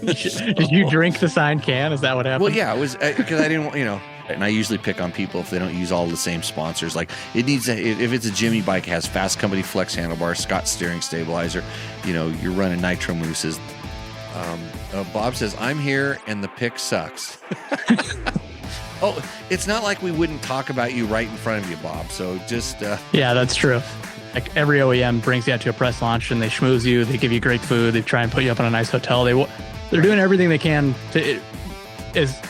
Did you drink the signed can? Is that what Well, happened? yeah, it was because I didn't, and I usually pick on people if they don't use all the same sponsors. Like it needs, if it's a Jimmy bike, it has Fast Company Flex handlebars, Scott steering stabilizer. You're running Nitro Mooses. Bob says, I'm here and the pick sucks. Oh, it's not like we wouldn't talk about you right in front of you, Bob. So just... Yeah, that's true. Like every OEM brings you out to a press launch and they schmooze you. They give you great food. They try and put you up in a nice hotel. They're doing everything they can to, as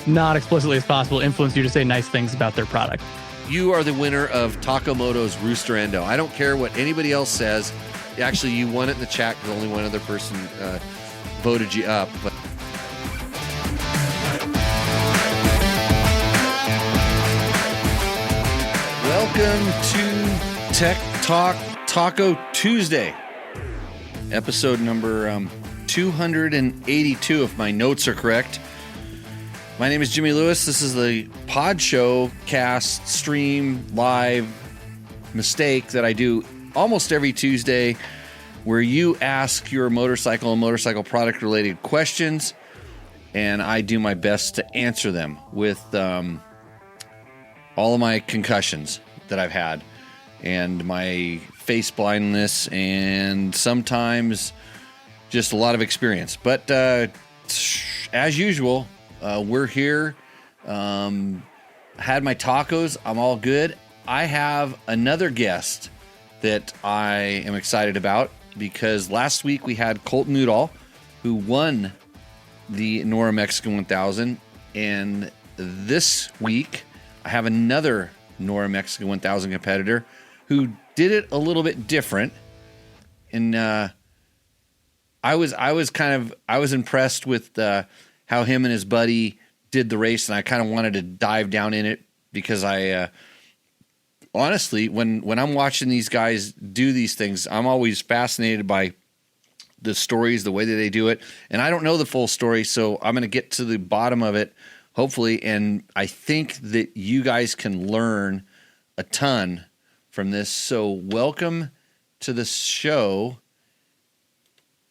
not explicitly as possible, influence you to say nice things about their product. You are the winner of Takamoto's Roost Endo. I don't care what anybody else says. Actually, you won it in the chat because only one other person voted you up. But welcome to Tech Talk Taco Tuesday, episode number 282, if my notes are correct. My name is Jimmy Lewis. This is the pod show, cast, stream, live mistake that I do almost every Tuesday, where you ask your motorcycle and motorcycle product related questions, and I do my best to answer them with all of my concussions that I've had and my face blindness and sometimes just a lot of experience. But as usual, we're here. Had my tacos. I'm all good. I have another guest that I am excited about because last week we had Colt Newdall, who won the Nora Mexican 1000, and this week I have another Nora Mexican 1000 competitor who did it a little bit different. And I was impressed with how him and his buddy did the race, and I kind of wanted to dive down in it because I honestly, when I'm watching these guys do these things, I'm always fascinated by the stories, the way that they do it. And I don't know the full story, so I'm going to get to the bottom of it, hopefully. And I think that you guys can learn a ton from this. So welcome to the show,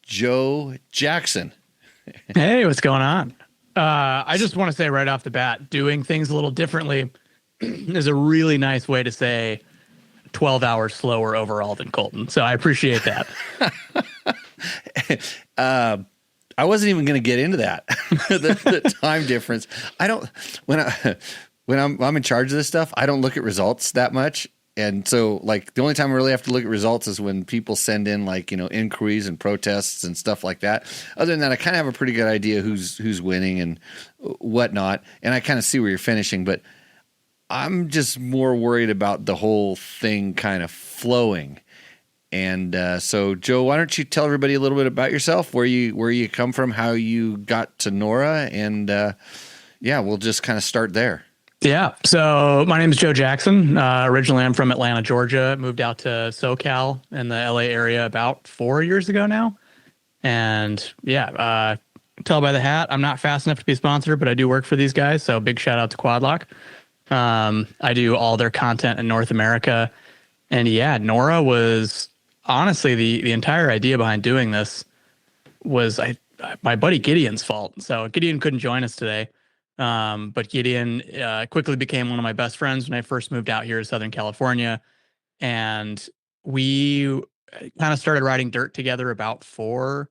Joe Jackson. Hey, what's going on? I just want to say right off the bat, doing things a little differently is a really nice way to say 12 hours slower overall than Colton. So I appreciate that. I wasn't even going to get into that. the time difference. I don't, when I'm in charge of this stuff, I don't look at results that much. And so like the only time I really have to look at results is when people send in inquiries and protests and stuff like that. Other than that, I kind of have a pretty good idea who's winning and whatnot. And I kind of see where you're finishing, but I'm just more worried about the whole thing kind of flowing. And so, Joe, why don't you tell everybody a little bit about yourself, where you come from, how you got to Nora, and we'll just kind of start there. Yeah. So my name is Joe Jackson. Originally, I'm from Atlanta, Georgia. Moved out to SoCal in the LA area about 4 years ago now. And tell by the hat, I'm not fast enough to be sponsored, but I do work for these guys. So big shout out to Quadlock. I do all their content in North America. And Nora was honestly the entire idea behind doing this was my buddy Gideon's fault. So Gideon couldn't join us today. But Gideon quickly became one of my best friends when I first moved out here to Southern California. And we kind of started riding dirt together about 4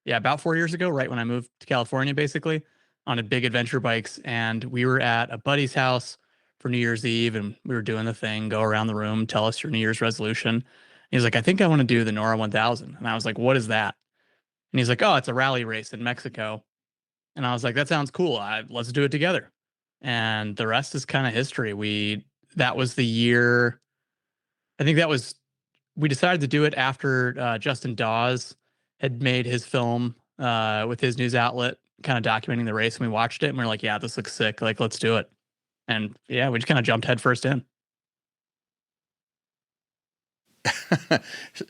years ago, right when I moved to California, basically, on a big adventure bikes. And we were at a buddy's house for New Year's Eve, and we were doing the thing, go around the room, tell us your New Year's resolution. And he's like, I think I want to do the Nora 1000. And I was like, what is that? And he's like, oh, it's a rally race in Mexico. And I was like, that sounds cool. Let's do it together. And the rest is kind of history. That was the year. I think we decided to do it after Justin Dawes had made his film with his news outlet, kind of documenting the race. And we watched it and we are like, yeah, this looks sick. Like, let's do it. And we just kind of jumped headfirst in.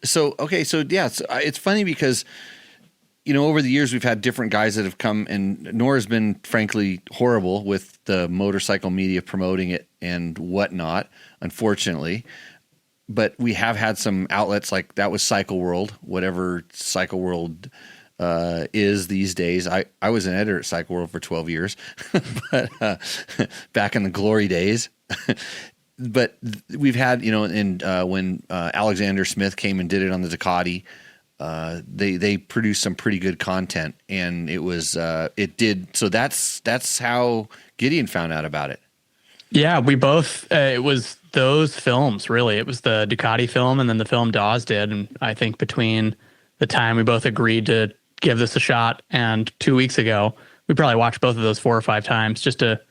So it's funny because over the years we've had different guys that have come, and Nora's been frankly horrible with the motorcycle media promoting it and whatnot, unfortunately. But we have had some outlets like that was Cycle World, whatever Cycle World is these days. I was an editor at Cycle World for 12 years, but back in the glory days. But we've had, and when Alexander Smith came and did it on the Ducati, they produced some pretty good content, and it did. So that's how Gideon found out about it. Yeah, we both, it was those films, really. It was the Ducati film and then the film Dawes did. And I think between the time we both agreed to give this a shot and 2 weeks ago, we probably watched both of those 4 or 5 times just to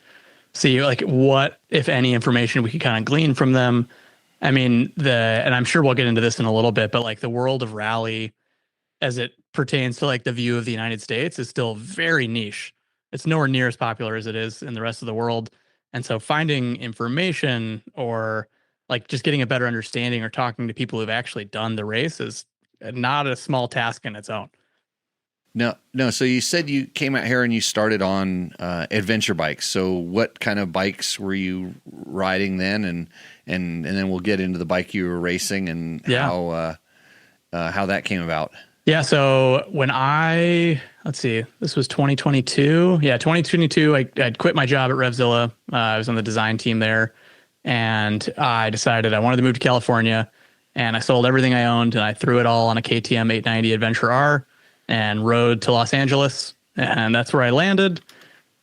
see like what, if any, information we could kind of glean from them. I mean, and I'm sure we'll get into this in a little bit, but like the world of rally as it pertains to like the view of the United States is still very niche. It's nowhere near as popular as it is in the rest of the world. And so finding information or like just getting a better understanding or talking to people who've actually done the race is not a small task in its own. No. So you said you came out here and you started on adventure bikes. So what kind of bikes were you riding then? And then we'll get into the bike you were racing and how that came about. Yeah. So when let's see, this was 2022. Yeah. 2022, I'd quit my job at RevZilla. I was on the design team there, and I decided I wanted to move to California, and I sold everything I owned and I threw it all on a KTM 890 Adventure R and rode to Los Angeles, and that's where I landed.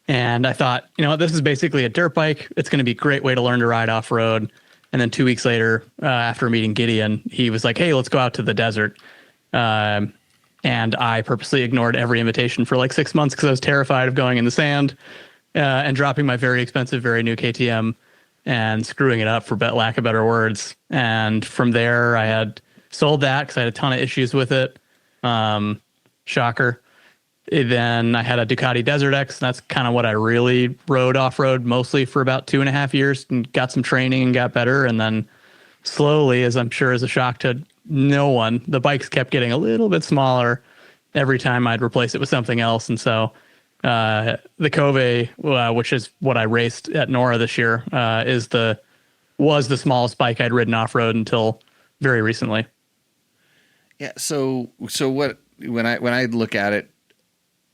And I thought, this is basically a dirt bike. It's going to be a great way to learn to ride off road. And then 2 weeks later, after meeting Gideon, he was like, "Hey, let's go out to the desert." And I purposely ignored every invitation for like 6 months because I was terrified of going in the sand and dropping my very expensive, very new KTM and screwing it up, for lack of better words. And from there, I had sold that because I had a ton of issues with it. Shocker. Then I had a Ducati Desert X. And that's kind of what I really rode off-road mostly for about 2.5 years, and got some training and got better. And then slowly, as I'm sure is a shock to no one, the bikes kept getting a little bit smaller every time I'd replace it with something else. And so the Kove, which is what I raced at Nora this year, was the smallest bike I'd ridden off-road until very recently. Yeah. So what, when I look at it,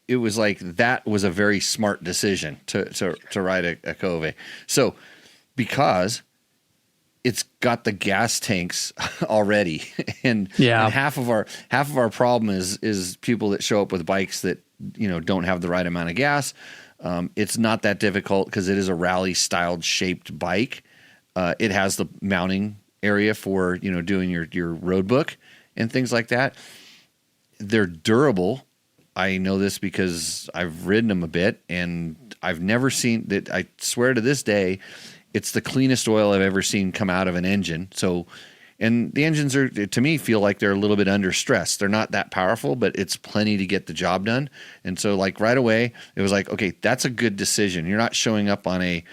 it was like that was a very smart decision to ride a Kove. So because it's got the gas tanks already, and half of our problem is people that show up with bikes that don't have the right amount of gas. It's not that difficult because it is a rally styled shaped bike. It has the mounting area for doing your road book and things like that. They're durable. I know this because I've ridden them a bit, and I've never seen that. I swear to this day, it's the cleanest oil I've ever seen come out of an engine. So, and the engines are, to me, feel like they're a little bit under stress. They're not that powerful, but it's plenty to get the job done. And so like right away, it was like, okay, that's a good decision. You're not showing up on a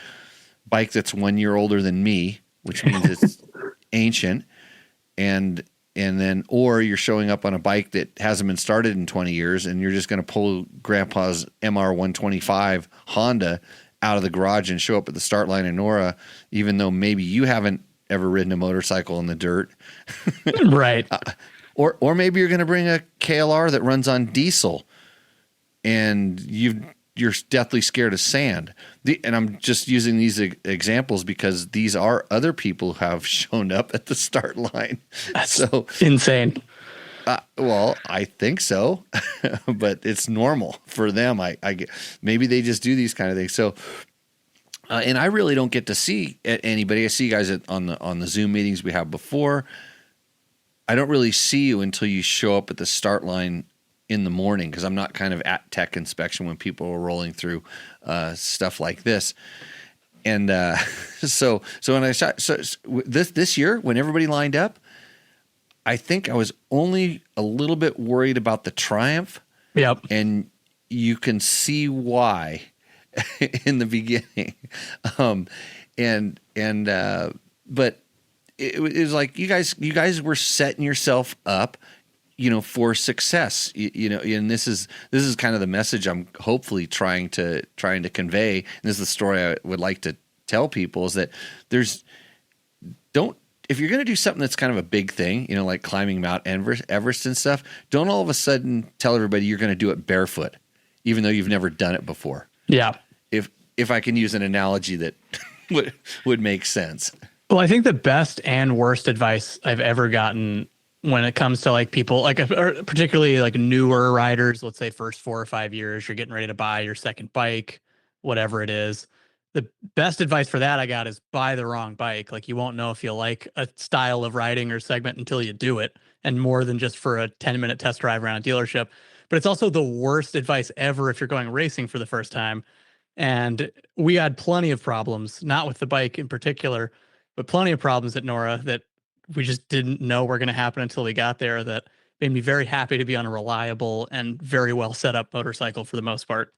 bike that's 1 year older than me, which means it's ancient. And then, or you're showing up on a bike that hasn't been started in 20 years, and you're just going to pull grandpa's MR125 Honda out of the garage and show up at the start line in Nora, even though maybe you haven't ever ridden a motorcycle in the dirt. Right. Or maybe you're going to bring a KLR that runs on diesel, and you're deathly scared of sand. And I'm just using these examples because these are other people who have shown up at the start line. That's so insane. Well, I think so, but it's normal for them. Maybe they just do these kind of things. So, and I really don't get to see anybody. I see you guys on the Zoom meetings we have before. I don't really see you until you show up at the start line in the morning, because I'm not kind of at tech inspection when people are rolling through stuff like this. And so when I shot, this year when everybody lined up, I think I was only a little bit worried about the Triumph. Yep. And you can see why in the beginning. But it was like you guys were setting yourself up, for success, and this is kind of the message I'm hopefully trying to convey. And this is the story I would like to tell people, is that don't if you're going to do something that's kind of a big thing, like climbing Mount Everest and stuff, don't all of a sudden tell everybody you're going to do it barefoot, even though you've never done it before. Yeah. If I can use an analogy that would make sense. Well, I think the best and worst advice I've ever gotten when it comes to like people like, or particularly like newer riders, let's say first 4 or 5 years, you're getting ready to buy your second bike, whatever it is. The best advice for that I got is buy the wrong bike. Like you won't know if you like a style of riding or segment until you do it, and more than just for a 10-minute test drive around a dealership. But it's also the worst advice ever if you're going racing for the first time. And we had plenty of problems, not with the bike in particular, but plenty of problems at Nora that we just didn't know were going to happen until we got there. That made me very happy to be on a reliable and very well set up motorcycle for the most part.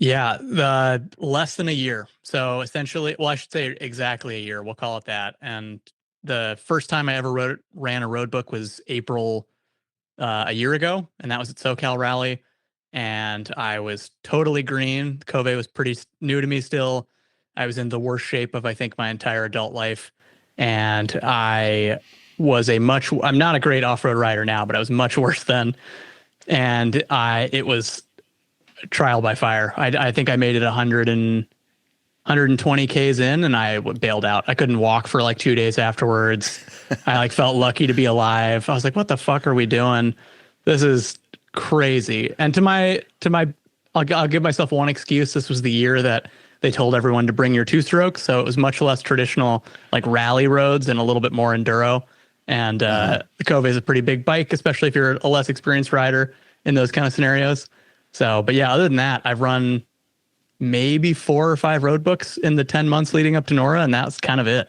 Yeah, the less than a year. So essentially, well, I should say exactly a year. We'll call it that. And the first time I ever ran a road book was April a year ago, and that was at SoCal Rally. And I was totally green. Kove was pretty new to me still. I was in the worst shape of I think my entire adult life, and I'm not a great off road rider now, but I was much worse then. And it was trial by fire. I think I made it 120 Ks in and I bailed out. I couldn't walk for like 2 days afterwards. I like felt lucky to be alive. I was like, what the fuck are we doing? This is crazy. And I'll give myself one excuse. This was the year that they told everyone to bring your two strokes. So it was much less traditional like rally roads and a little bit more enduro. And the Kove is a pretty big bike, especially if you're a less experienced rider in those kind of scenarios. So, but yeah, other than that, I've run maybe 4 or 5 road books in the 10 months leading up to Nora, and that's kind of it.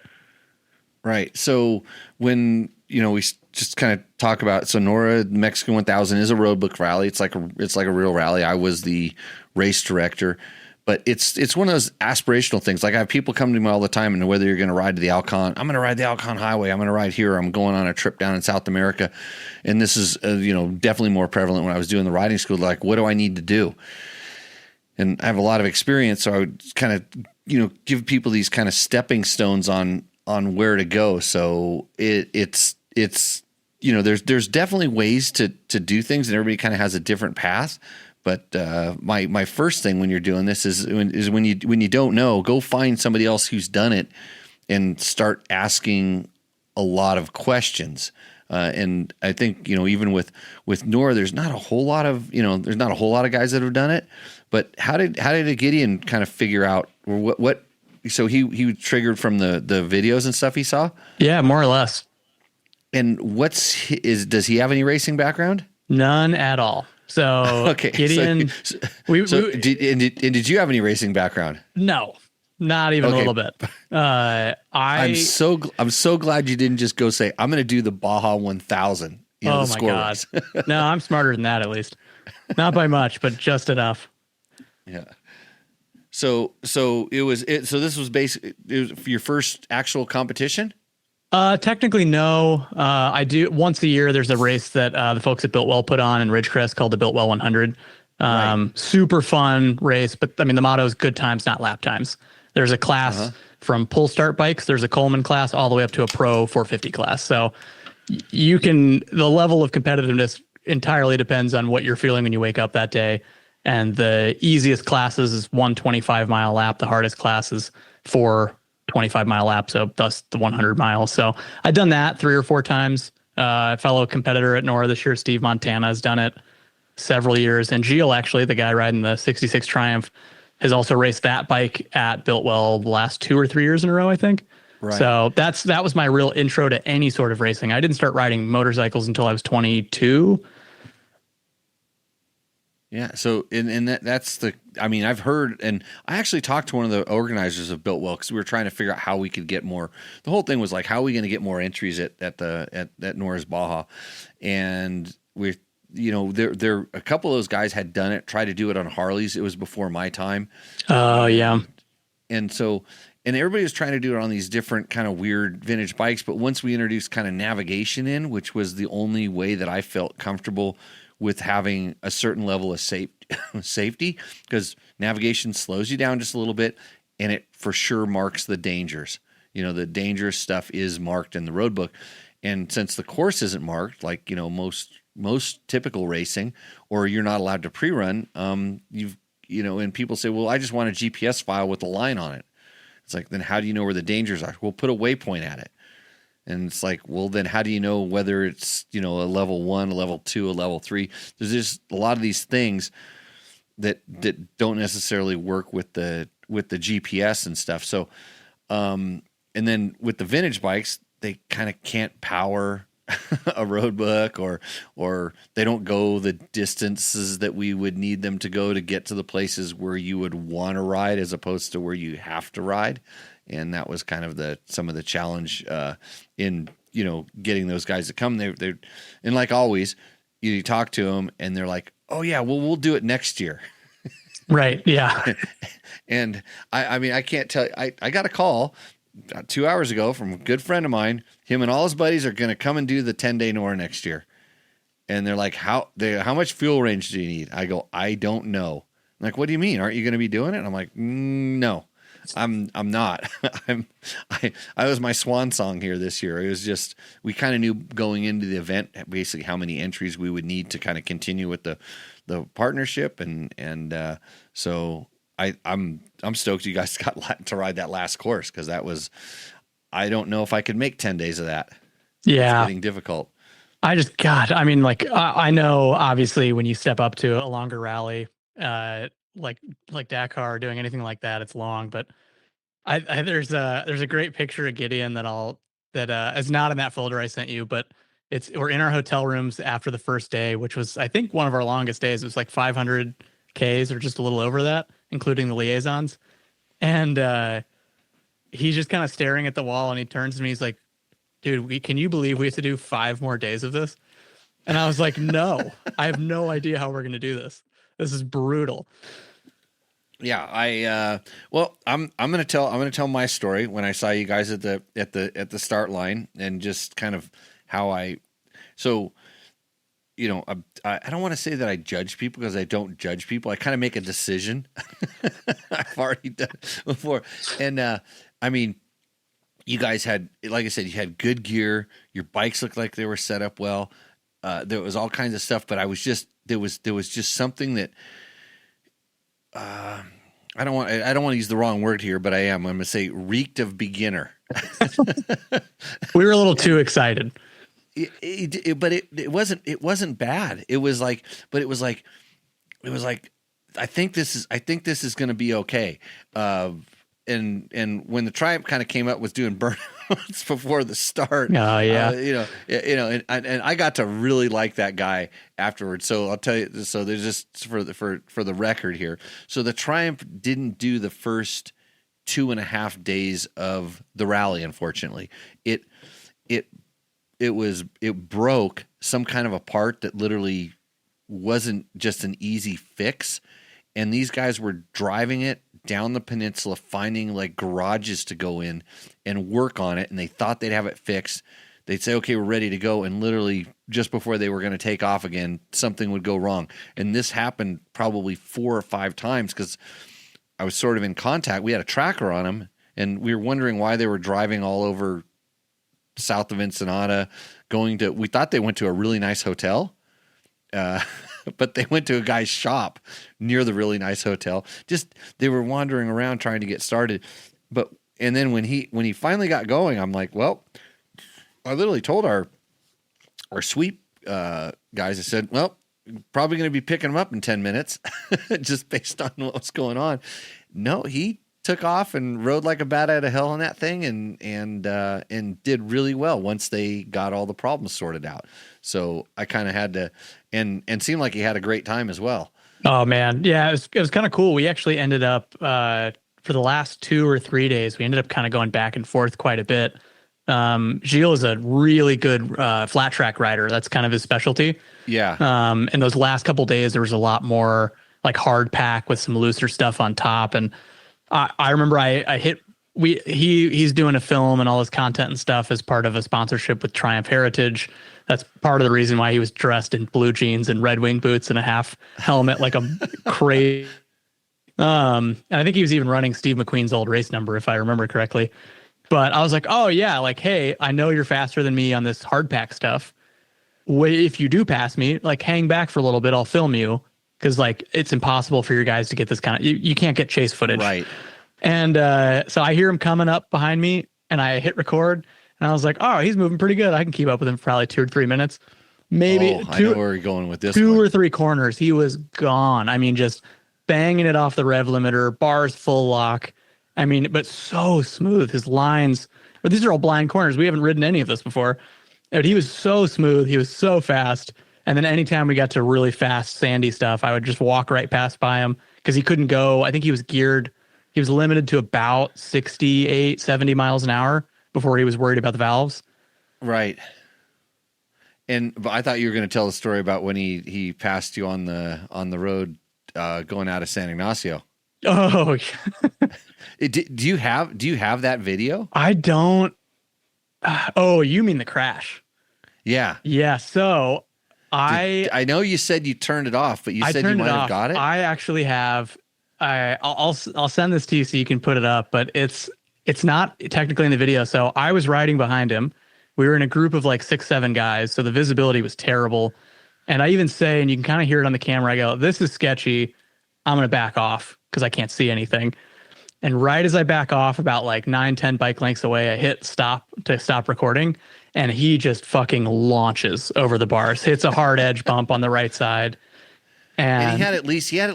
Right. So when, we just kind of talk about, so Nora Mexican 1000 is a road book rally. It's like a real rally. I was the race director, but it's one of those aspirational things. Like I have people come to me all the time, and whether you're going to ride to the Alcon, I'm going to ride the Alcon Highway. I'm going to ride here. I'm going on a trip down in South America. And this is, definitely more prevalent when I was doing the riding school. Like, what do I need to do? And I have a lot of experience, so I would kind of, give people these kind of stepping stones on where to go. So it's there's definitely ways to do things, and everybody kind of has a different path. But my first thing when you're doing this is when you don't know, go find somebody else who's done it and start asking a lot of questions. And I think even with Nora, there's not a whole lot of guys that have done it. But how did Gideon kind of figure out what? So he triggered from the videos and stuff he saw. Yeah, more or less. And does he have any racing background? None at all. So okay, Gideon, did you have any racing background? No, not even a little bit. I'm so glad you didn't just go say, I'm going to do the Baja 1000. Oh my God. No, I'm smarter than that, at least. Not by much, but just enough. Yeah. So this was basically your first actual competition? Technically, no. I do once a year. There's a race that the folks at Biltwell put on in Ridgecrest called the Biltwell 100. Right. Super fun race, but I mean the motto is good times, not lap times. There's a class from pull start bikes. There's a Coleman class all the way up to a Pro 450 class. So the level of competitiveness entirely depends on what you're feeling when you wake up that day. And the easiest classes is 125-mile lap. The hardest class is 4 25-mile laps, so thus the 100 miles. So I've done that 3 or 4 times. A fellow competitor at Nora this year, Steve Montana, has done it several years. And Gilles, actually, the guy riding the 66 Triumph, has also raced that bike at Biltwell the last 2 or 3 years in a row, I think. Right. So that was my real intro to any sort of racing. I didn't start riding motorcycles until I was 22. Yeah. So, I've heard, and I actually talked to one of the organizers of Biltwell because we were trying to figure out how we could get more. The whole thing was like, how are we going to get more entries at Nora's Baja? And there a couple of those guys had done it, tried to do it on Harleys. It was before my time. Oh yeah. And so, and everybody was trying to do it on these different kind of weird vintage bikes. But once we introduced kind of navigation in, which was the only way that I felt comfortable with having a certain level of safety, because navigation slows you down just a little bit, and it for sure marks the dangers. You know, the dangerous stuff is marked in the road book. And since the course isn't marked, like, you know, most typical racing, or you're not allowed to pre-run, and people say, well, I just want a GPS file with a line on it. It's like, then how do you know where the dangers are? We'll put a waypoint at it. And it's like, well, then how do you know whether it's, you know, a level 1, a level 2, a level 3? There's just a lot of these things that don't necessarily work with the GPS and stuff. So, and then with the vintage bikes, they kind of can't power a road book, or they don't go the distances that we would need them to go to get to the places where you would want to ride as opposed to where you have to ride. And that was kind of some of the challenge in, you know, getting those guys to come. They're and like always, you talk to them and they're like, oh yeah, well, we'll do it next year. Right. Yeah. And I mean, I can't tell you, I got a call 2 hours ago from a good friend of mine. Him and all his buddies are going to come and do the 10-day NOR next year. And they're like, how much fuel range do you need? I go, I don't know. I'm like, what do you mean? Aren't you going to be doing it? And I'm like, no, I'm not. I was my swan song here this year. It was just, we kind of knew going into the event, basically how many entries we would need to kind of continue with the partnership. And so I'm stoked you guys got to ride that last course, because that was, I don't know if I could make 10 days of that. Yeah. It's getting difficult. I mean, like, I know obviously when you step up to a longer rally, like Dakar, doing anything like that, it's long, but there's a great picture of Gideon that is not in that folder I sent you, but we're in our hotel rooms after the first day, which was, I think, one of our longest days. It was like 500 Ks or just a little over that, including the liaisons. And he's just kind of staring at the wall, and he turns to me. He's like, dude, can you believe we have to do 5 more days of this? And I was like, no, I have no idea how we're going to do this. This is brutal. Yeah, I'm going to tell my story when I saw you guys at the start line, and just kind of how you know, I don't want to say that I judge people, because I don't judge people. I kind of make a decision. I've already done it before. And I mean, you guys had, like I said, you had good gear. Your bikes looked like they were set up well. There was all kinds of stuff, but there was just something that I don't want to use the wrong word here, but I'm going to say reeked of beginner. We were a little too excited. But it wasn't bad. It was like I think this is going to be okay. And when the Triumph kind of came up, was doing burnouts before the start. Oh yeah, and I got to really like that guy afterwards. So I'll tell you. So there's just for the record here. So the Triumph didn't do the first 2.5 days of the rally. Unfortunately, it broke some kind of a part that literally wasn't just an easy fix. And these guys were driving it down the peninsula, finding like garages to go in and work on it. And they thought they'd have it fixed. They'd say, okay, we're ready to go. And literally just before they were going to take off again, something would go wrong. And this happened probably 4 or 5 times, because I was sort of in contact. We had a tracker on them, and we were wondering why they were driving all over south of Ensenada, we thought they went to a really nice hotel, but they went to a guy's shop near the really nice hotel. Just, they were wandering around trying to get started. And then when he finally got going, I'm like, well, I literally told our sweep guys, I said, well, probably going to be picking him up in 10 minutes, just based on what was going on. No, he took off and rode like a bat out of hell on that thing, and did really well once they got all the problems sorted out. So I kind of had to, and seemed like he had a great time as well. Oh man, yeah, it was kind of cool. We actually ended up for the last 2 or 3 days, we ended up kind of going back and forth quite a bit. Gilles is a really good flat track rider. That's kind of his specialty. Yeah. In those last couple days, there was a lot more like hard pack with some looser stuff on top, and I remember I hit he's doing a film and all his content and stuff as part of a sponsorship with Triumph Heritage. That's part of the reason why he was dressed in blue jeans and Red Wing boots and a half helmet like a crazy. And I think he was even running Steve McQueen's old race number, if I remember correctly. But I was like, oh yeah, like, hey, I know you're faster than me on this hard pack stuff. If you do pass me, like, hang back for a little bit, I'll film you, because like it's impossible for your guys to get this kind of you can't get chase footage. Right. And so I hear him coming up behind me, and I hit record, and I was like, oh, he's moving pretty good. I can keep up with him for probably 2 or 3 minutes. Maybe I know where you're going with this. Two or three corners, he was gone. I mean, just banging it off the rev limiter, bars full lock. I mean, but so smooth. His lines, but these are all blind corners. We haven't ridden any of this before. But he was so smooth. He was so fast. And then anytime we got to really fast, sandy stuff, I would just walk right past by him because he couldn't go. I think he was geared. He was limited to about 68, 70 miles an hour before he was worried about the valves. Right. But I thought you were going to tell the story about when he passed you on the road going out of San Ignacio. Oh, Do you have that video? I don't. Oh, you mean the crash? Yeah. Yeah. So I know you said you turned it off, but you said you might have got it. I actually have. I'll send this to you so you can put it up, but it's not technically in the video. So I was riding behind him. We were in a group of like 6, 7 guys, so the visibility was terrible. And I even say, and you can kind of hear it on the camera, I go, "This is sketchy. I'm gonna back off because I can't see anything." And right as I back off, about like 9, 10 bike lengths away, I hit stop to stop recording, and he just fucking launches over the bars, hits a hard edge bump on the right side. And he had at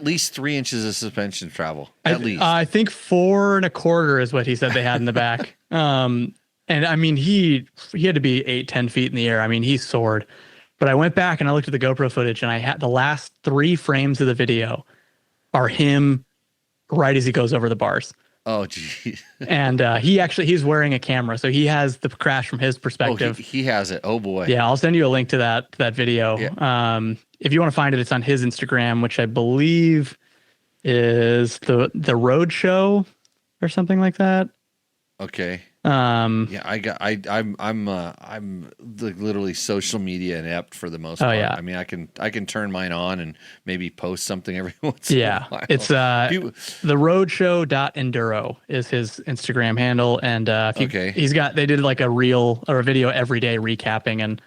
least 3 inches of suspension travel. At least. I think 4 1/4 is what he said they had in the back. And I mean, he had to be 8, 10 feet in the air. I mean, he soared. But I went back and I looked at the GoPro footage, and I had the last 3 frames of the video are him right as he goes over the bars. Oh, geez. And he's wearing a camera, so he has the crash from his perspective. Oh, he has it. Oh boy. Yeah, I'll send you a link to that video. Yeah. If you want to find it, it's on his Instagram, which I believe is the Road Show or something like that. Okay. Yeah, I'm literally social media inept for the most part. Yeah. I mean, I can turn mine on and maybe post something every once in a while. It's the roadshow.enduro is his Instagram handle. And they did like a reel or a video every day recapping, and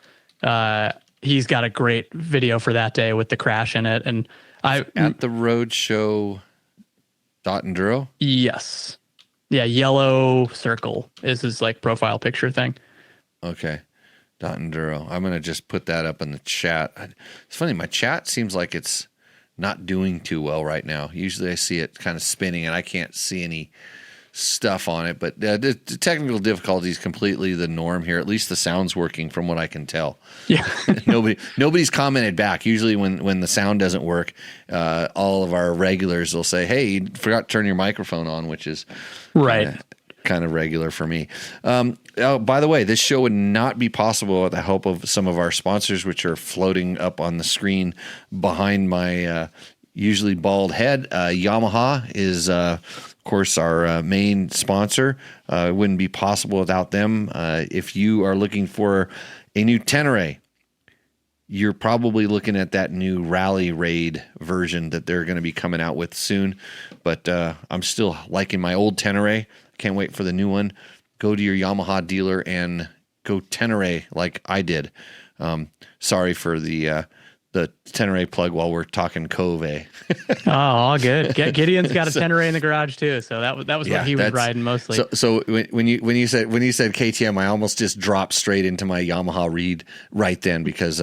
he's got a great video for that day with the crash in it. And at the roadshow.enduro? Yes. Yeah, yellow circle is his like profile picture thing. Okay. .enduro. I'm going to just put that up in the chat. It's funny, my chat seems like it's not doing too well right now. Usually I see it kind of spinning and I can't see any stuff on it, but the technical difficulty is completely the norm here. At least the sound's working from what I can tell. Yeah. Nobody's commented back. Usually when the sound doesn't work, all of our regulars will say, "Hey, you forgot to turn your microphone on," which is right. Kind of regular for me. By the way, this show would not be possible without the help of some of our sponsors, which are floating up on the screen behind my usually bald head. Yamaha is, of course, our main sponsor. It wouldn't be possible without them. If you are looking for a new Tenere, you're probably looking at that new Rally Raid version that they're going to be coming out with soon. But I'm still liking my old Tenere. Can't wait for the new one. Go to your Yamaha dealer and go Tenere like I did. Sorry for the Tenere plug while we're talking Kove. Oh, all good. Gideon's got a Tenere in the garage too, so that was what he was riding mostly. So when you said KTM, I almost just dropped straight into my Yamaha read right then because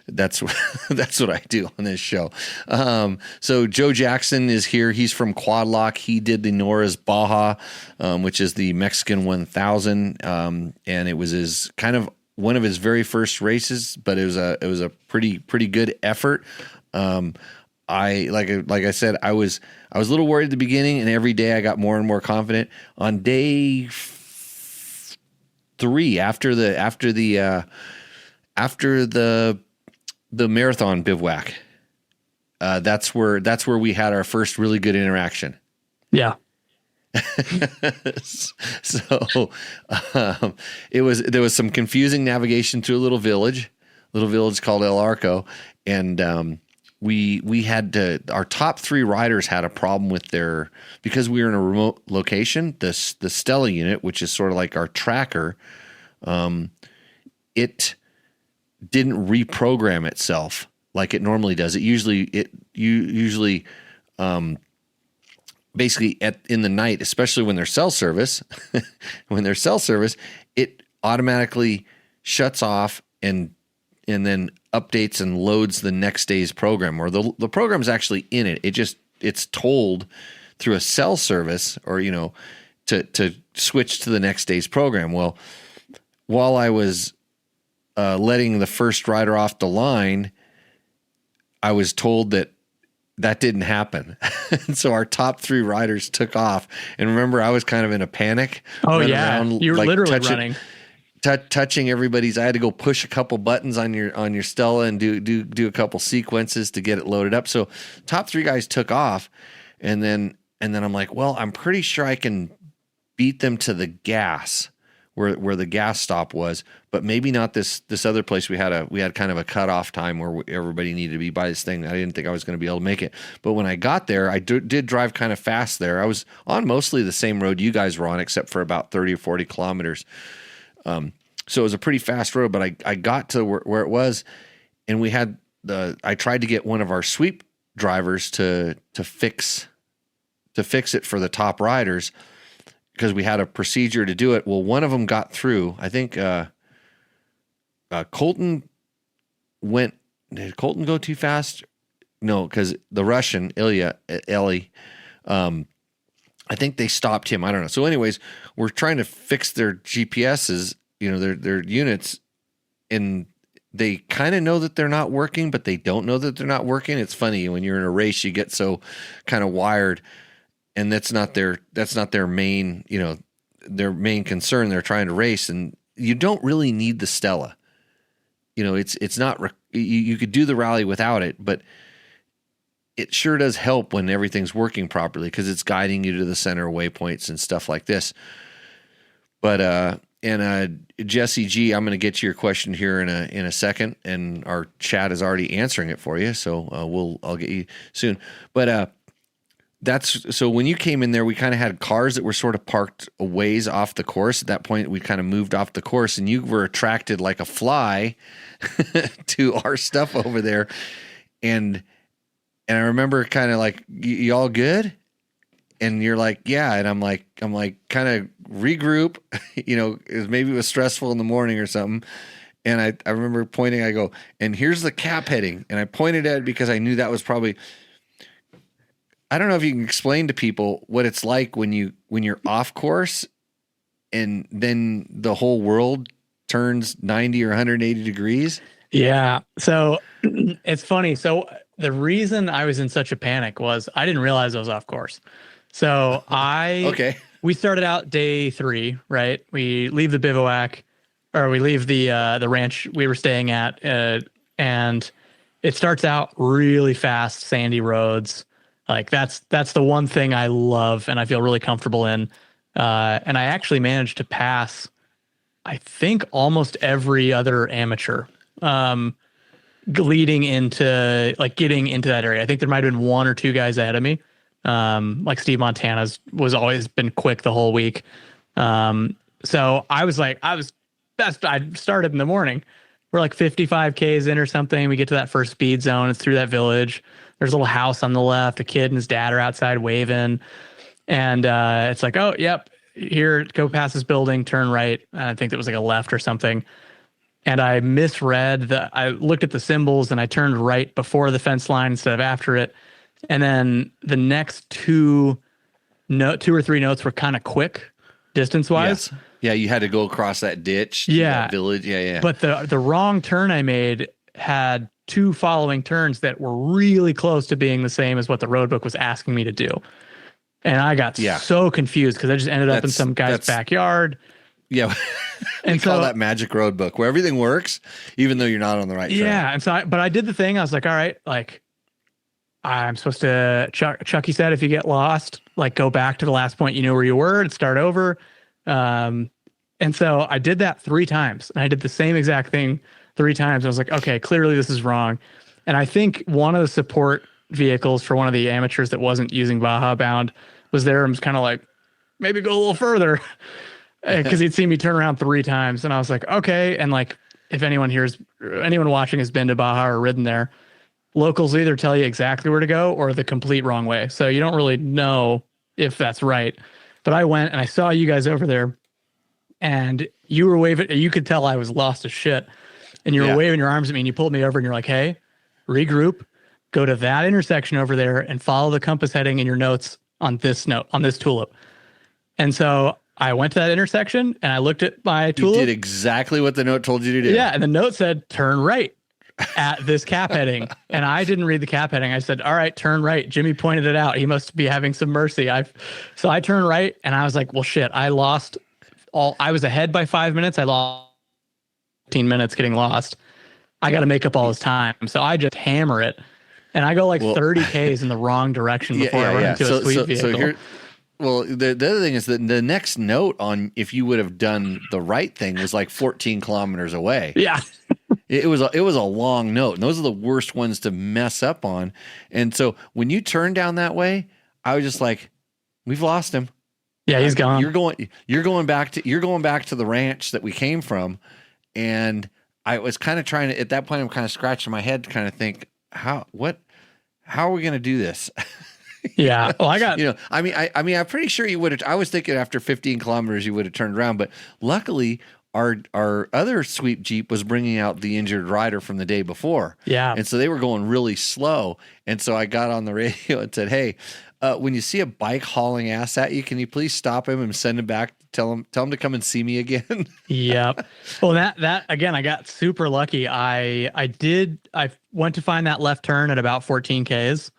that's what I do on this show. So Joe Jackson is here. He's from Quad Lock. He did the Nora's Baja, which is the Mexican 1000, and it was his kind of one of his very first races, but it was a pretty good effort. I like I said, I was a little worried at the beginning, and every day I got more and more confident. On day 3, after the marathon bivouac, that's where we had our first really good interaction. Yeah. So there was some confusing navigation through a little village called El Arco, and we had to, our top 3 riders had a problem with their, because we were in a remote location, the Stella unit, which is sort of like our tracker, it didn't reprogram itself like it normally does. It usually basically in the night, especially when there's cell service, it automatically shuts off and then updates and loads the next day's program, or the program's actually in it. It's told through a cell service, or, to switch to the next day's program. Well, while I was letting the first rider off the line, I was told that didn't happen. So our top 3 riders took off. And remember, I was kind of in a panic. Oh, yeah. You were literally running. Touching everybody's. I had to go push a couple buttons on your Stella and do a couple sequences to get it loaded up. So top 3 guys took off. And then I'm like, well, I'm pretty sure I can beat them to the gas where the gas stop was, but maybe not this other place. We had kind of a cutoff time where everybody needed to be by this thing. I didn't think I was going to be able to make it, but when I got there, I did drive kind of fast there. I was on mostly the same road you guys were on, except for about 30 or 40 kilometers. So it was a pretty fast road, but I got to where it was, and I tried to get one of our sweep drivers to fix it for the top riders, because we had a procedure to do it. Well, one of them got through. I think Colton went. Did Colton go too fast? No, because the Russian Ellie, I think they stopped him. I don't know. So, anyways, we're trying to fix their GPSs, their units, and they kind of know that they're not working, but they don't know that they're not working. It's funny, when you're in a race, you get so kind of wired. And that's not their main, their main concern. They're trying to race, and you don't really need the Stella. It's not. You could do the rally without it, but it sure does help when everything's working properly, because it's guiding you to the center waypoints and stuff like this. But Jesse G, I'm going to get to your question here in a second, and our chat is already answering it for you, so I'll get you soon. But so when you came in there, we kind of had cars that were sort of parked a ways off the course. At that point, we kind of moved off the course, and you were attracted like a fly to our stuff over there. And I remember kind of like, you all good? And you're like, yeah. And I'm like, kind of regroup, maybe it was stressful in the morning or something. And I remember pointing, I go, and here's the cap heading. And I pointed at it because I knew that was probably, I don't know if you can explain to people what it's like when you're off course and then the whole world turns 90 or 180 degrees. Yeah. So it's funny. So the reason I was in such a panic was I didn't realize I was off course. So we started out day 3, right? We leave the bivouac, or we leave the ranch we were staying at, and it starts out really fast, sandy roads. Like that's the one thing I love and I feel really comfortable in. And I actually managed to pass, I think, almost every other amateur leading into, like, getting into that area. I think there might have been 1 or 2 guys ahead of me. Like Steve Montana's was always been quick the whole week. So I started in the morning. We're like 55 Ks in or something. We get to that first speed zone. It's through that village. There's a little house on the left. A kid and his dad are outside waving. And it's like, oh, yep, here, go past this building, turn right. I think it was like a left or something. And I misread I looked at the symbols and I turned right before the fence line instead of after it. And then the next 2 or 3 notes were kind of quick distance wise. Yes. Yeah. You had to go across that ditch. To that village. Yeah. Yeah. But the wrong turn I made had 2 following turns that were really close to being the same as what the road book was asking me to do. And I got so confused because I just ended up in some guy's backyard. Yeah. And call that magic road book where everything works, even though you're not on the right track. Yeah. And so, but I did the thing. I was like, all right, like I'm supposed to, Chucky said, if you get lost, like go back to the last point you knew where you were and start over. Um, and so I did that 3 times. And I did the same exact thing 3 times. I was like, okay, clearly this is wrong. And I think one of the support vehicles for one of the amateurs that wasn't using Baja Bound was there and was kind of like, maybe go a little further because he'd seen me turn around 3 times. And I was like, okay. And like, if anyone watching has been to Baja or ridden there, locals either tell you exactly where to go or the complete wrong way. So you don't really know if that's right. But I went and I saw you guys over there and you were waving. You could tell I was lost as shit. And you were waving your arms at me and you pulled me over and you're like, hey, regroup, go to that intersection over there and follow the compass heading in your notes on this tulip. And so I went to that intersection and I looked at my tulip. You did exactly what the note told you to do. Yeah. And the note said, turn right at this cap heading. And I didn't read the cap heading. I said, all right, turn right. Jimmy pointed it out. He must be having some mercy. So I turned right and I was like, well, shit, I was ahead by 5 minutes. I lost 15 minutes getting lost. I got to make up all this time. So I just hammer it and I go 30 Ks in the wrong direction before I run into a sweet vehicle. Well, the other thing is that the next note on if you would have done the right thing was like 14 kilometers away. Yeah. It was a long note, and those are the worst ones to mess up on. And so when you turn down that way, I was just like, we've lost him. Yeah, he's gone. You're going back to the ranch that we came from. And I was kind of trying to, at that point, I'm kind of scratching my head to kind of think, how are we going to do this? Yeah. Well, I'm pretty sure you would have. I was thinking after 15 kilometers you would have turned around, but luckily our other sweep Jeep was bringing out the injured rider from the day before. Yeah. And so they were going really slow. And so I got on the radio and said, hey, when you see a bike hauling ass at you, can you please stop him and send him back? Tell him to come and see me again. Yep. Well, that again, I got super lucky. I went to find that left turn at about 14 Ks.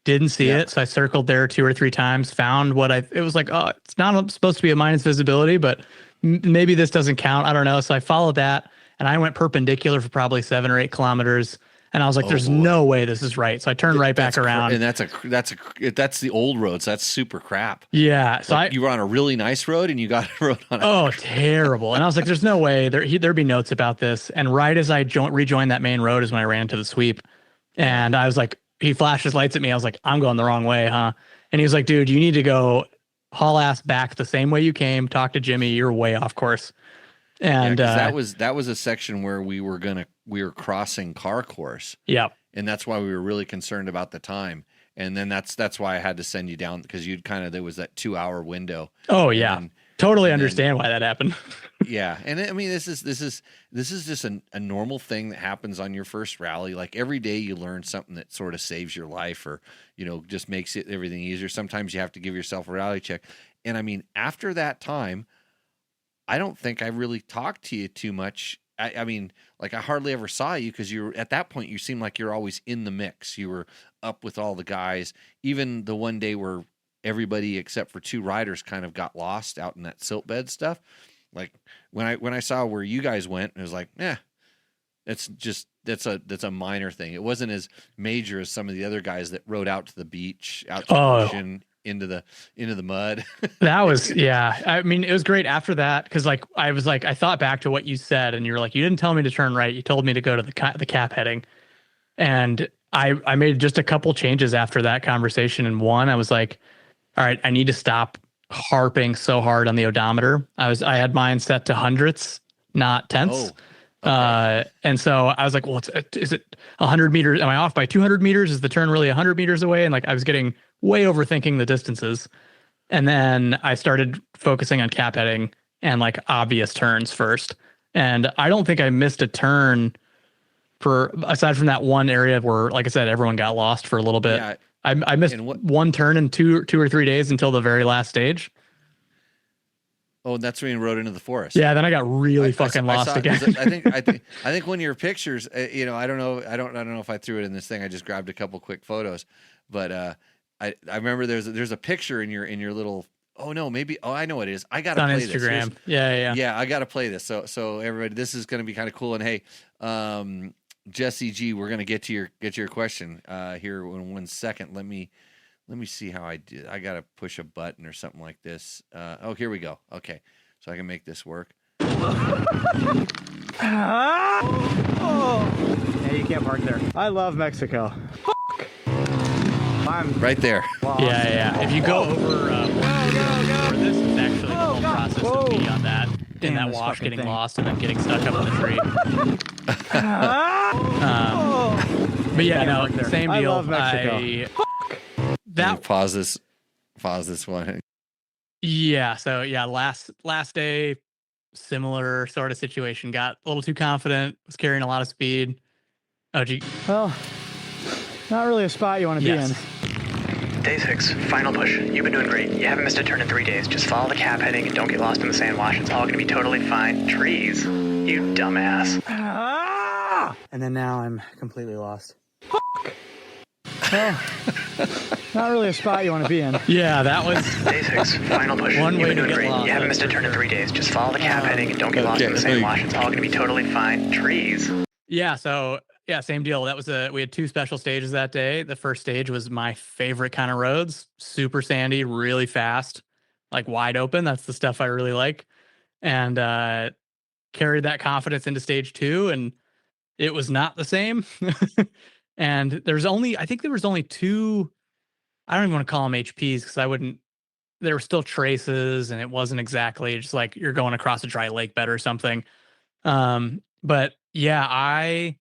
Didn't see it, so I circled there 2 or 3 times. Found it was like, oh, it's not supposed to be a minus visibility, but maybe this doesn't count. I don't know. So I followed that, and I went perpendicular for probably 7 or 8 kilometers. And I was like, "There's no way this is right." So I turned right back around. And that's the old roads. That's super crap. Yeah. So you were on a really nice road, and you got a road on. Oh, terrible! And I was like, "There's no way there'd be notes about this." And right as I rejoined that main road is when I ran into the sweep, and I was like. He flashed his lights at me. I was like, I'm going the wrong way, huh? And he was like, dude, you need to go haul ass back the same way you came. Talk to Jimmy. You're way off course. And that was a section where we were crossing car course. Yeah. And that's why we were really concerned about the time. And then that's why I had to send you down because there was that 2-hour window. Oh yeah. Totally understand why that happened. Yeah. And I mean, this is just a normal thing that happens on your first rally. Like every day you learn something that sort of saves your life or, just makes everything easier. Sometimes you have to give yourself a rally check. And I mean, after that time, I don't think I really talked to you too much. I mean, like I hardly ever saw you because at that point you seemed like you're always in the mix. You were up with all the guys. Even the one day where everybody except for 2 riders kind of got lost out in that silt bed stuff. Like when I saw where you guys went, it was like, that's a minor thing. It wasn't as major as some of the other guys that rode out to the beach, out to the ocean, into the mud. That was, yeah. I mean, it was great after that because I thought back to what you said, and you're like, you didn't tell me to turn right. You told me to go to the cap heading, and I made just a couple changes after that conversation. And one, I was like, all right, I need to stop harping so hard on the odometer. I had mine set to hundredths, not tenths. Okay. And so I was like, well, is it 100 meters? Am I off by 200 meters? Is the turn really 100 meters away? And I was getting way overthinking the distances. And then I started focusing on cap heading and obvious turns first. And I don't think I missed a turn aside from that one area where, like I said, everyone got lost for a little bit. Yeah. I missed one turn in two or 3 days until the very last stage. Oh, and that's when you rode into the forest. Yeah, then I got really fucking lost again. I think one of your pictures, I don't know if I threw it in this thing. I just grabbed a couple quick photos, but I remember there's a picture in your little. Oh no, maybe. Oh, I know what it is. I gotta play Instagram. This. Yeah. I gotta play this. So everybody, this is gonna be kind of cool. And hey, Jesse G, we're gonna get to your question here in 1 second. Let me see how I did. I gotta push a button or something like this. Oh, here we go. Okay, so I can make this work. Yeah, you can't park there. I love Mexico. I'm right there. lost. Yeah. If you go over this is actually the whole process of me on that in that this wash, fucking getting thing. lost and then getting stuck up in the tree. But yeah, Can't no, park there. same I deal. love Mexico. Let me pause this one. Yeah. So yeah, last day, similar sort of situation. Got a little too confident. Was carrying a lot of speed. Oh, gee. Well, not really a spot you want to be in. Day 6, final push. You've been doing great. You haven't missed a turn in 3 days. Just follow the cap heading and don't get lost in the sand wash. It's all going to be totally fine. Trees. You dumbass. And then now I'm completely lost. Well, not really a spot you want to be in. Yeah, that was Day 6, final push. One You've way been to doing get great. lost, You haven't that's missed a for turn in sure. 3 days. Just follow the cap heading and don't get lost in the sand wash. It's all going to be totally fine. Trees. Yeah, so yeah, same deal. That was we had 2 special stages that day. The first stage was my favorite kind of roads, super sandy, really fast, like wide open. That's the stuff I really like. And carried that confidence into stage 2, and it was not the same. And I think there was only 2, I don't even want to call them HPs because I wouldn't, there were still traces and it wasn't exactly just like you're going across a dry lake bed or something. But yeah,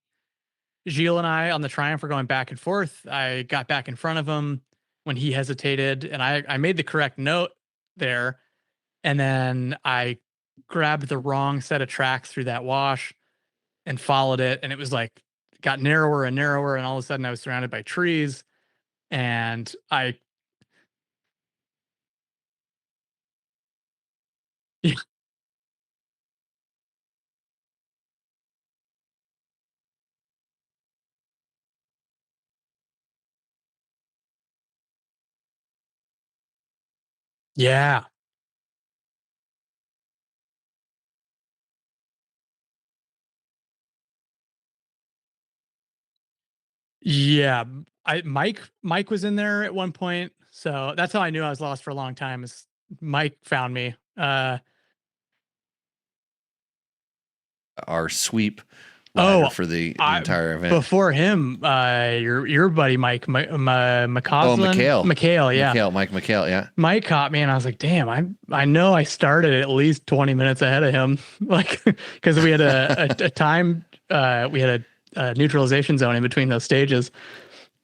Gilles and I on the Triumph were going back and forth. I got back in front of him when he hesitated, and I made the correct note there. And then I grabbed the wrong set of tracks through that wash and followed it. And it was like, got narrower and narrower. And all of a sudden I was surrounded by trees. And yeah. Yeah. Mike was in there at one point. So that's how I knew I was lost for a long time is Mike found me. Our sweep rider for the entire event. Before him, your buddy Mike McCausland. Mikhail, yeah. Mike McHale, yeah. Mike caught me, and I was like, "Damn, I know I started at least 20 minutes ahead of him, like because we had a time, we had a neutralization zone in between those stages."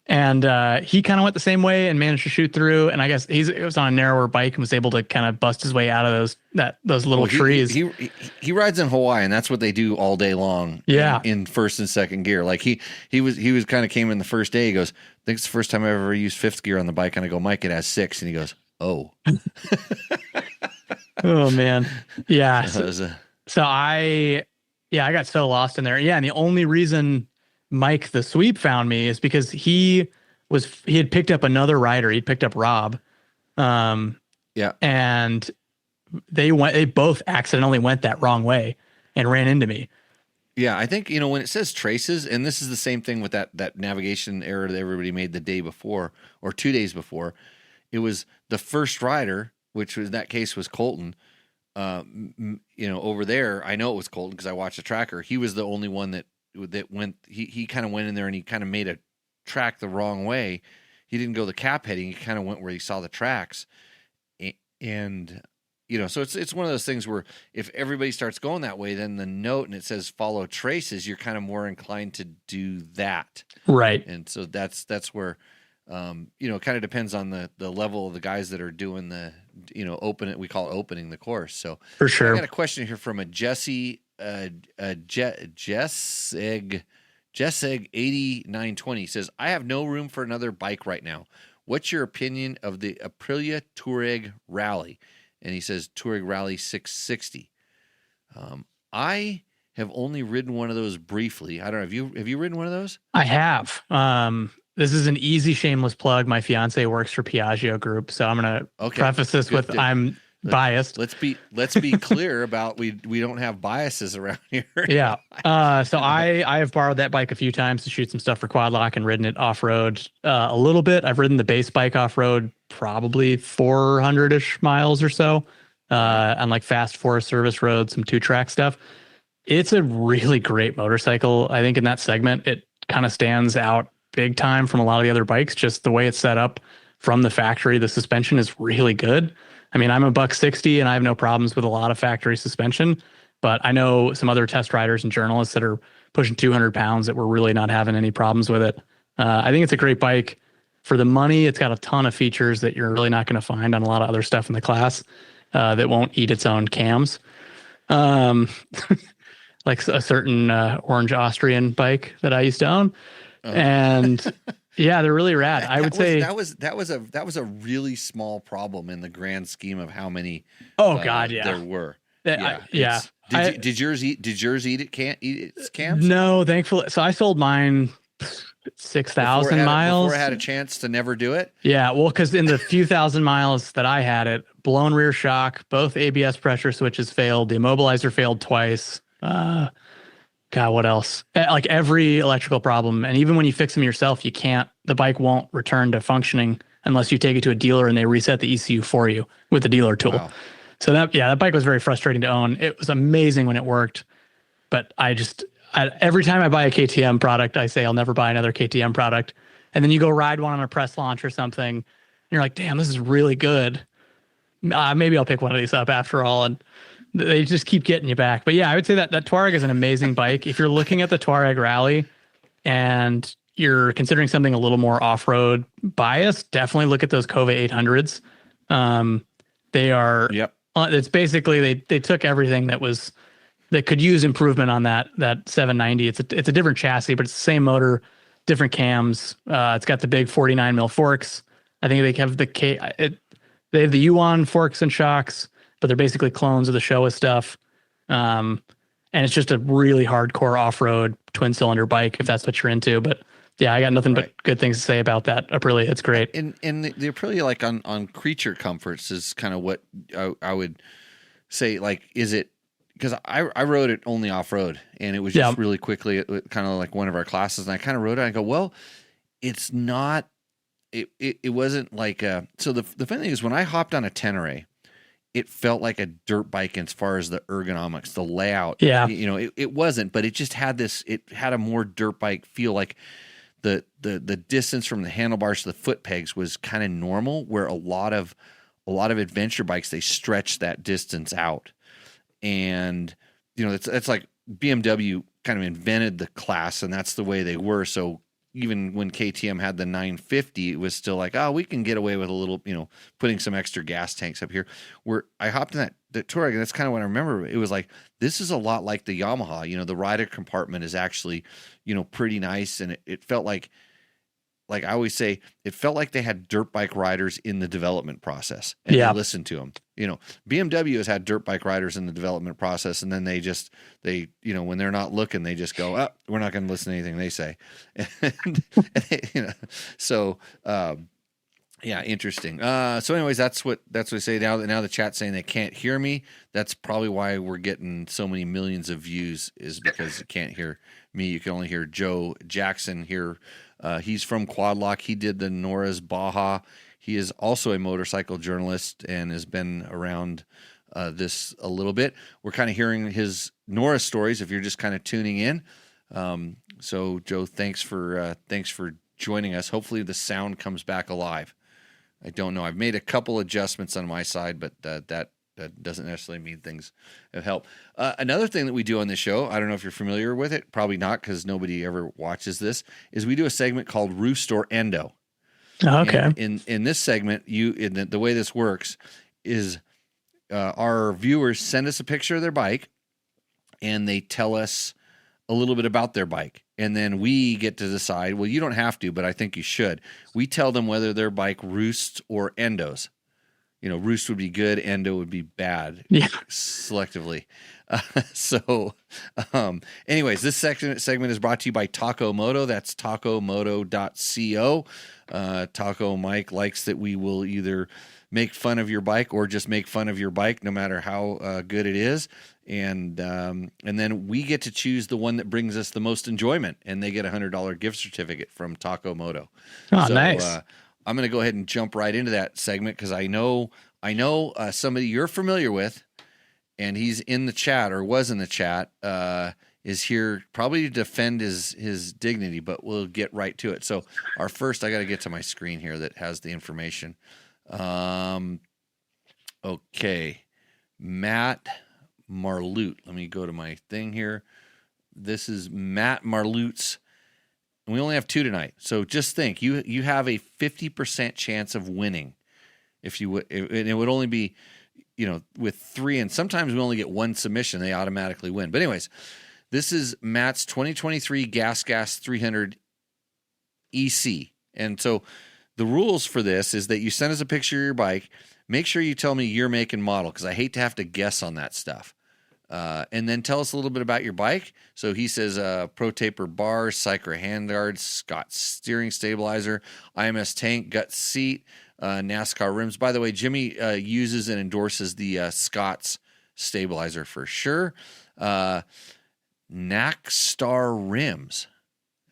And he kind of went the same way and managed to shoot through. And I guess it was on a narrower bike and was able to kind of bust his way out of those little trees. He rides in Hawaii, and that's what they do all day long. Yeah, in first and second gear. Like he was kind of came in the first day. He goes, "I think it's the first time I've ever used fifth gear on the bike." And I go, "Mike, it has 6." And he goes, "Oh." Oh man, yeah. So I got so lost in there. Yeah, and the only reason Mike the sweep found me is because he had picked up another rider. He'd picked up Rob. Yeah. And they both accidentally went that wrong way and ran into me. Yeah, I think, when it says traces, and this is the same thing with that navigation error that everybody made the day before or 2 days before, it was the first rider, which was in that case was Colton. Over there, I know it was Colton because I watched the tracker. He was the only one that went, he kind of went in there and he kind of made a track the wrong way. He didn't go the cap heading. He kind of went where he saw the tracks. And, so it's one of those things where if everybody starts going that way, then the note and it says follow traces, you're kind of more inclined to do that. Right. And so that's where, it kind of depends on the level of the guys that are doing the, we call it opening the course. So for sure. I got a question here from a Jesse, Jesseg 8920 says, "I have no room for another bike right now. What's your opinion of the Aprilia Touareg Rally?" And he says Touareg Rally 660. I have only ridden one of those briefly. I don't know. Have you ridden one of those? I have. This is an easy shameless plug. My fiance works for Piaggio Group, so I'm going to preface this with biased. Let's be clear about we don't have biases around here. Yeah. So I have borrowed that bike a few times to shoot some stuff for quad lock and ridden it off road a little bit. I've ridden the base bike off road probably 400-ish miles or so on like fast Forest Service roads, some 2-track stuff. It's a really great motorcycle. I think in that segment, it kind of stands out big time from a lot of the other bikes. Just the way it's set up from the factory, the suspension is really good. I mean, I'm a $160 and I have no problems with a lot of factory suspension, but I know some other test riders and journalists that are pushing 200 pounds that were really not having any problems with it. I think it's a great bike for the money. It's got a ton of features that you're really not going to find on a lot of other stuff in the class that won't eat its own cams. Like a certain orange Austrian bike that I used to own. And yeah, they're really rad. I would say that was a really small problem in the grand scheme of how many. Oh God, yeah, there were. Yeah. Did yours eat its cams? No, thankfully. So I sold mine 6,000 miles before I had a chance to never do it. Yeah, well, because in the few thousand miles that I had it, blown rear shock, both ABS pressure switches failed, the immobilizer failed twice. God, what else? Like every electrical problem. And even when you fix them yourself, the bike won't return to functioning unless you take it to a dealer and they reset the ECU for you with the dealer tool. Wow. So that bike was very frustrating to own. It was amazing when it worked, but every time I buy a KTM product, I say I'll never buy another KTM product. And then you go ride one on a press launch or something, and you're like, damn, this is really good. Maybe I'll pick one of these up after all. And they just keep getting you back. But yeah, I would say that Touareg is an amazing bike. If you're looking at the Touareg Rally and you're considering something a little more off-road biased, definitely look at those Kove 800s. They are, it's basically, they took everything that could use improvement on that 790. It's a different chassis, but it's the same motor, different cams. It's got the big 49 mil forks. I think they have they have the Yuan forks and shocks, but they're basically clones of the Showa stuff. And it's just a really hardcore off-road twin cylinder bike if that's what you're into. But yeah, I got nothing but good things to say about that Aprilia. It's great. And the Aprilia, like on creature comforts, is kind of what I would say. Like, is it? Because I rode it only off-road, and it was just really quickly, kind of like one of our classes, and I kind of rode it, and I go, well, it's not, it wasn't like, so the funny thing is, when I hopped on a Tenere, it felt like a dirt bike as far as the ergonomics, the layout. Yeah. It wasn't, but it just had it had a more dirt bike feel. Like the distance from the handlebars to the foot pegs was kind of normal, where a lot of adventure bikes, they stretch that distance out. And, it's like BMW kind of invented the class, and that's the way they were. So even when KTM had the 950, it was still like, oh, we can get away with a little, putting some extra gas tanks up here. Where I hopped in the Touareg, and that's kind of what I remember. It was like, this is a lot like the Yamaha. The rider compartment is actually, pretty nice. And it felt like I always say, it felt like they had dirt bike riders in the development process, and they listened to them. BMW has had dirt bike riders in the development process, and then they when they're not looking, they just go, oh, we're not going to listen to anything they say. So interesting. So anyways, that's what we say now. The chat's saying they can't hear me. That's probably why we're getting so many millions of views, is because you can't hear me. You can only hear Joe Jackson here. He's from Quadlock. He did the Nora's Baja. He is also a motorcycle journalist and has been around this a little bit. We're kind of hearing his Nora stories if you're just kind of tuning in. So Joe, thanks for joining us. Hopefully the sound comes back alive. I don't know. I've made a couple adjustments on my side, but that doesn't necessarily mean things have helped. Another thing that we do on this show, I don't know if you're familiar with it, probably not, because nobody ever watches this, is we do a segment called Roost or Endo. Okay. And in this segment, the way this works is our viewers send us a picture of their bike, and they tell us a little bit about their bike. And then we get to decide, well, you don't have to, but I think you should. We tell them whether their bike roosts or endos. Roost would be good, Endo would be bad. Yeah. Selectively. Anyways, this segment is brought to you by Taco Moto. That's tacomoto.co. Taco Mike likes that we will either make fun of your bike or just make fun of your bike, no matter how good it is. And then we get to choose the one that brings us the most enjoyment, and they get $100 gift certificate from Taco Moto. Oh, nice. I'm going to go ahead and jump right into that segment because I know somebody you're familiar with, and he's in the chat or was in the chat, is here probably to defend his dignity, but we'll get right to it. So I got to get to my screen here that has the information. Okay. Matt Marlute. Let me go to my thing here. This is Matt Marlute's. And we only have 2 tonight. So just think, you have a 50% chance of winning if you would, and it would only be, with 3, and sometimes we only get 1 submission, they automatically win. But anyways, this is Matt's 2023 Gas 300 EC. And so the rules for this is that you send us a picture of your bike. Make sure you tell me your make and model, because I hate to have to guess on that stuff. And then tell us a little bit about your bike. So he says Pro Taper bars, Cycra handguards, Scott steering stabilizer, IMS tank, gut seat, NASCAR rims. By the way, Jimmy uses and endorses the Scott's stabilizer for sure. Nackstar rims.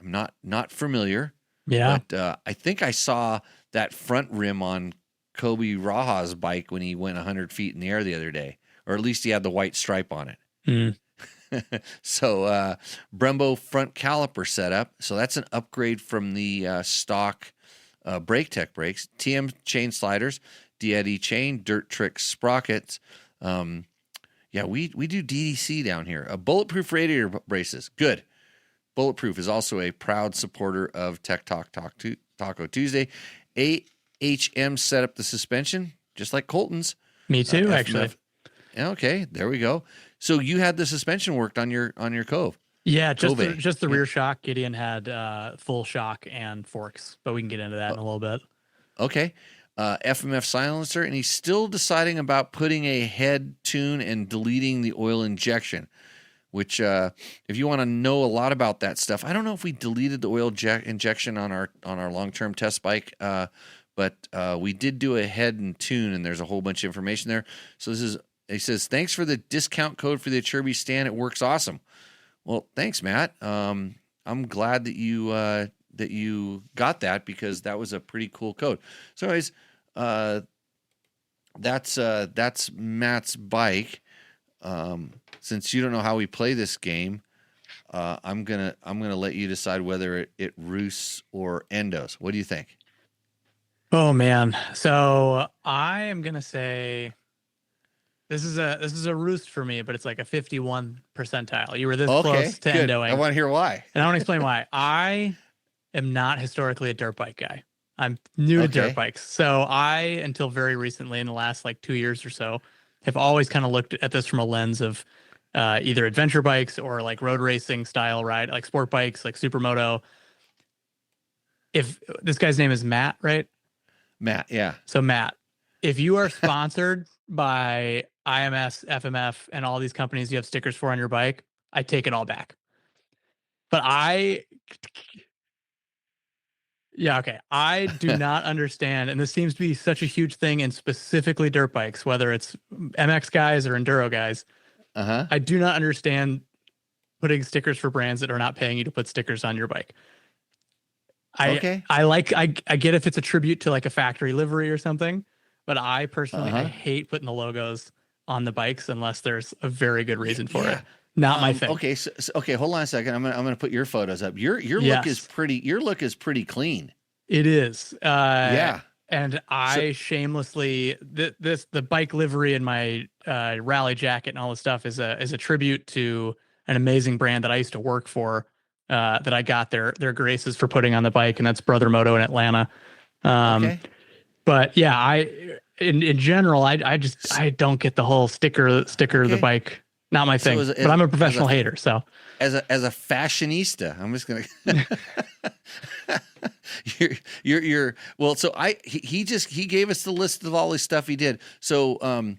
I'm not familiar. Yeah. But I think I saw that front rim on Kobe Raha's bike when he went 100 feet in the air the other day. Or at least he had the white stripe on it. Mm. So Brembo front caliper setup. So that's an upgrade from the stock Brake Tech brakes. TM chain sliders, D-Eddy chain, Dirt Trick sprockets. We do DDC down here. Bulletproof radiator braces. Good. Bulletproof is also a proud supporter of Tech Talk Taco Tuesday. AHM set up the suspension, just like Colton's. Me too, actually. Okay, there we go. So you had the suspension worked on your Kove. Yeah, just the rear shock. Gideon had full shock and forks, but we can get into that in a little bit. Okay. FMF silencer, and he's still deciding about putting a head tune and deleting the oil injection, which if you want to know a lot about that stuff, I don't know if we deleted the oil injection on our long-term test bike, but we did do a head and tune, and there's a whole bunch of information there. So he says, thanks for the discount code for the Achirby stand. It works awesome. Well, thanks, Matt. I'm glad that you got that, because that was a pretty cool code. So anyways, that's Matt's bike. Since you don't know how we play this game, I'm gonna let you decide whether it roosts or endos. What do you think? Oh man. So I am gonna say this is a roost for me, but it's like a 51 percentile. You were this close to endoing. I want to hear why. And I want to explain why. I am not historically a dirt bike guy. I'm new to dirt bikes. So I, until very recently, in the last like 2 years or so, have always kind of looked at this from a lens of either adventure bikes or like road racing style ride, like sport bikes, like supermoto. If this guy's name is Matt, right? Matt, yeah. So Matt, if you are sponsored by IMS, FMF, and all these companies you have stickers for on your bike, I take it all back. But I do not understand, and this seems to be such a huge thing in specifically dirt bikes, whether it's MX guys or enduro guys. I do not understand putting stickers for brands that are not paying you to put stickers on your bike. I get if it's a tribute to like a factory livery or something, but I personally I hate putting the logos on the bikes unless there's a very good reason for it. Not my thing. Okay, so hold on a second. I'm gonna put your photos up. Your look is pretty. Your look is pretty clean. It is. And I shamelessly the bike livery and my rally jacket and all this stuff is a tribute to an amazing brand that I used to work for. That I got their graces for putting on the bike, and that's Brother Moto in Atlanta. But yeah, in general, I don't get the whole sticker of the bike. Not my thing. But I'm a professional hater. So as a fashionista, I'm just gonna you're well. So he gave us the list of all his stuff he did. So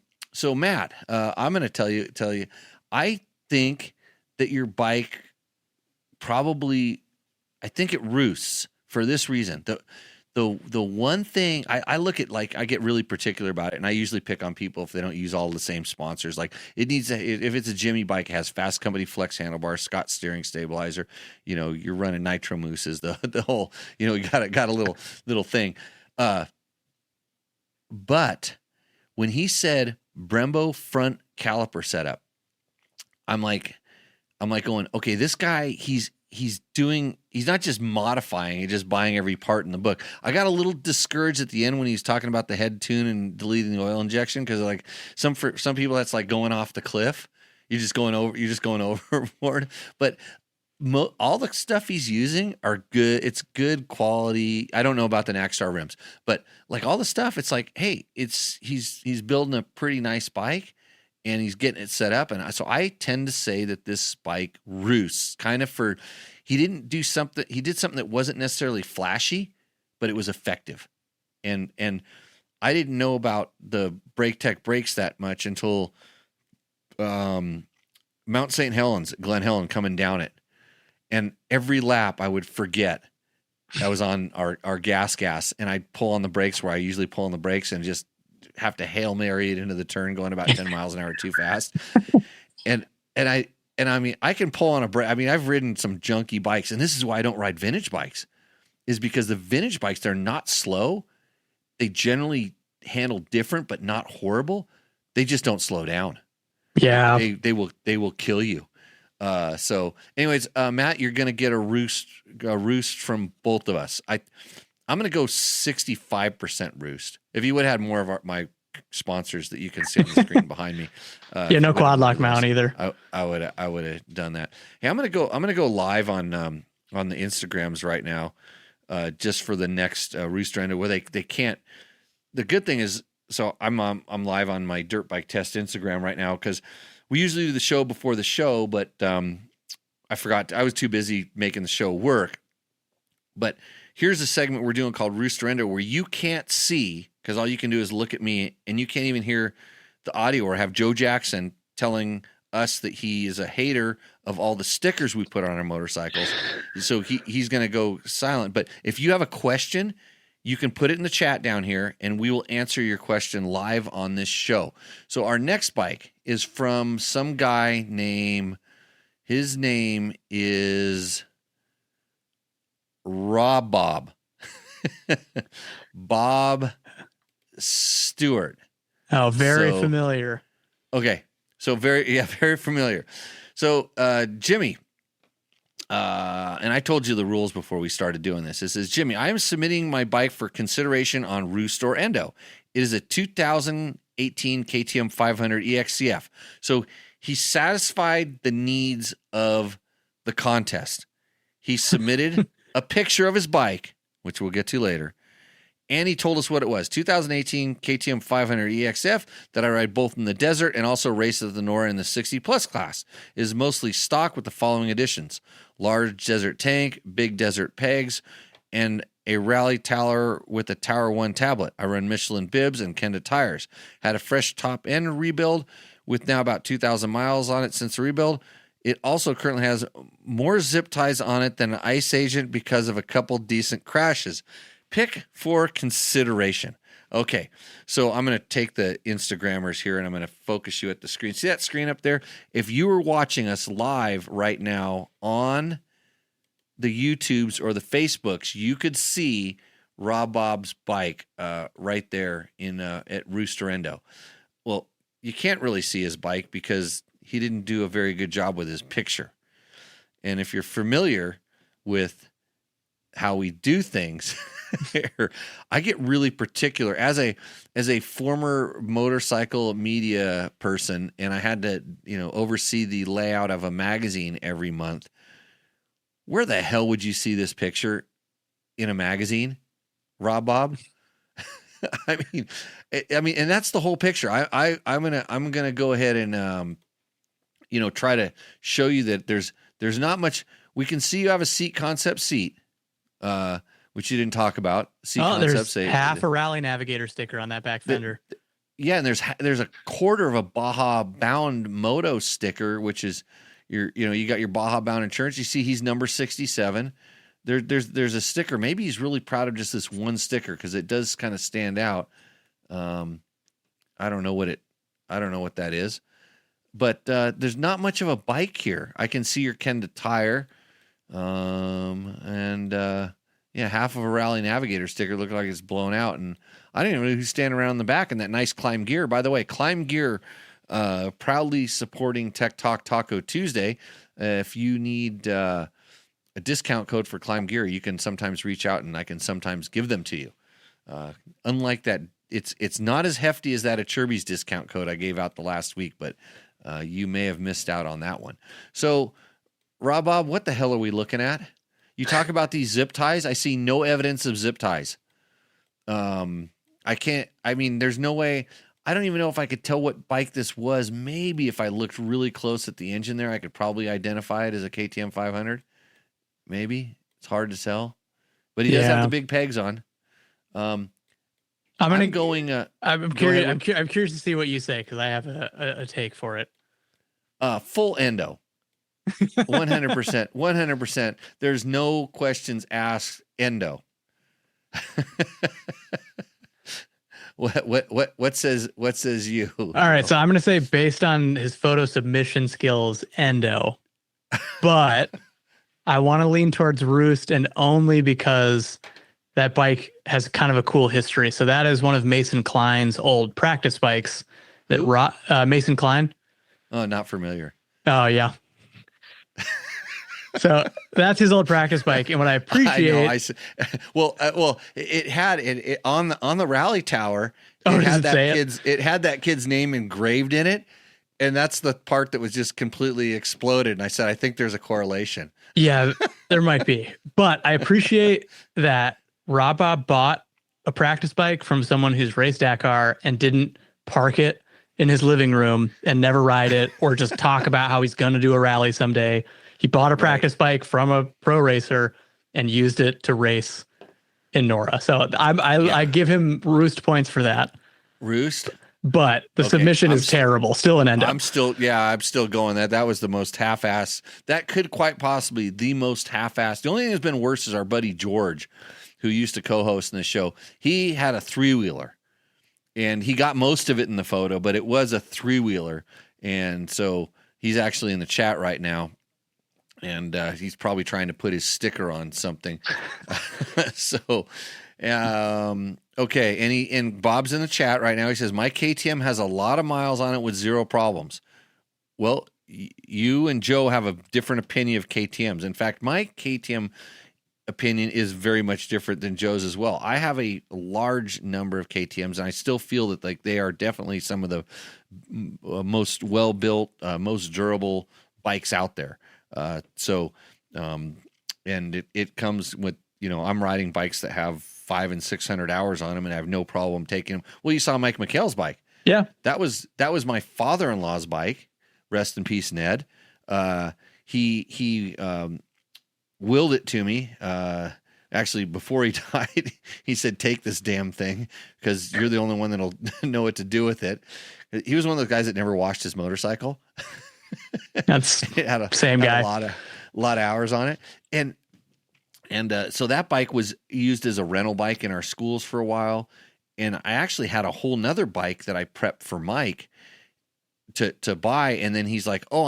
Matt, I'm going to tell you. I think that your bike probably, I think it roosts for this reason. The one thing I look at, like, I get really particular about it, and I usually pick on people if they don't use all the same sponsors. Like, it needs if it's a Jimmy bike, it has Fast Company flex handlebars, Scott steering stabilizer. You're running Nitro Mooses, the whole, you got a little thing. But when he said Brembo front caliper setup, I'm like going, okay, this guy, he's not just modifying, he's just buying every part in the book. I got a little discouraged at the end when he's talking about the head tune and deleting the oil injection, because like for some people that's like going off the cliff. You're just going overboard. But all the stuff he's using are good. It's good quality. I don't know about the Nagstar rims, but like all the stuff, it's like, hey, he's building a pretty nice bike. And he's getting it set up. And so I tend to say that this bike roosts kind of he did something that wasn't necessarily flashy, but it was effective. And I didn't know about the Brake Tech brakes that much until Mount St. Helens, Glen Helen, coming down it. And every lap I would forget I was on our gas, and I'd pull on the brakes where I usually pull on the brakes and just have to Hail Mary it into the turn going about 10 miles an hour too fast. And I mean, I can pull on a brake. I mean, I've ridden some junky bikes, and this is why I don't ride vintage bikes, is because the vintage bikes, they're not slow. They generally handle different, but not horrible. They just don't slow down. Yeah. They will kill you. So anyways, Matt, you're going to get a roost from both of us. I'm going to go 65% roost. If you would have had more of my sponsors that you can see on the screen behind me. No quad lock mount either. I would have done that. Hey, I'm going to go live on the Instagrams right now, just for the next Rooster Endo, where they can't. The good thing is, so I'm live on my dirt bike test Instagram right now, because we usually do the show before the show, but I forgot. I was too busy making the show work. But here's a segment we're doing called Rooster Endo, where you can't see, because all you can do is look at me, and you can't even hear the audio, or have Joe Jackson telling us that he is a hater of all the stickers we put on our motorcycles. So he's going to go silent. But if you have a question, you can put it in the chat down here, and we will answer your question live on this show. So our next bike is from some guy his name is Bob Stewart. Oh, very familiar. Okay. So very familiar. So Jimmy, and I told you the rules before we started doing this. It says, Jimmy, I am submitting my bike for consideration on Roost or Endo. It is a 2018 KTM 500 EXCF. So he satisfied the needs of the contest. He submitted a picture of his bike, which we'll get to later, and he told us what it was. 2018 KTM 500 EXF that I ride both in the desert and also race at the Nora in the 60-plus class. It is mostly stock with the following additions: large desert tank, big desert pegs, and a rally tower with a Tower 1 tablet. I run Michelin bibs and Kenda tires. Had a fresh top end rebuild with now about 2,000 miles on it since the rebuild. It also currently has more zip ties on it than an Ice Agent because of a couple decent crashes. Pick for consideration. Okay, so I'm going to take the Instagrammers here, and I'm going to focus you at the screen. See that screen up there? If you were watching us live right now on the YouTubes or the Facebooks, you could see Rob Bob's bike right there at Rooster Endo. Well, you can't really see his bike because he didn't do a very good job with his picture. And if you're familiar with how we do things here, I get really particular as a former motorcycle media person, and I had to, oversee the layout of a magazine every month. Where the hell would you see this picture in a magazine, Rob Bob? I mean, and that's the whole picture. I'm gonna go ahead and try to show you that there's not much. We can see you have a seat concept seat, which you didn't talk about. There's half a Rally Navigator sticker on that back fender. Yeah, and there's a quarter of a Baja Bound Moto sticker, which is you got your Baja Bound insurance. You see he's number 67. There's a sticker. Maybe he's really proud of just this one sticker because it does kind of stand out. I don't know what that is. But there's not much of a bike here. I can see your Kenda tire. Half of a Rally Navigator sticker looked like it's blown out. And I don't even know who's standing around in the back in that nice Climb Gear. By the way, Climb Gear proudly supporting Tech Talk Taco Tuesday. If you need a discount code for Climb Gear, you can sometimes reach out and I can sometimes give them to you. Unlike that, it's not as hefty as that at Chirby's discount code I gave out the last week, but you may have missed out on that one. So, Bob, what the hell are we looking at? You talk about these zip ties. I see no evidence of zip ties. There's no way. I don't even know if I could tell what bike this was. Maybe if I looked really close at the engine there, I could probably identify it as a KTM 500. Maybe. It's hard to tell. But he does have the big pegs on. I'm curious to see what you say because I have a take for it. Full endo, 100%, 100%. There's no questions asked. Endo. What says you? All right, so I'm gonna say based on his photo submission skills, endo, but I want to lean towards Roost, and only because that bike has kind of a cool history. So that is one of Mason Klein's old practice bikes. Mason Klein. Oh, not familiar. Oh yeah. So that's his old practice bike, and what I appreciate. It had it on the rally tower. It had that kid's name engraved in it, and that's the part that was just completely exploded. And I said, I think there's a correlation. Yeah, there might be, but I appreciate that Rob Bob bought a practice bike from someone who's raced Dakar and didn't park it in his living room and never ride it or just talk about how he's going to do a rally someday. He bought a practice bike from a pro racer and used it to race in Nora. So I give him Roost points for that. Roost? But the submission is terrible. Still an endo. I'm still going that. That was the most half-assed. That could quite possibly the most half-assed. The only thing that's been worse is our buddy George, who used to co-host in the show. He had a three-wheeler, and he got most of it in the photo, but it was a three-wheeler. And so he's actually in the chat right now, and he's probably trying to put his sticker on something. Okay, and Bob's in the chat right now. He says, my KTM has a lot of miles on it with zero problems. Well, you and Joe have a different opinion of KTMs. In fact, my KTM opinion is very much different than Joe's as well. I have a large number of KTMs, and I still feel that they are definitely some of the most well-built, most durable bikes out there. And it comes with, I'm riding bikes that have 500 and 600 hours on them, and I have no problem taking them. Well, you saw Mike McHale's bike. Yeah. That was my father-in-law's bike. Rest in peace, Ned. He willed it to me. Actually, before he died, he said, take this damn thing because you're the only one that'll know what to do with it. He was one of those guys that never washed his motorcycle. That's it had a same guy. A lot of hours on it. And so that bike was used as a rental bike in our schools for a while. And I actually had a whole nother bike that I prepped for Mike to buy. And then he's like, oh,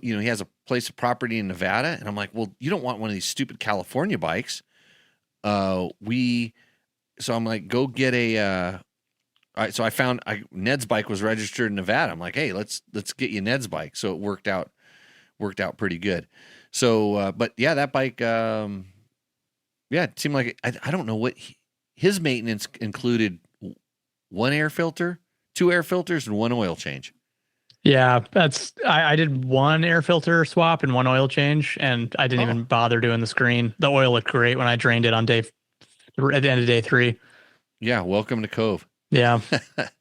he has a place of property in Nevada. And I'm like, well, you don't want one of these stupid California bikes. So I'm like, go get all right. So I found Ned's bike was registered in Nevada. I'm like, hey, let's get you Ned's bike. So it worked out pretty good. So, but yeah, that bike, it seemed like I don't know what his maintenance included: one air filter, 2 air filters, and 1 oil change. Yeah, I did 1 air filter swap and 1 oil change, and I didn't even bother doing the screen. The oil looked great when I drained it at the end of day 3. Yeah, welcome to Kove. Yeah,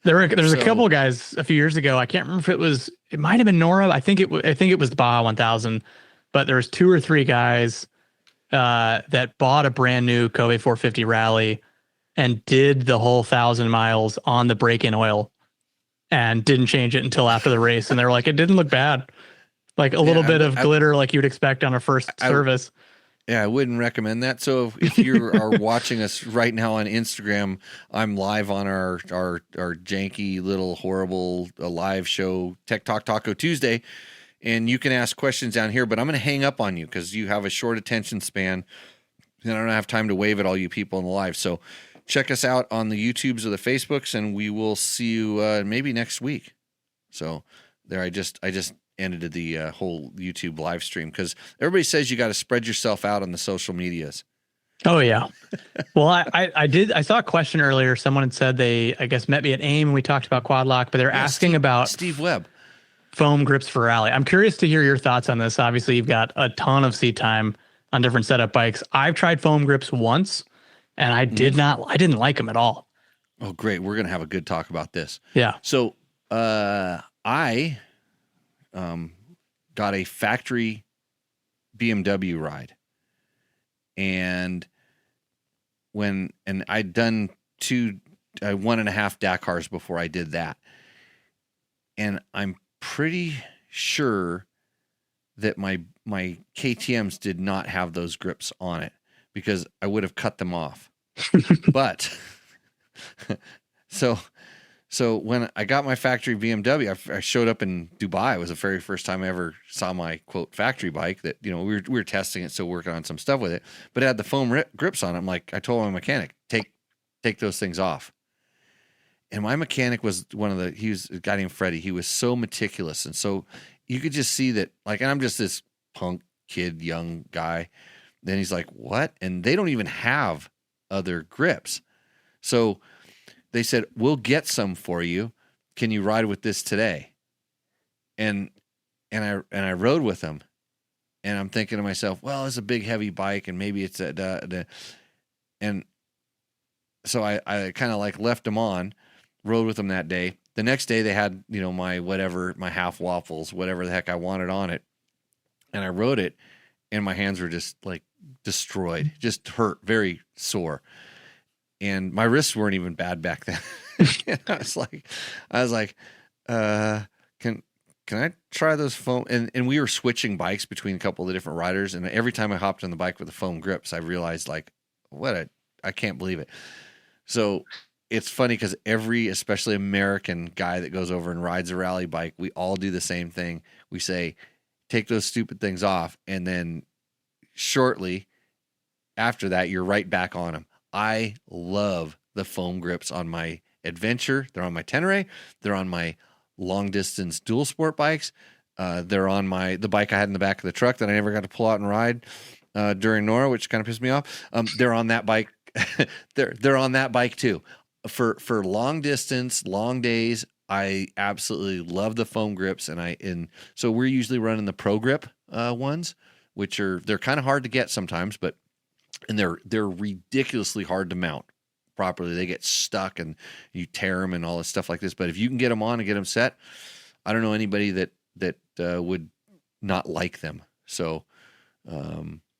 there's a couple of guys a few years ago. I can't remember if it might have been Nora. I think it was the Baja 1000, but there was 2 or 3 guys that bought a brand new Kove 450 Rally and did the whole 1,000 miles on the break-in oil and didn't change it until after the race. And they were like, it didn't look bad. Like a little bit of glitter like you'd expect on a first service. Yeah, I wouldn't recommend that. So if you are watching us right now on Instagram, I'm live on our janky little horrible live show, Tech Talk Taco Tuesday, and you can ask questions down here, but I'm going to hang up on you because you have a short attention span, and I don't have time to wave at all you people in the live. So check us out on the YouTubes or the Facebooks, and we will see you maybe next week. So there, I just ended the whole YouTube live stream because everybody says you got to spread yourself out on the social medias. Oh yeah. Well, I saw a question earlier. Someone had said they, I guess, met me at AIM and we talked about quad lock, but they're asking about Steve Webb foam grips for rally. I'm curious to hear your thoughts on this. Obviously you've got a ton of seat time on different setup bikes. I've tried foam grips once and I didn't like them at all. Oh, great. We're going to have a good talk about this. Yeah. So, I got a factory BMW ride, and I'd done 1.5 Dakars before I did that, and I'm pretty sure that my KTMs did not have those grips on it because I would have cut them off. But So when I got my factory BMW, I showed up in Dubai. It was the very first time I ever saw my quote factory bike that, we were testing it. So working on some stuff with it, but it had the foam grips on it. I'm like, I told my mechanic, take those things off. And my mechanic was he was a guy named Freddie. He was so meticulous. And so you could just see that, like, and I'm just this punk kid, young guy. Then he's like, what? And they don't even have other grips. So they said, we'll get some for you. Can you ride with this today? And I rode with them, and I'm thinking to myself, well, it's a big, heavy bike, and maybe it's and so I kind of like left them on, rode with them that day. The next day they had, my half waffles, whatever the heck I wanted on it. And I rode it, and my hands were just like destroyed, just hurt, very sore. And my wrists weren't even bad back then. And I was like, can I try those foam? And we were switching bikes between a couple of the different riders. And every time I hopped on the bike with the foam grips, I realized like, I can't believe it. So it's funny because especially American guy that goes over and rides a rally bike, we all do the same thing. We say, take those stupid things off. And then shortly after that, you're right back on them. I love the foam grips on my Adventure. They're on my Tenere. They're on my long distance dual sport bikes. They're on the bike I had in the back of the truck that I never got to pull out and ride during NORA, which kind of pissed me off. They're on that bike. they're on that bike too. For long distance, long days, I absolutely love the foam grips, and so we're usually running the Pro Grip ones, which they're kind of hard to get sometimes, and they're ridiculously hard to mount properly. They get stuck and you tear them and all this stuff like this. But if you can get them on and get them set, I don't know anybody that would not like them. So,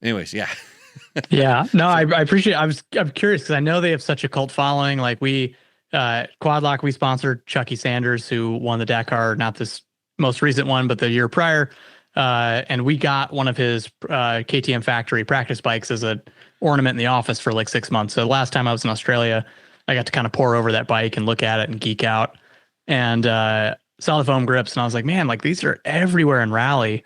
anyways, yeah. Yeah, no, I appreciate it. I'm curious because I know they have such a cult following. Like Quad Lock, we sponsored Chucky Sanders, who won the Dakar, not this most recent one, but the year prior. And we got one of his KTM factory practice bikes as an ornament in the office for like 6 months. So the last time I was in Australia, I got to kind of pour over that bike and look at it and geek out, and saw the foam grips. And I was like, man, like these are everywhere in rally.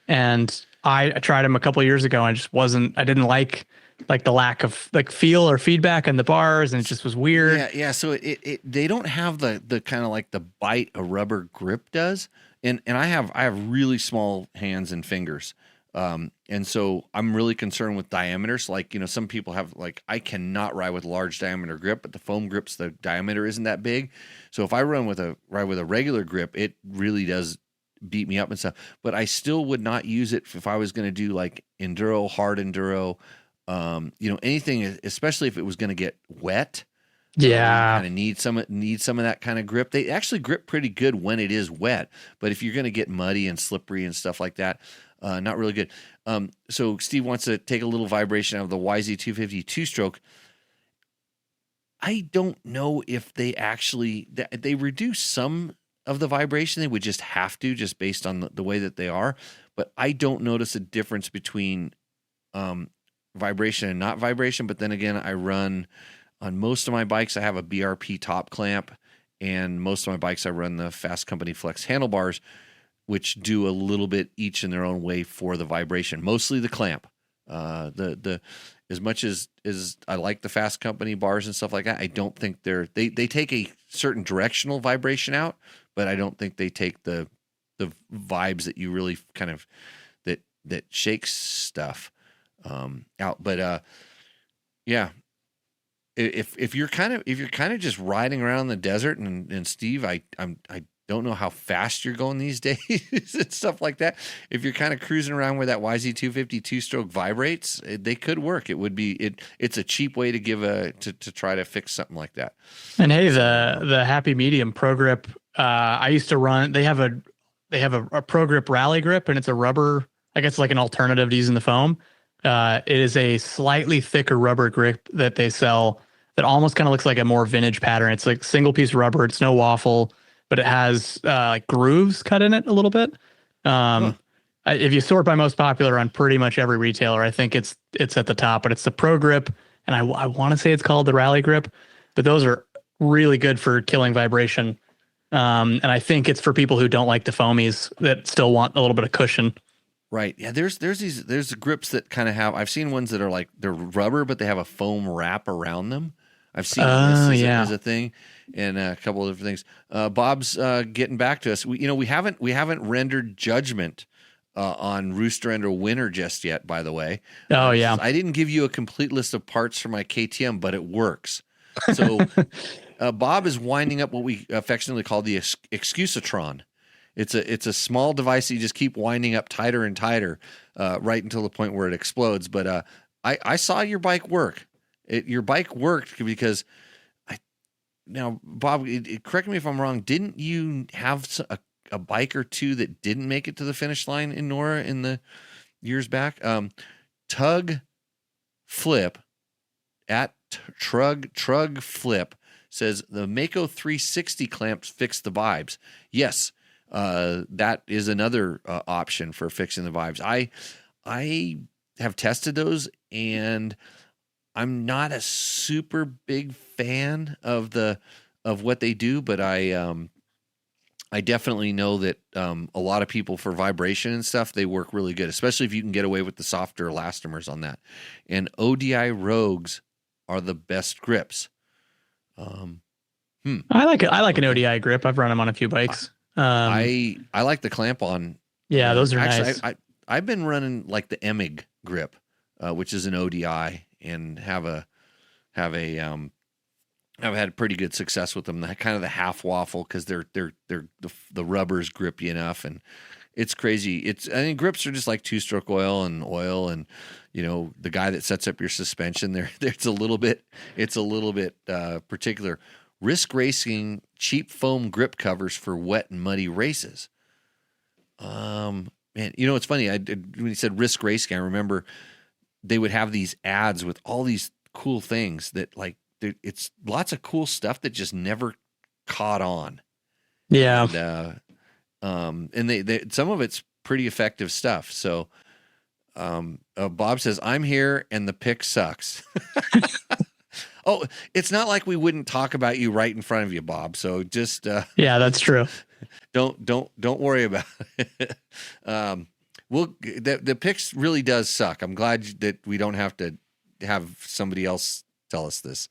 And I tried them a couple of years ago and I didn't like the lack of like feel or feedback on the bars. And it just was weird. Yeah. So they don't have the kind of like the bite a rubber grip does. And I have really small hands and fingers. And so I'm really concerned with diameters. Like, some people have like, I cannot ride with large diameter grip, but the foam grips, the diameter isn't that big. So if I ride with a regular grip, it really does beat me up and stuff, but I still would not use it if I was going to do like enduro, hard enduro, anything, especially if it was going to get wet. Yeah. Kind of need some of that kind of grip. They actually grip pretty good when it is wet, but if you're going to get muddy and slippery and stuff like that, Not really good. So Steve wants to take a little vibration out of the YZ250 two-stroke. I don't know if they actually they reduce some of the vibration. They would just have to, just based on the way that they are. But I don't notice a difference between vibration and not vibration. But then again, I run on most of my bikes. I have a BRP top clamp, and most of my bikes I run the Fast Company Flex handlebars, which do a little bit each in their own way for the vibration. Mostly the clamp. The as much as I like the Fast Company bars and stuff like that, I don't think they take a certain directional vibration out, but I don't think they take the vibes that you really kind of that shakes stuff out. But yeah, if you're kind of just riding around the desert, and Steve, I don't know how fast you're going these days and stuff like that. If you're kind of cruising around where that YZ250 two-stroke vibrates, they could work. It would be it's a cheap way to to try to fix something like that. And hey, the Happy Medium Pro Grip, I used to run. They have a Pro Grip Rally Grip, and it's a rubber. I guess like an alternative to using the foam. It is a slightly thicker rubber grip that they sell that almost kind of looks like a more vintage pattern. It's like single piece rubber. It's no waffle, but it has like grooves cut in it a little bit. If you sort by most popular on pretty much every retailer, I think it's at the top, but it's the Pro Grip. And I want to say it's called the Rally Grip, but those are really good for killing vibration. And I think it's for people who don't like the foamies that still want a little bit of cushion. Right. Yeah. There's grips that kind of have. I've seen ones that are like they're rubber, but they have a foam wrap around them. I've seen this as a thing, and a couple of different things. Bob's getting back to us. We haven't rendered judgment on Rooster Endo Winter just yet. By the way. Oh yeah. I didn't give you a complete list of parts for my KTM, but it works. So Bob is winding up what we affectionately call the Excusatron. It's a small device that you just keep winding up tighter and tighter, right until the point where it explodes. But I saw your bike work. Your bike worked because now Bob, correct me if I'm wrong. Didn't you have a bike or two that didn't make it to the finish line in Nora in the years back? Tug Flip at Trug Flip says the Mako 360 clamps fix the vibes. Yes. That is another option for fixing the vibes. I have tested those, and I'm not a super big fan of what they do, but I definitely know that a lot of people for vibration and stuff, they work really good, especially if you can get away with the softer elastomers on that. And ODI Rogues are the best grips. I like it. I like an ODI grip. I've run them on a few bikes. I like the clamp on. Yeah, those are actually, nice. I've been running like the Emig grip, which is an ODI, and I've had pretty good success with them. Kind of the half waffle because the rubbers grip you enough, and it's crazy. I think grips are just like two-stroke oil, and the guy that sets up your suspension there. It's a little bit particular. Risk Racing cheap foam grip covers for wet and muddy races. Man, it's funny. When you said Risk Racing, I remember they would have these ads with all these cool things that it's lots of cool stuff that just never caught on. Yeah. And they some of it's pretty effective stuff. So, Bob says, I'm here and the pick sucks. Oh, it's not like we wouldn't talk about you right in front of you, Bob. So just yeah, that's true. Don't worry about it. The picks really does suck. I'm glad that we don't have to have somebody else tell us this.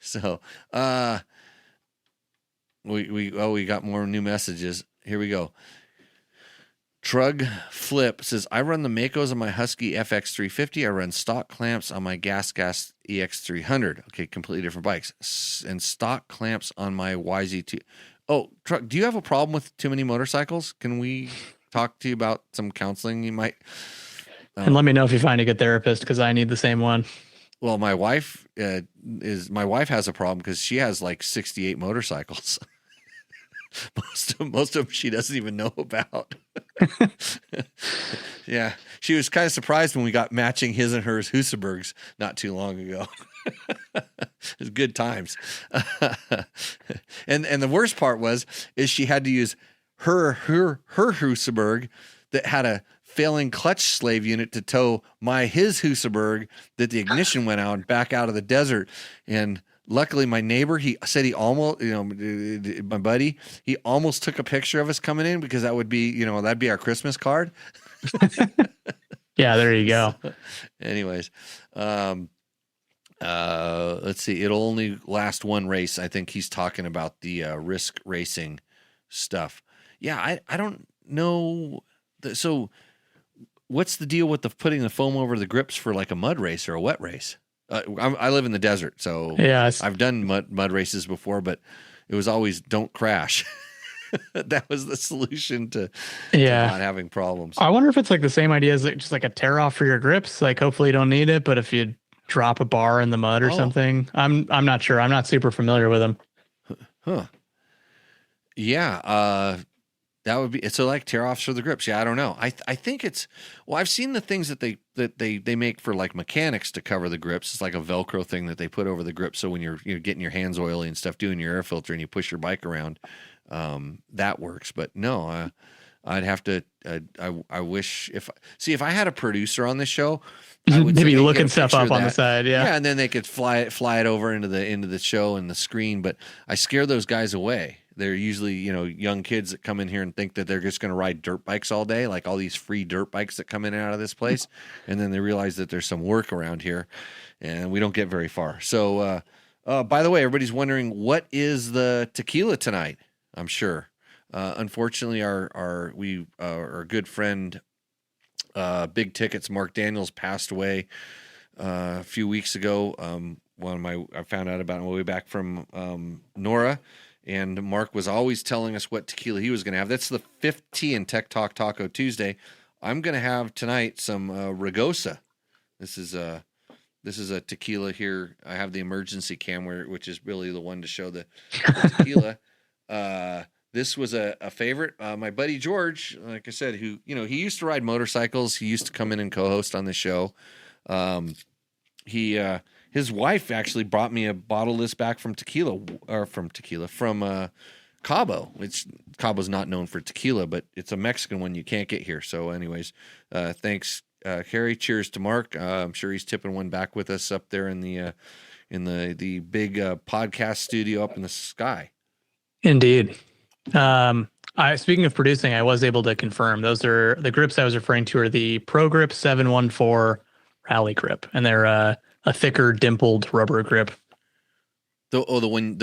So we got more new messages. Here we go. Trug Flip says, I run the Makos on my Husky FX350. I run stock clamps on my Gas EX300. Okay, completely different bikes. And stock clamps on my YZ2. Oh, Trug, do you have a problem with too many motorcycles? Can we talk to you about some counseling you might? And let me know if you find a good therapist, because I need the same one. Well, my wife has a problem because she has like 68 motorcycles. Most of them she doesn't even know about. Yeah, she was kind of surprised when we got matching his and hers Husabergs not too long ago. It was good times. And the worst part is she had to use her Husaberg that had a failing clutch slave unit to tow his Husaberg that the ignition went out back out of the desert. And luckily my neighbor, he said he almost, my buddy, he almost took a picture of us coming in because that would be, that'd be our Christmas card. Yeah, there you go. Anyways, let's see. It'll only last one race. I think he's talking about the risk racing stuff. Yeah, I don't know. So what's the deal with putting the foam over the grips for like a mud race or a wet race? I live in the desert, so yes. I've done mud races before, but it was always don't crash. That was the solution to not having problems. I wonder if it's like the same idea as just like a tear off for your grips. Like hopefully you don't need it, but if you drop a bar in the mud or something, I'm not sure. I'm not super familiar with them. Huh. Yeah. That would be so like tear offs for the grips. Yeah, I don't know. I think it's I've seen the things that they make for like mechanics to cover the grips. It's like a Velcro thing that they put over the grips. So when you're getting your hands oily and stuff, doing your air filter, and you push your bike around, that works. But no, I'd have to. I wish if I had a producer on this show, I would maybe looking stuff up on the side. Yeah, and then they could fly it over into the show and the screen. But I scare those guys away. They're usually, young kids that come in here and think that they're just going to ride dirt bikes all day, like all these free dirt bikes that come in and out of this place. And then they realize that there's some work around here and we don't get very far. So, by the way, everybody's wondering, what is the tequila tonight? I'm sure. Unfortunately, our good friend, Big Tickets, Mark Daniels, passed away a few weeks ago. I found out about him way back from Nora. And Mark was always telling us what tequila he was going to have. That's the 5th tea in Tech Talk Taco Tuesday. I'm going to have tonight some Ragosa. This is a tequila here. I have the emergency camera, which is really the one to show the tequila. This was a favorite. My buddy George, like I said, who he used to ride motorcycles. He used to come in and co-host on the show. His wife actually brought me a bottle of this back from Cabo, which Cabo's not known for tequila, but it's a Mexican one you can't get here. So anyways, thanks, Carrie. Cheers to Mark. I'm sure he's tipping one back with us up there in the big podcast studio up in the sky. Indeed. Speaking of producing, I was able to confirm those are the grips I was referring to are the Pro Grip 714 Rally Grip, and they're a thicker dimpled rubber grip. The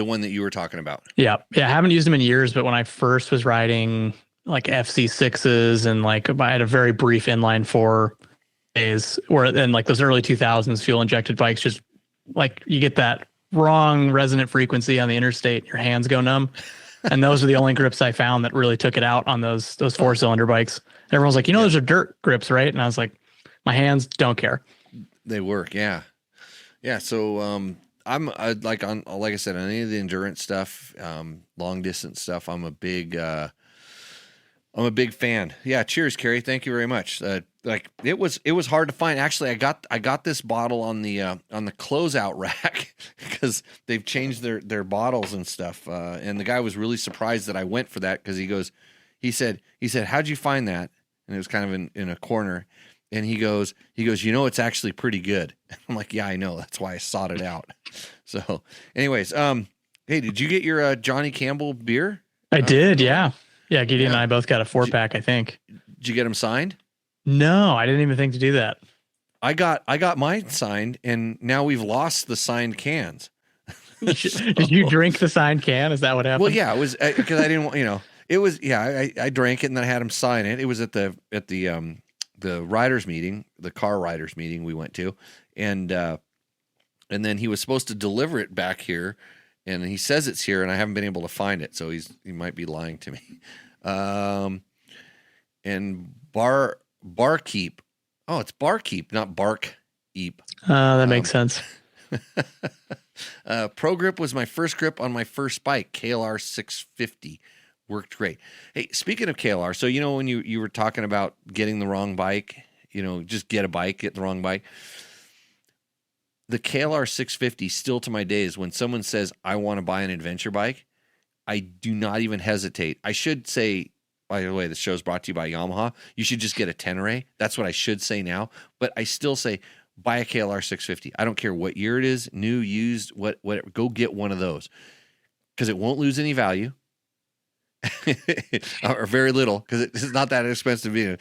one that you were talking about. Yeah. I haven't used them in years, but when I first was riding like FC6s and like I had a very brief inline 4 days where then like those early 2000s fuel injected bikes, just like you get that wrong resonant frequency on the interstate, your hands go numb. And those are the only grips I found that really took it out on those 4-cylinder bikes. And everyone's like, those are dirt grips, right? And I was like, my hands don't care. They work. Yeah. Yeah. So, I'm like I said, on any of the endurance stuff, long distance stuff, I'm a big fan. Yeah. Cheers, Carrie. Thank you very much. Like it was hard to find. Actually, I got this bottle on the closeout rack because they've changed their bottles and stuff. And the guy was really surprised that I went for that because he said, how'd you find that? And it was kind of in a corner. And he goes, it's actually pretty good. I'm like, yeah, I know. That's why I sought it out. So anyways, hey, did you get your Johnny Campbell beer? I did. Yeah. Yeah. Gideon and I both got a 4-pack, I think. Did you get them signed? No, I didn't even think to do that. I got mine signed, and now we've lost the signed cans. Did you drink the signed can? Is that what happened? Well, yeah, it was because I didn't want, it was, yeah, I drank it and then I had him sign it. It was at the riders meeting, the car riders meeting we went to. And then he was supposed to deliver it back here, and he says it's here, and I haven't been able to find it. So he might be lying to me. And Barkeep. Oh, it's Barkeep, not Bark Eep. That makes sense. Pro Grip was my first grip on my first bike, KLR 650. worked great. Hey, speaking of KLR, so when you were talking about getting the wrong bike, just get the wrong bike. The KLR 650 still to my days, when someone says I want to buy an adventure bike, I do not even hesitate. I should say, by the way, the show's brought to you by Yamaha. You should just get a Tenere. That's what I should say now. But I still say buy a KLR 650. I don't care what year it is, new, used, whatever. Go get one of those because it won't lose any value or very little because it's not that expensive.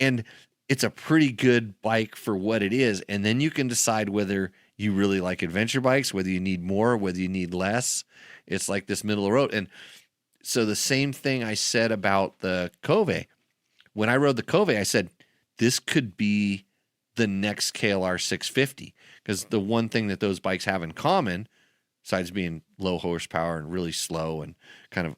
And it's a pretty good bike for what it is. And then you can decide whether you really like adventure bikes, whether you need more, whether you need less. It's like this middle of the road. And so the same thing I said about the Kove. When I rode the Kove, I said, this could be the next KLR 650. Because the one thing that those bikes have in common, besides being low horsepower and really slow and kind of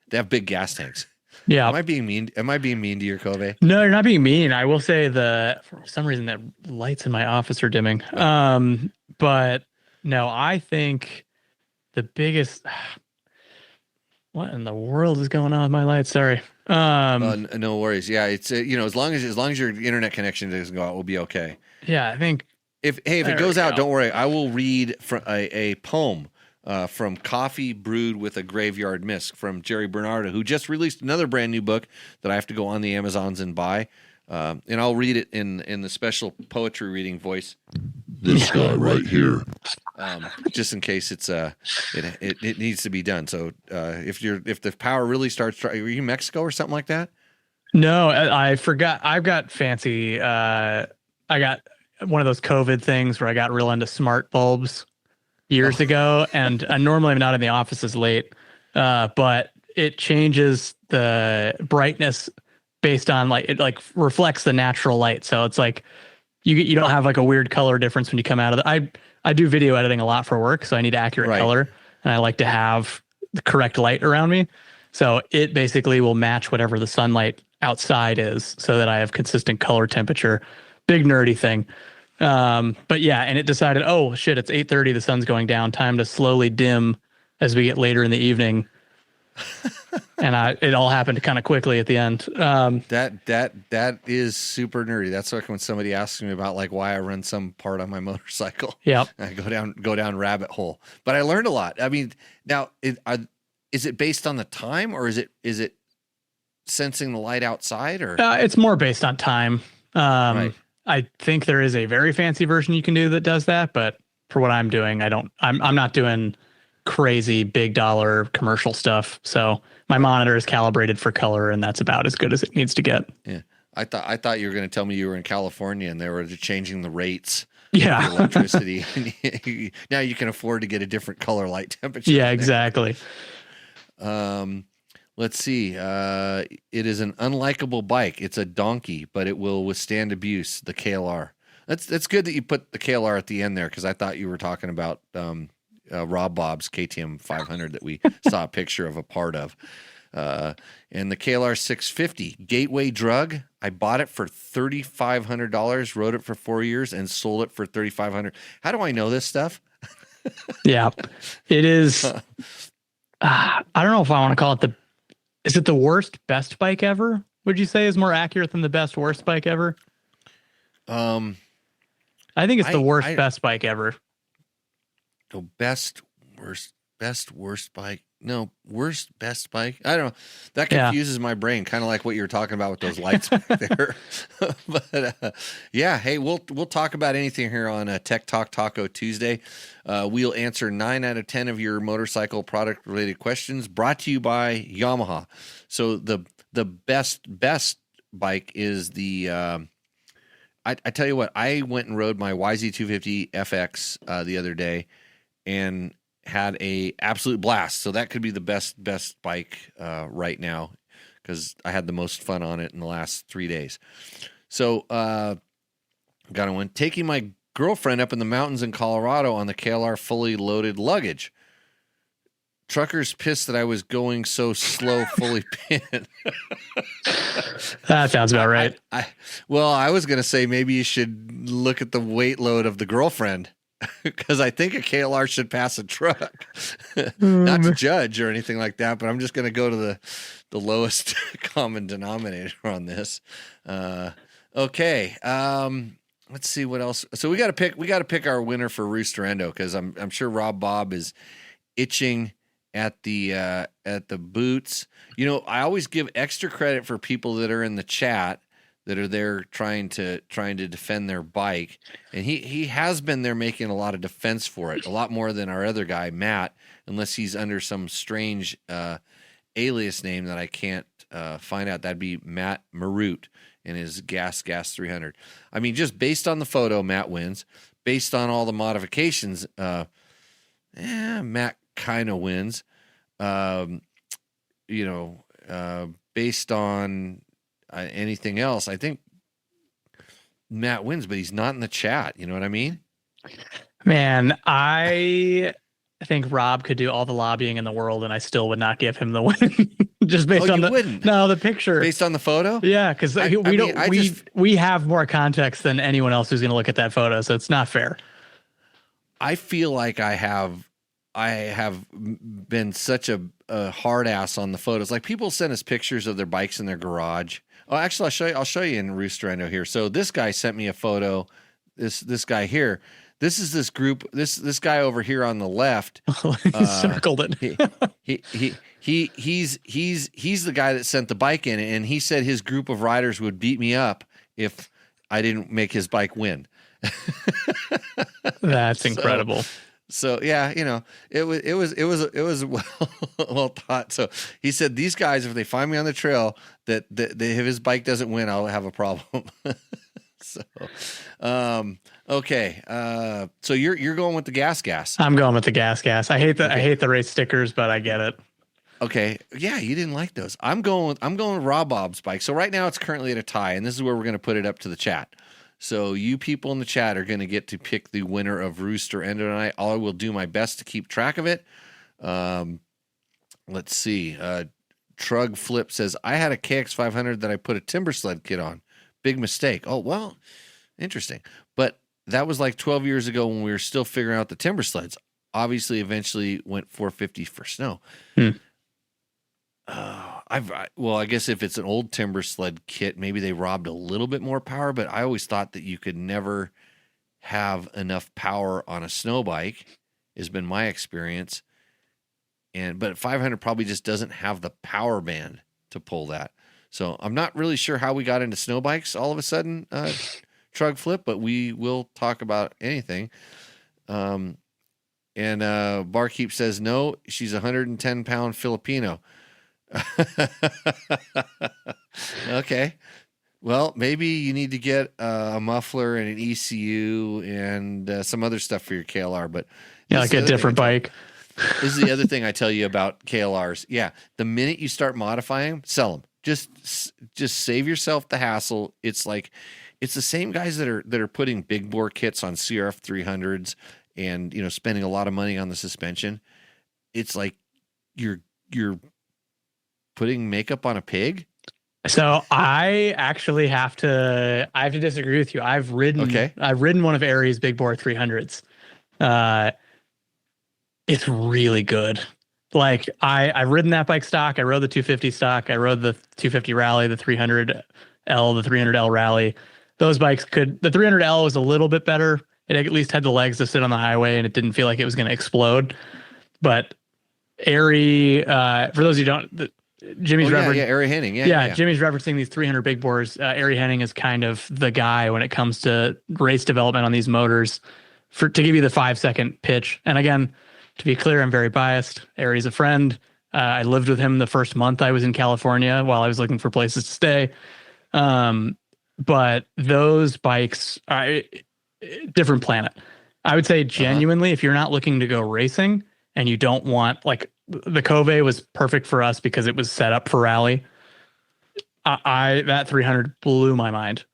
they have big gas tanks. Yeah. Am I being mean to your Kove? No, you're not being mean. I will say for some reason that lights in my office are dimming. But no, I think the biggest, what in the world is going on with my lights? Sorry. No worries. Yeah. It's, as long as your internet connection doesn't go out, we'll be okay. Yeah. I think if it goes out, don't worry. I will read from a poem from Coffee Brewed with a Graveyard Mist from Jerry Bernardo, who just released another brand new book that I have to go on the Amazons and buy. And I'll read it in the special poetry reading voice. This guy right here. Just in case it needs to be done. So if the power really starts, are you in Mexico or something like that? No, I forgot. I've got fancy. I got one of those COVID things where I got real into smart bulbs years ago, and normally I'm not in the office as late, but it changes the brightness based on it reflects the natural light. So it's like you don't have like a weird color difference when you come out of I do video editing a lot for work, so I need accurate color, and I like to have the correct light around me. So it basically will match whatever the sunlight outside is, so that I have consistent color temperature. Big nerdy thing. But yeah, and it decided, oh shit, it's 8:30, the sun's going down, time to slowly dim as we get later in the evening. And it all happened kind of quickly at the end. That is super nerdy. That's like when somebody asks me about why I run some part on my motorcycle. Yep. I go down rabbit hole. But I learned a lot. I mean, now is it based on the time, or is it sensing the light outside, or it's more based on time. Right. I think there is a very fancy version you can do that does that, but for what I'm doing, I'm not doing crazy big dollar commercial stuff. So my monitor is calibrated for color, and that's about as good as it needs to get. Yeah. I thought you were going to tell me you were in California and they were changing the rates. Yeah. Of electricity. Now you can afford to get a different color light temperature. Yeah, exactly. Let's see. It is an unlikable bike. It's a donkey, but it will withstand abuse. The KLR. That's good that you put the KLR at the end there, because I thought you were talking about Rob Bob's KTM 500 that we saw a picture of a part of. And the KLR 650 gateway drug. I bought it for $3,500, rode it for 4 years, and sold it for $3,500. How do I know this stuff? Yeah, it is. I don't know if I want to call it is it the worst best bike ever? Would you say is more accurate than the best worst bike ever? I think it's the worst best bike ever. The best worst bike. No, worst best bike. I don't know. That confuses my brain, kind of like what you were talking about with those lights back there. But yeah, hey, we'll talk about anything here on Tech Talk Taco Tuesday. We'll answer 9 out of 10 of your motorcycle product related questions, brought to you by Yamaha. So the best bike is the I tell you what, I went and rode my YZ250 FX the other day and had a absolute blast. So that could be the best bike right now, because I had the most fun on it in the last 3 days. So got one. Taking my girlfriend up in the mountains in Colorado on the KLR fully loaded luggage. Truckers pissed that I was going so slow, fully pinned. That sounds about right. I was going to say maybe you should look at the weight load of the girlfriend. because I think a KLR should pass a truck. Not to judge or anything like that, but I'm just going to go to the lowest common denominator on this. Okay. Let's see what else. So we got to pick our winner for Roost or Endo, because I'm sure Rob Bob is itching at the boots. You know, I always give extra credit for people that are in the chat that are there trying to defend their bike, and he has been there making a lot of defense for it, a lot more than our other guy Matt, unless he's under some strange alias name that I can't find out. That'd be Matt Marut and his Gas 300. I mean, just based on the photo, Matt wins. Based on all the modifications, Matt kind of wins. Based on anything else, I think Matt wins, but he's not in the chat. You know what I mean? Man, I think Rob could do all the lobbying in the world, and I still would not give him the win. Just based on the picture, based on the photo. Yeah, because we have more context than anyone else who's going to look at that photo, so it's not fair. I feel like I have been such a hard ass on the photos. Like, people send us pictures of their bikes in their garage. Oh, actually, I'll show you in Roost or Endo here. So this guy sent me a photo. This guy here. This is this group. This guy over here on the left. Circled it. He's the guy that sent the bike in, and he said his group of riders would beat me up if I didn't make his bike win. That's incredible. So yeah, you know, it was well thought. So he said, these guys, if they find me on the trail, that if his bike doesn't win, I'll have a problem. So, okay. So you're going with the gas. I'm going with the gas. I hate the race stickers, but I get it. Okay. Yeah, you didn't like those. I'm going with Rob Bob's bike. So right now it's currently at a tie, and this is where we're going to put it up to the chat. So you people in the chat are going to get to pick the winner of Roost or Endo tonight. I will do my best to keep track of it. Let's see. Trug Flip says, I had a KX500 that I put a timber sled kit on. Big mistake. Oh, well, interesting. But that was like 12 years ago when we were still figuring out the timber sleds. Obviously, eventually went 450 for snow. I guess if it's an old timber sled kit, maybe they robbed a little bit more power, but I always thought that you could never have enough power on a snow bike, has been my experience. But 500 probably just doesn't have the power band to pull that. So I'm not really sure how we got into snow bikes all of a sudden, Trug Flip, but we will talk about anything. And Barkeep says, no, she's a 110-pound Filipino. Okay. Well, maybe you need to get a muffler and an ECU and some other stuff for your KLR, but yeah, like a different bike. This is the other thing I tell you about KLRs. Yeah, the minute you start modifying them, sell them. Just save yourself the hassle. It's the same guys that are putting big bore kits on CRF 300s and, you know, spending a lot of money on the suspension. It's like you're putting makeup on a pig. So I actually have to disagree with you. I've ridden one of Aries big bore 300s. It's really good. Like I've ridden that bike stock. I rode the 250 stock. I rode the 250 Rally, the 300L, the 300L Rally. Those bikes the 300L was a little bit better. It at least had the legs to sit on the highway, and it didn't feel like it was going to explode. But Airy, for those who don't, Jimmy's Airy Henning. Yeah. Jimmy's referencing these 300 big bores. Airy Henning is kind of the guy when it comes to race development on these motors to give you the 5-second pitch. And again, to be clear, I'm very biased. Airy's a friend. I lived with him the first month I was in California while I was looking for places to stay. But those bikes are different planet. I would say genuinely, if you're not looking to go racing and you don't want, like, the Kove was perfect for us because it was set up for rally. That 300 blew my mind.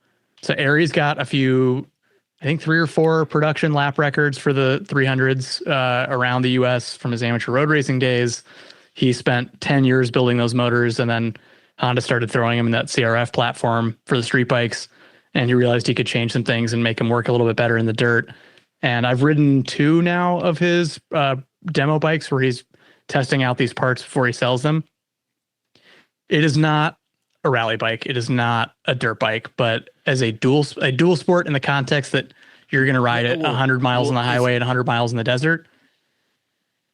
So Airy's got a few, I think 3 or 4 production lap records for the 300s around the US from his amateur road racing days. He spent 10 years building those motors, and then Honda started throwing him in that CRF platform for the street bikes, and he realized he could change some things and make them work a little bit better in the dirt. And I've ridden 2 now of his demo bikes where he's testing out these parts before he sells them. It is not a rally bike. It is not a dirt bike, but as a dual sport in the context that you're going to ride it 100 miles on the highway and 100 miles in the desert,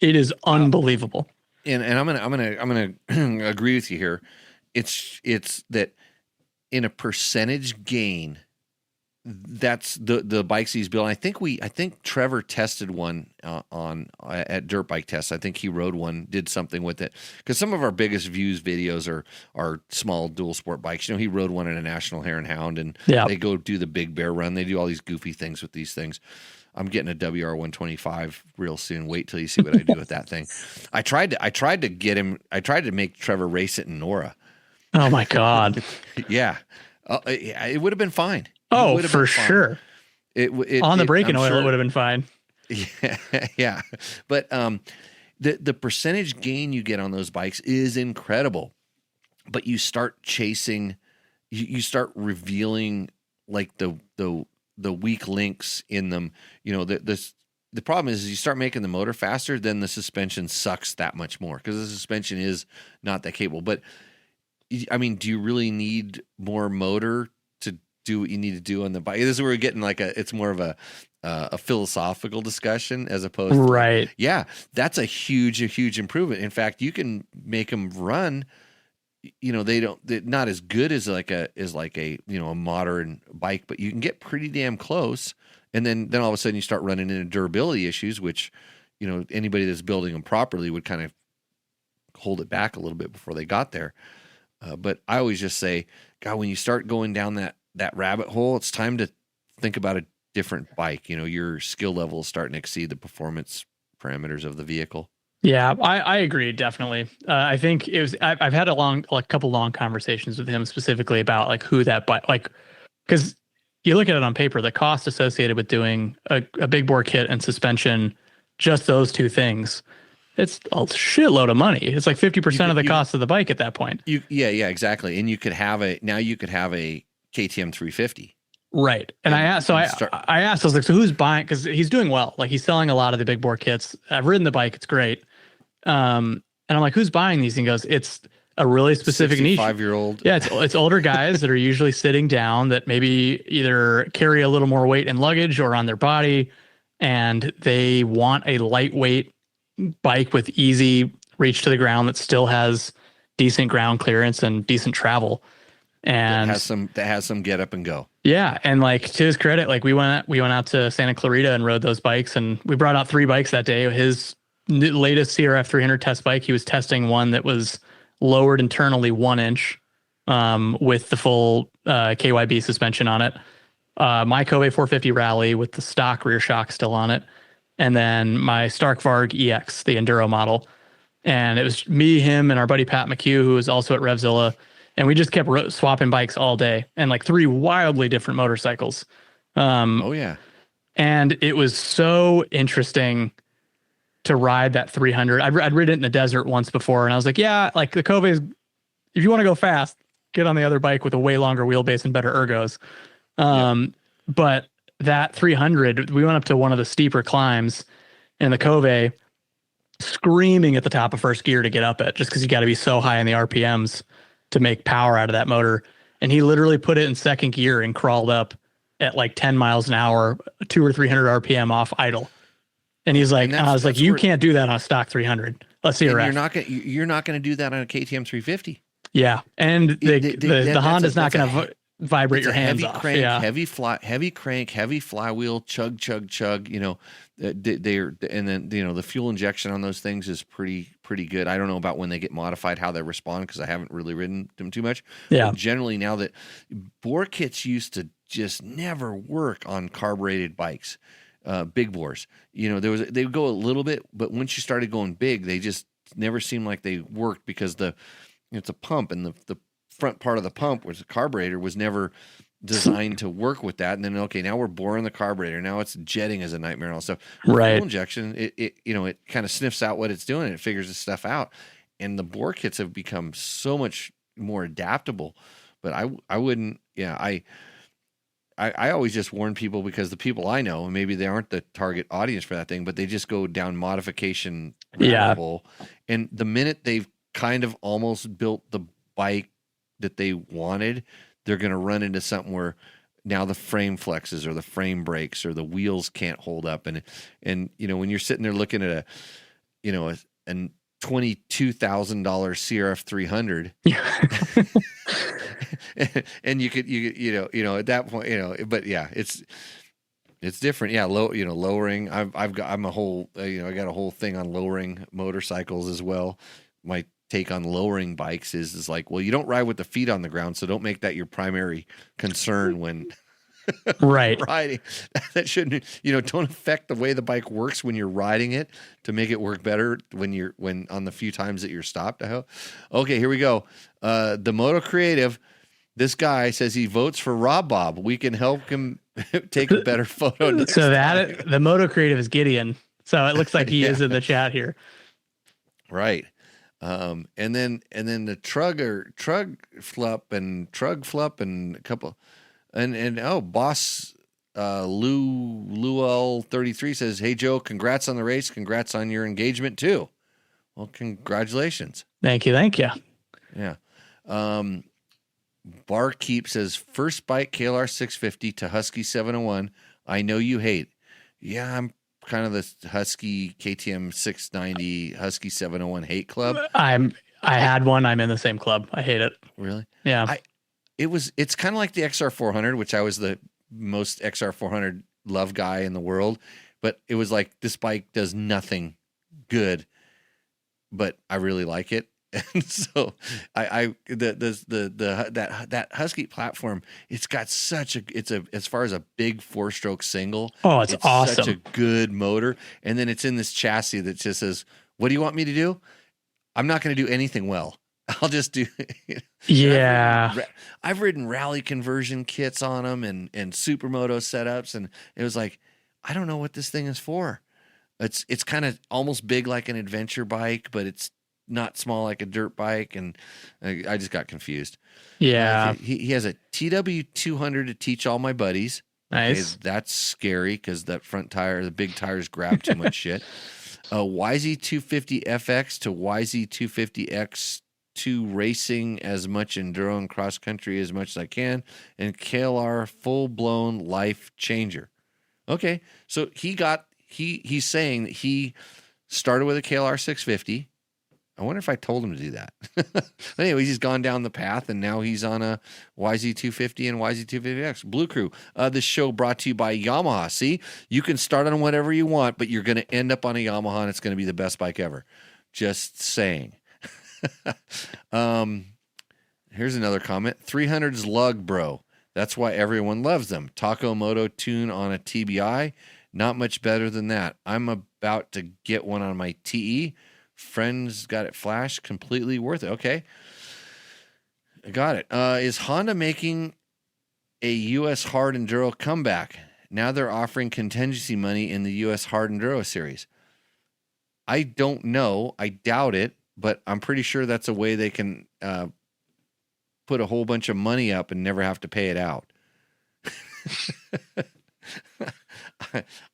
it is unbelievable. And I'm gonna agree with you here. It's that in a percentage gain, that's the bikes he's building. I think Trevor tested one at Dirt Bike Tests. I think he rode one, did something with it, because some of our biggest views videos are small dual sport bikes. He rode one in a National Hare and Hound, and they go do the Big Bear Run. They do all these goofy things with these things. I'm getting a WR125 real soon. Wait till you see what I do with that thing. I tried to make Trevor race it in Nora. Oh my God. Yeah. It would have been fine. Oh, for sure. On the braking oil, sure, it would have been fine. Yeah. But the percentage gain you get on those bikes is incredible. But you start chasing, you start revealing like the weak links in them. The problem is you start making the motor faster, then the suspension sucks that much more because the suspension is not that capable. But I mean, do you really need more motor to do what you need to do on the bike? This is where we're getting it's more of a philosophical discussion as opposed to right. That's a huge improvement. In fact, you can make them run. They're not as good as a modern bike, but you can get pretty damn close. And then all of a sudden you start running into durability issues, which, anybody that's building them properly would kind of hold it back a little bit before they got there. But I always just say, God, when you start going down that rabbit hole, it's time to think about a different bike. Your skill level is starting to exceed the performance parameters of the vehicle. Yeah, I agree. Definitely. I think I've had a couple long conversations with him specifically about who that bike, because you look at it on paper, the cost associated with doing a big bore kit and suspension, just those 2 things, it's a shitload of money. It's like 50% of the cost of the bike at that point. Yeah, exactly. And you could have a KTM 350. Right. And I asked, I was like, so who's buying? Because he's doing well. He's selling a lot of the big bore kits. I've ridden the bike. It's great. And I'm like, who's buying these? And he goes, it's a really specific niche. 5-year-old. Yeah, it's older guys that are usually sitting down that maybe either carry a little more weight and luggage or on their body, and they want a lightweight bike with easy reach to the ground that still has decent ground clearance and decent travel. And that has some get up and go. Yeah. And to his credit, we went out to Santa Clarita and rode those bikes, and we brought out 3 bikes that day. His latest CRF 300 test bike, he was testing one that was lowered internally 1 inch with the full KYB suspension on it. My Kove 450 Rally with the stock rear shock still on it. And then my Stark Varg EX, the Enduro model. And it was me, him, and our buddy Pat McHugh, who was also at Revzilla. And we just kept swapping bikes all day, and 3 wildly different motorcycles. Oh yeah. And it was so interesting to ride that 300. I'd ridden it in the desert once before, and I was like, yeah, the Kove is, if you want to go fast, get on the other bike with a way longer wheelbase and better ergos. But that 300, we went up to one of the steeper climbs in the Kove, screaming at the top of first gear to get up it, just because you got to be so high in the RPMs to make power out of that motor. And he literally put it in second gear and crawled up at 10 miles an hour, 200 or 300 RPM off idle. And he's like, I was like, you can't do that on a stock 300. Let's see. You're not going to do that on a KTM 350. Yeah. And the Honda's not going to vibrate your hands off. Crank, yeah. Heavy crank, heavy flywheel, chug. And then the fuel injection on those things is pretty good. I don't know about when they get modified how they respond, because I haven't really ridden them too much. Yeah. But generally, now that bore kits used to just never work on carbureted bikes, big bores. They would go a little bit, but once you started going big, they just never seemed like they worked, because it's a pump, and the front part of the pump, which the carburetor, was never designed to work with that. And then, okay, now we're boring the carburetor. Now it's jetting as a nightmare and all stuff. Right. Fuel injection, it kind of sniffs out what it's doing, and it figures this stuff out. And the bore kits have become so much more adaptable. But I wouldn't, I always just warn people because the people I know, and maybe they aren't the target audience for that thing, but they just go down modification rabbit hole. And the minute they've kind of almost built the bike that they wanted, they're going to run into something where now the frame flexes or the frame breaks or the wheels can't hold up. And when you're sitting there looking at a $22,000 CRF 300, and you could at that point, but yeah, it's different. Yeah. Lowering. I'm a whole, I got a whole thing on lowering motorcycles as well. My take on lowering bikes is like, well, you don't ride with the feet on the ground, so don't make that your primary concern when right riding. That shouldn't, don't affect the way the bike works when you're riding it to make it work better when on the few times that you're stopped. I hope. Okay, here we go. The Moto Creative, this guy says he votes for Rob Bob. We can help him take a better photo next time. The Moto Creative is Gideon. So it looks like he is in the chat here. Right. And then the Trug Flup and a couple, and Boss Luel 33 says, "Hey Joe, congrats on the race, congrats on your engagement too." Well, congratulations. Thank you. Yeah. Barkeep says, "First bike KLR 650 to Husky 701. I know you hate." Yeah, I'm kind of the Husky KTM 690 Husky 701 hate club. I had one. I'm in the same club. I hate it. Really? Yeah. It's kind of like the XR 400, which I was the most XR 400 love guy in the world, but it was like, this bike does nothing good, but I really like it. And so that Husky platform, it's got as far as a big 4-stroke single. Oh, it's awesome. Such a good motor. And then it's in this chassis that just says, what do you want me to do? I'm not going to do anything well. I'll just do. Yeah. I've ridden rally conversion kits on them and supermoto setups. And it was like, I don't know what this thing is for. It's kind of almost big like an adventure bike, but it's not small like a dirt bike, and I just got confused. Yeah. He has a TW200 to teach all my buddies. Nice. Okay, that's scary because that front tire, the big tires grab too much shit. YZ250FX to YZ250X2 racing as much enduro and cross country as much as I can, and KLR full-blown life changer. Okay, so he's saying that he started with a KLR 650. I wonder if I told him to do that. Anyways, he's gone down the path, and now he's on a YZ250 and YZ250X. Blue Crew, this show brought to you by Yamaha. See, you can start on whatever you want, but you're going to end up on a Yamaha, and it's going to be the best bike ever. Just saying. Here's another comment. 300's lug, bro. That's why everyone loves them. Taco Moto tune on a TBI. Not much better than that. I'm about to get one on my TE. Friends got it flashed, completely worth it. Okay. I got it. Is Honda making a U.S. hard enduro comeback? Now they're offering contingency money in the U.S. hard enduro series. I don't know. I doubt it, but I'm pretty sure that's a way they can put a whole bunch of money up and never have to pay it out.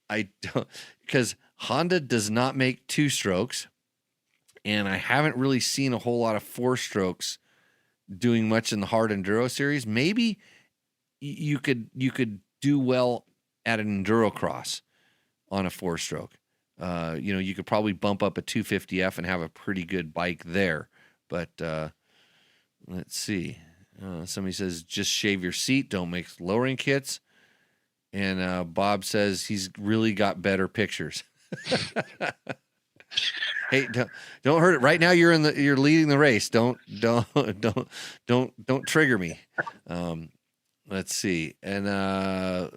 I don't, because Honda does not make 2-strokes. And I haven't really seen a whole lot of 4-strokes doing much in the hard enduro series. Maybe you could do well at an enduro cross on a 4-stroke. You could probably bump up a 250F and have a pretty good bike there. But let's see. Somebody says just shave your seat. Don't make lowering kits. And Bob says he's really got better pictures. Hey, don't hurt it. Right now you're leading the race. Don't trigger me. Let's see. And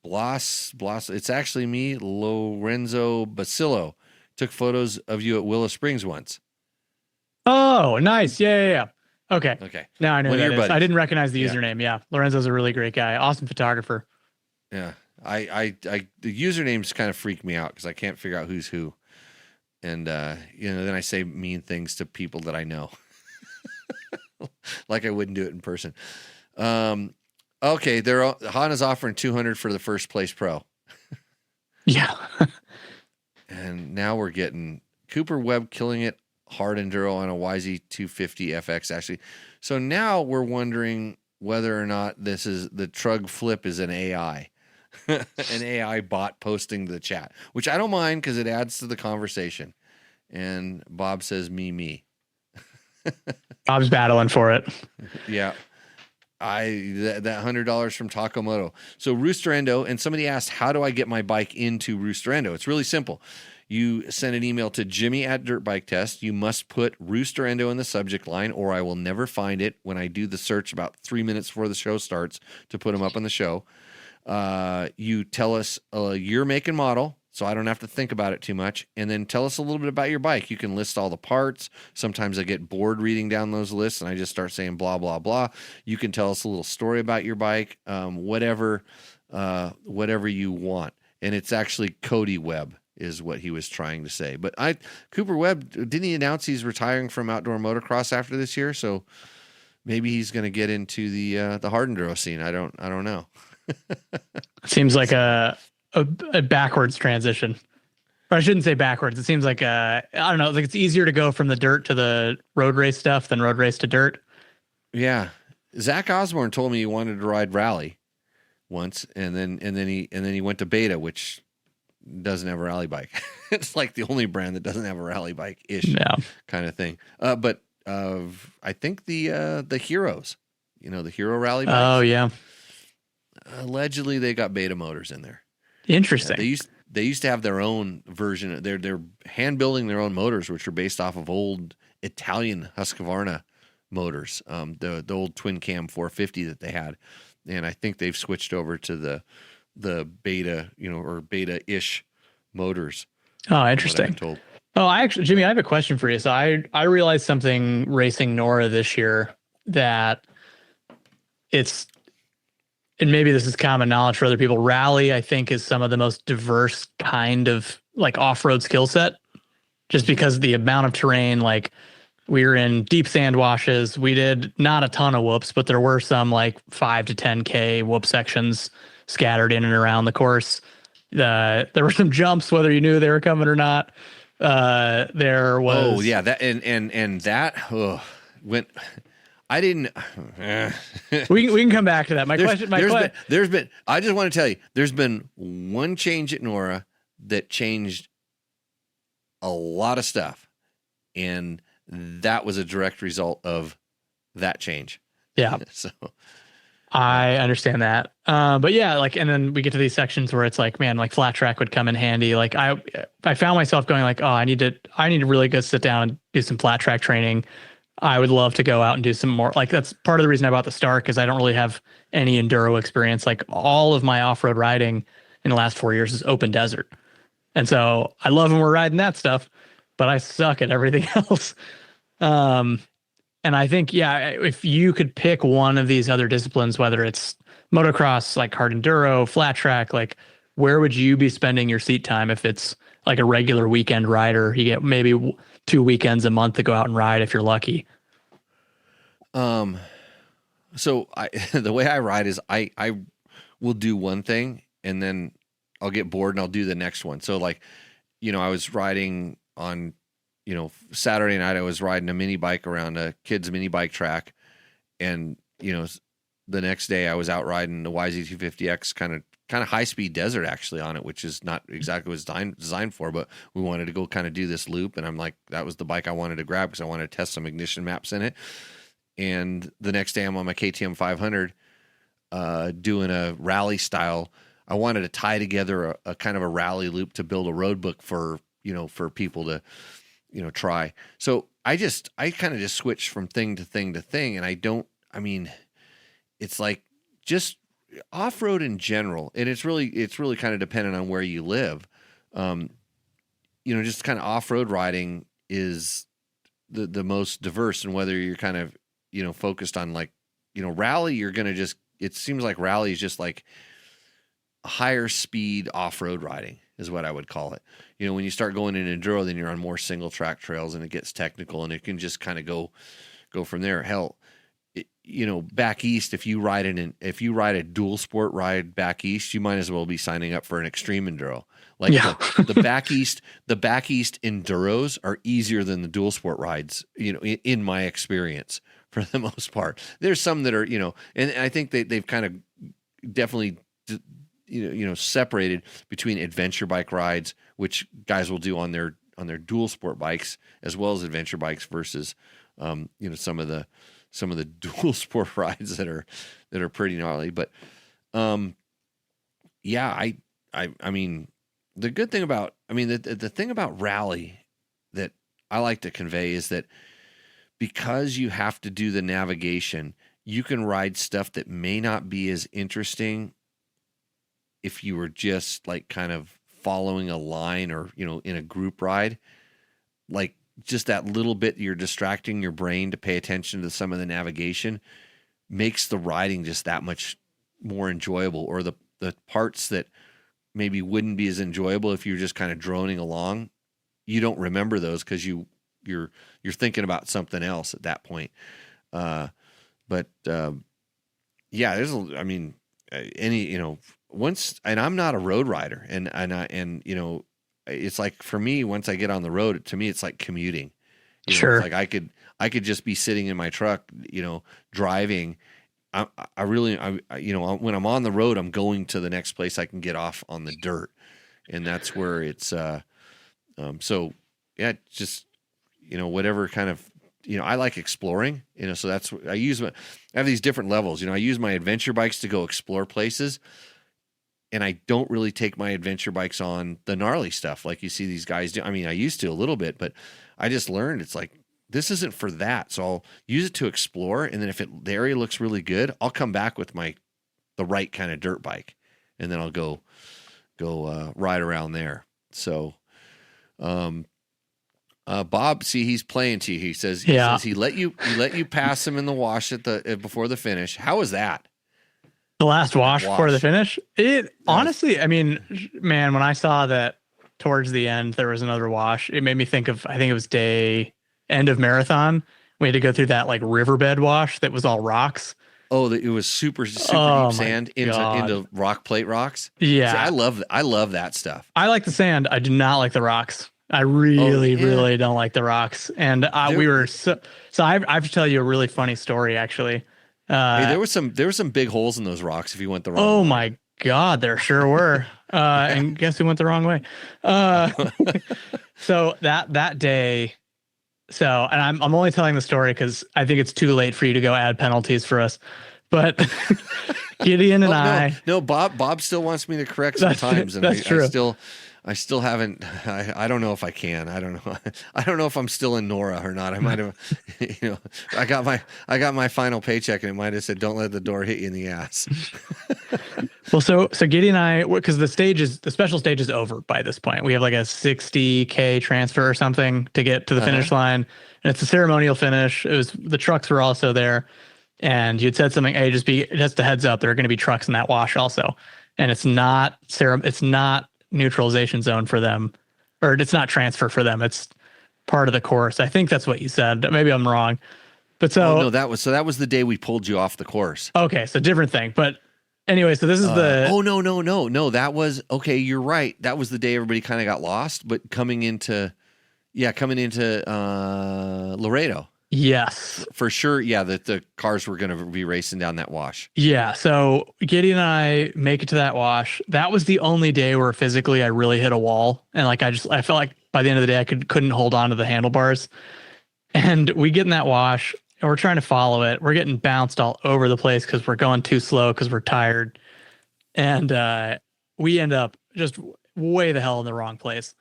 Blas, it's actually me, Lorenzo Basillo. Took photos of you at Willow Springs once. Oh, nice. Yeah. Okay. Now I know who that is. I didn't recognize the username. Yeah. Lorenzo's a really great guy. Awesome photographer. Yeah. The usernames kind of freak me out because I can't figure out who's who. And, then I say mean things to people that I know. Like I wouldn't do it in person. Okay, Honda's offering 200 for the first place pro. Yeah. And now we're getting Cooper Webb killing it hard enduro on a YZ250 FX actually. So now we're wondering whether or not this is the Trug Flip is an AI. An AI bot posting to the chat, which I don't mind because it adds to the conversation. And Bob says me. Bob's battling for it. Yeah. That $100 from Takamoto. So Rooster Endo, and somebody asked, how do I get my bike into Rooster Endo? It's really simple. You send an email to Jimmy@DirtBikeTest. You must put Rooster Endo in the subject line, or I will never find it when I do the search about 3 minutes before the show starts to put them up on the show. You tell us your make and model, so I don't have to think about it too much, and then tell us a little bit about your bike. You can list all the parts. Sometimes I get bored reading down those lists, and I just start saying blah, blah, blah. You can tell us a little story about your bike, whatever you want. And it's actually Cody Webb is what he was trying to say. But Cooper Webb, didn't he announce he's retiring from outdoor motocross after this year? So maybe he's going to get into the hard enduro scene. I don't know. Seems like a backwards transition. Or I shouldn't say backwards. It seems like I don't know, like it's easier to go from the dirt to the road race stuff than road race to dirt. Yeah. Zach Osborne told me he wanted to ride rally once, and then he went to Beta, which doesn't have a rally bike. It's like the only brand that doesn't have a rally bike ish kind of thing. But I think the Heroes, the Hero rally bikes. Oh yeah. Allegedly they got Beta motors in there. Interesting. They used to have their own version. They're hand building their own motors, which are based off of old Italian Husqvarna motors. The old twin cam 450 that they had, and I think they've switched over to the Beta, or Beta-ish motors. Oh, interesting. Told. Oh, Jimmy, I have a question for you. So I realized something racing Nora this year that and maybe this is common knowledge for other people. Rally, I think, is some of the most diverse kind of like off-road skill set, just because the amount of terrain. Like we were in deep sand washes. We did not a ton of whoops, but there were some like 5 to 10K whoop sections scattered in and around the course. There were some jumps, whether you knew they were coming or not. There was. Oh yeah, that and that went. I didn't. We can come back to that. There's been. I just want to tell you, there's been one change at Nora that changed a lot of stuff, and that was a direct result of that change. Yeah. So I understand that. But yeah, and then we get to these sections where it's like, man, like flat track would come in handy. Like I found myself going like, oh, I need to really go sit down and do some flat track training. I would love to go out and do some more. Like that's part of the reason I bought the Stark, because I don't really have any enduro experience. Like all of my off-road riding in the last 4 years is open desert. And so I love when we're riding that stuff, but I suck at everything else. And I think, if you could pick one of these other disciplines, whether it's motocross, like hard enduro, flat track, like where would you be spending your seat time if it's like a regular weekend rider? You get maybe 2 weekends a month to go out and ride if you're lucky. So the way I ride is I will do one thing and then I'll get bored and I'll do the next one. So I was riding on, Saturday night I was riding a mini bike around a kid's mini bike track, and the next day I was out riding the YZ250X kind of high speed desert actually on it, which is not exactly what it's designed for, but we wanted to go kind of do this loop, and I'm like, that was the bike I wanted to grab because I wanted to test some ignition maps in it. And the next day I'm on my KTM 500 doing a rally style. I wanted to tie together a kind of a rally loop to build a road book for people to try. So I kind of just switched from thing to thing to thing, and it's like just off-road in general, and it's really kind of dependent on where you live. Just kind of off-road riding is the most diverse, and whether you're kind of focused on rally, you're gonna it seems like rally is just like higher speed off-road riding is what I would call it. When you start going in enduro, then you're on more single track trails and it gets technical, and it can just kind of go from there. Hell, back east, if you ride a dual sport ride back east, you might as well be signing up for an extreme enduro. Like the back east enduros are easier than the dual sport rides, in my experience, for the most part. There's some that are, and I think they've kind of definitely, separated between adventure bike rides, which guys will do on their dual sport bikes, as well as adventure bikes versus, some of the dual sport rides that are pretty gnarly. But, yeah, I mean, the good thing about, the thing about rally that I like to convey is that because you have to do the navigation, you can ride stuff that may not be as interesting if you were just like kind of following a line or, in a group ride. Like just that little bit you're distracting your brain to pay attention to some of the navigation makes the riding just that much more enjoyable, or the parts that maybe wouldn't be as enjoyable if you're just kind of droning along. You don't remember those because you're thinking about something else at that point. Yeah, there's once, and I'm not a road rider, and it's like, for me, once I get on the road, to me, it's like commuting. Sure. Like I could just be sitting in my truck, driving. When I'm on the road, I'm going to the next place I can get off on the dirt. And that's where it's, so yeah, just, whatever kind of, I like exploring, so that's what I have these different levels. I use my adventure bikes to go explore places, and I don't really take my adventure bikes on the gnarly stuff like you see these guys do. I mean, I used to a little bit, but I just learned it's like, this isn't for that. So I'll use it to explore, and then if the area looks really good, I'll come back with the right kind of dirt bike, and then I'll go ride around there. So, Bob, see, he's playing to you. He says he let you pass him in the wash before the finish. How was that? The last wash before the finish? Honestly, I mean, man, when I saw that towards the end there was another wash, it made me think of, I think it was end of marathon. We had to go through that like riverbed wash that was all rocks. Oh, it was super deep sand into rock plate rocks. Yeah. See, I love that stuff. I like the sand. I do not like the rocks. I really don't like the rocks. And we were so I have to tell you a really funny story, actually. Hey, there was some big holes in those rocks if you went the wrong way. Oh my God, there sure were. And guess who went the wrong way? So that day, and I'm only telling the story because I think it's too late for you to go add penalties for us. But Gideon and No, Bob still wants me to correct sometimes, and that's true. I still haven't. I don't know if I can. I don't know. I don't know if I'm still in Nora or not. I might have. I got my final paycheck, and it might have said, "Don't let the door hit you in the ass." Well, so Gideon and I, because the special stage is over by this point. We have like a 60K transfer or something to get to the finish line, and it's a ceremonial finish. The trucks were also there, and you'd said something. Hey, just a heads up, there are going to be trucks in that wash also, and it's not neutralization zone for them, or it's not transfer for them. It's part of the course. I think that's what you said. Maybe I'm wrong. But no, that was the day we pulled you off the course. Okay, so different thing. But anyway, so this is no. That was okay. You're right. That was the day everybody kind of got lost. But coming into Laredo. Yes, for sure. Yeah, that the cars were going to be racing down that wash. Yeah, so Gideon and I make it to that wash. That was the only day where physically I really hit a wall, and like I felt like by the end of the day I couldn't hold on to the handlebars. And we get in that wash, and we're trying to follow it. We're getting bounced all over the place because we're going too slow because we're tired, and we end up just way the hell in the wrong place.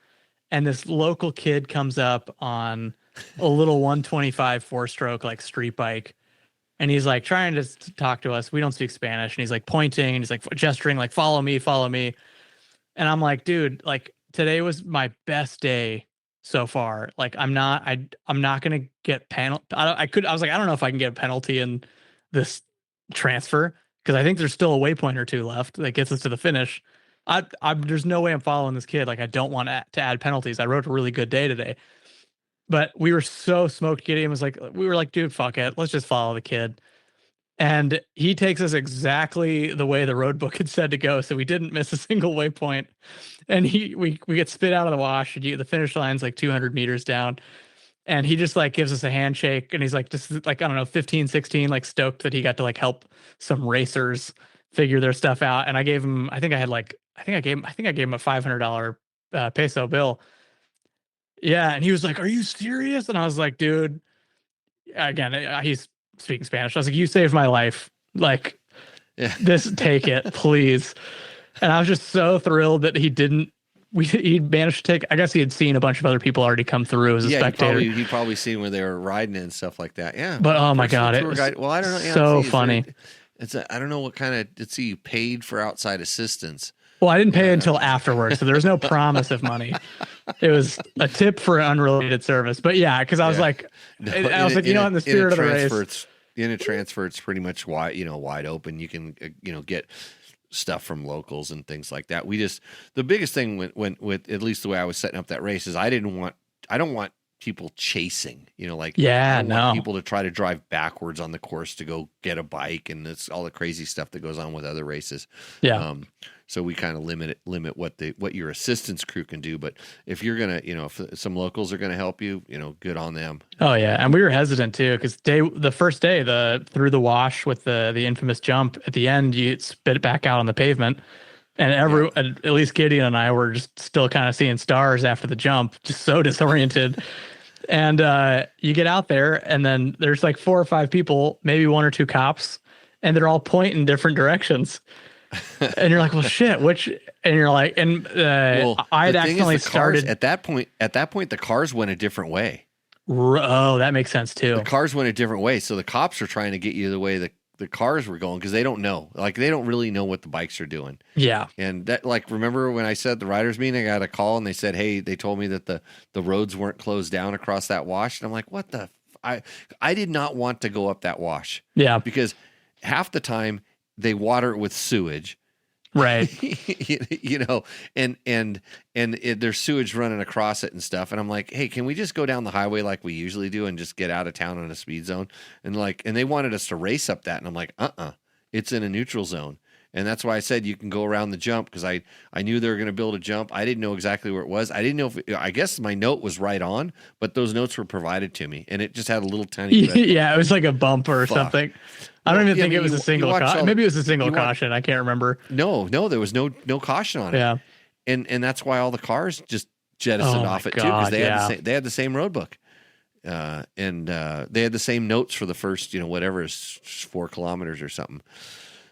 And this local kid comes up on a little 125 4-stroke like street bike, and he's like trying to talk to us. We don't speak Spanish, and he's like pointing and he's like gesturing like follow me. And I'm like, dude, like today was my best day so far. Like I'm not gonna get penalty. I was like, I don't know if I can get a penalty in this transfer because I think there's still a waypoint or two left that gets us to the finish. There's no way I'm following this kid. Like I don't want to add penalties. I rode a really good day today. But we were so smoked. Gideon was like, we were like, dude, fuck it. Let's just follow the kid. And he takes us exactly the way the road book had said to go. So we didn't miss a single waypoint. And we get spit out of the wash, and the finish line's like 200 meters down. And he just like gives us a handshake, and he's like, just like, I don't know, 15, 16, like stoked that he got to like help some racers figure their stuff out. And I gave him, I think I gave him a $500 peso bill. Yeah. And he was like, "Are you serious?" And I was like, "Dude," again, he's speaking Spanish. I was like, "You saved my life. Like, Yeah. take it, please." And I was just so thrilled that he managed to take, I guess he had seen a bunch of other people already come through as a spectator. He'd probably seen where they were riding it and stuff like that. Yeah. But oh my God, it was well, I don't know. Yeah, so funny. I don't know what kind of, let's see, you paid for outside assistance. Well, I didn't pay until afterwards, so there was no promise of money. It was a tip for an unrelated service. But yeah, because I was like, in the spirit of the race. In a transfer, it's pretty much wide open. You can, get stuff from locals and things like that. The biggest thing with at least the way I was setting up that race is I don't want people chasing, I don't want people to try to drive backwards on the course to go get a bike, and it's all the crazy stuff that goes on with other races. Yeah. So we kind of limit what your assistance crew can do. But if you're gonna, if some locals are gonna help you, good on them. Oh yeah, and we were hesitant too because the first day, through the wash with the infamous jump at the end, you spit it back out on the pavement, and at least Gideon and I were just still kind of seeing stars after the jump, just so disoriented. And you get out there, and then there's like 4 or 5 people, maybe 1 or 2 cops, and they're all pointing different directions. And you're like, well, shit, which? And you're like, I'd accidentally started at that point. At that point, the cars went a different way. Oh, that makes sense too. The cars went a different way, so the cops are trying to get you the way the cars were going because they don't know, they don't really know what the bikes are doing. Yeah, and that, remember when I said at the riders meeting, I got a call and they said, hey, they told me that the roads weren't closed down across that wash, and I'm like, what the? I did not want to go up that wash. Yeah, because half the time they water it with sewage, right? and there's sewage running across it and stuff. And I'm like, hey, can we just go down the highway like we usually do and just get out of town on a speed zone? And they wanted us to race up that, and I'm like, it's in a neutral zone. And that's why I said you can go around the jump, because I knew they were going to build a jump. I didn't know exactly where it was. I didn't know I guess my note was right on, but those notes were provided to me, and it just had a little tiny. Yeah, it was like a bump or something. I don't even think it was a single caution. Maybe it was a single caution. I can't remember. No, there was no caution on it. Yeah, and that's why all the cars just jettisoned off it too, because they had the same road book, and they had the same notes for the first whatever is 4 kilometers or something.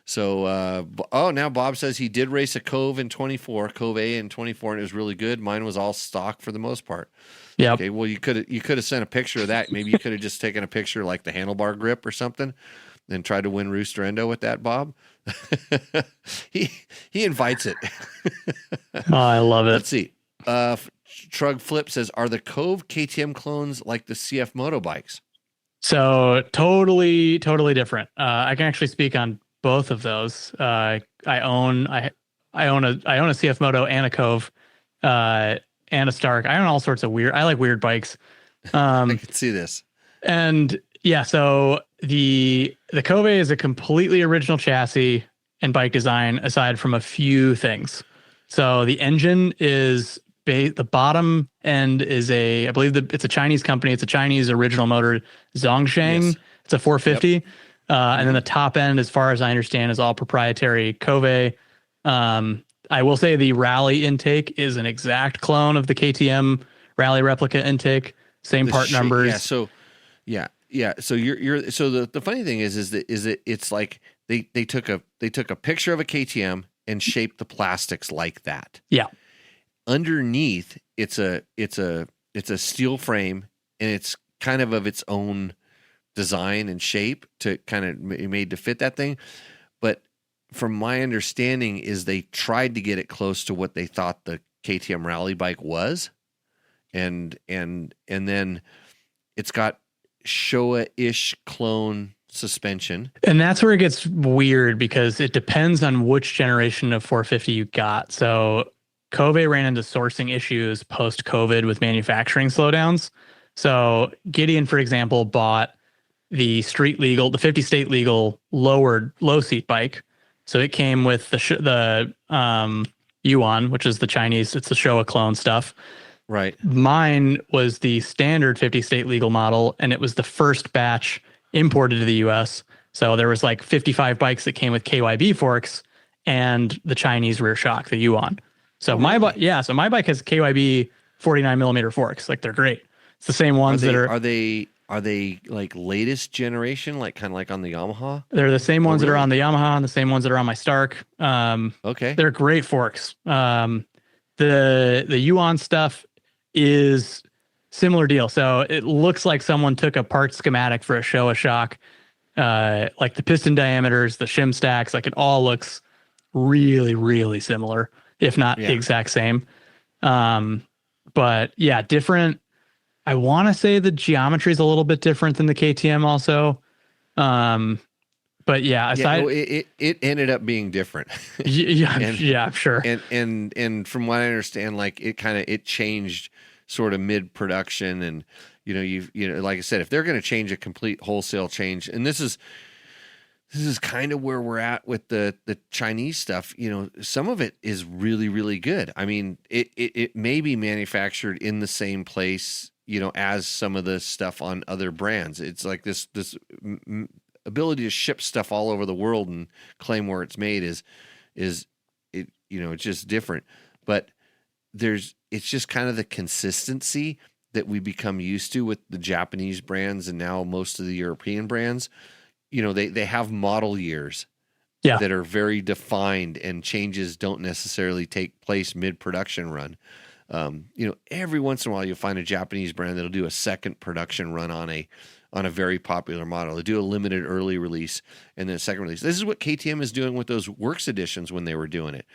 So, now Bob says he did race a Kove in 24, Kove A in 24, and it was really good. Mine was all stock for the most part. Yeah. Okay. Well, you could have sent a picture of that. Maybe you could have just taken a picture like the handlebar grip or something, and tried to win Roost or Endo with that, Bob. He invites it. Oh, I love it. Let's see. Trug Flip says, are the Kove KTM clones like the CF Moto bikes? So totally different. I can actually speak on both of those. I own a CF Moto and a Kove, and a Stark. I own all sorts of I like weird bikes. I can see this. And yeah, so the Kove is a completely original chassis and bike design, aside from a few things. So the engine is the bottom end is I believe it's a Chinese company. It's a Chinese original motor, Zhongsheng. Yes. It's a 450. Yep. And then the top end, as far as I understand, is all proprietary Kove. I will say the rally intake is an exact clone of the KTM rally replica intake. Same part numbers. Yeah. So, yeah. So the funny thing is that it's like they took a picture of a KTM and shaped the plastics like that. Yeah. Underneath, it's a steel frame, and it's kind of its own design and shape to kind of made to fit that thing. But from my understanding is they tried to get it close to what they thought the KTM rally bike was. And then it's got Showa-ish clone suspension. And that's where it gets weird, because it depends on which generation of 450 you got. So Kove ran into sourcing issues post-COVID with manufacturing slowdowns. So Gideon, for example, bought the 50 state legal low seat bike. So it came with the Yuan, which is the Chinese, it's the Showa clone stuff. Right. Mine was the standard 50 state legal model, and it was the first batch imported to the US. So there was like 55 bikes that came with KYB forks and the Chinese rear shock, the Yuan. So my bike has KYB 49 millimeter forks. Like they're great. It's the same ones are they like latest generation, like kind of like on the Yamaha? They're the same ones that are on the Yamaha and the same ones that are on my Stark. Okay. They're great forks. The Yuan stuff is similar deal. So it looks like someone took a part schematic for a Showa shock, like the piston diameters, the shim stacks, like it all looks really, really similar, if not the exact same. But yeah, different. I want to say the geometry is a little bit different than the KTM also. But yeah, it ended up being different. Yeah, sure. And from what I understand, like it changed sort of mid production, and like I said, if they're going to change a complete wholesale change, and this is kind of where we're at with the Chinese stuff. Some of it is really, really good. I mean, it may be manufactured in the same place, as some of the stuff on other brands. It's like this ability to ship stuff all over the world and claim where it's made is it, it's just different. But it's just kind of the consistency that we become used to with the Japanese brands and now most of the European brands. They have model years that are very defined, and changes don't necessarily take place mid-production run. Every once in a while you'll find a Japanese brand that'll do a second production run on a very popular model. They do a limited early release and then a second release. This is what KTM is doing with those Works editions when they were doing it.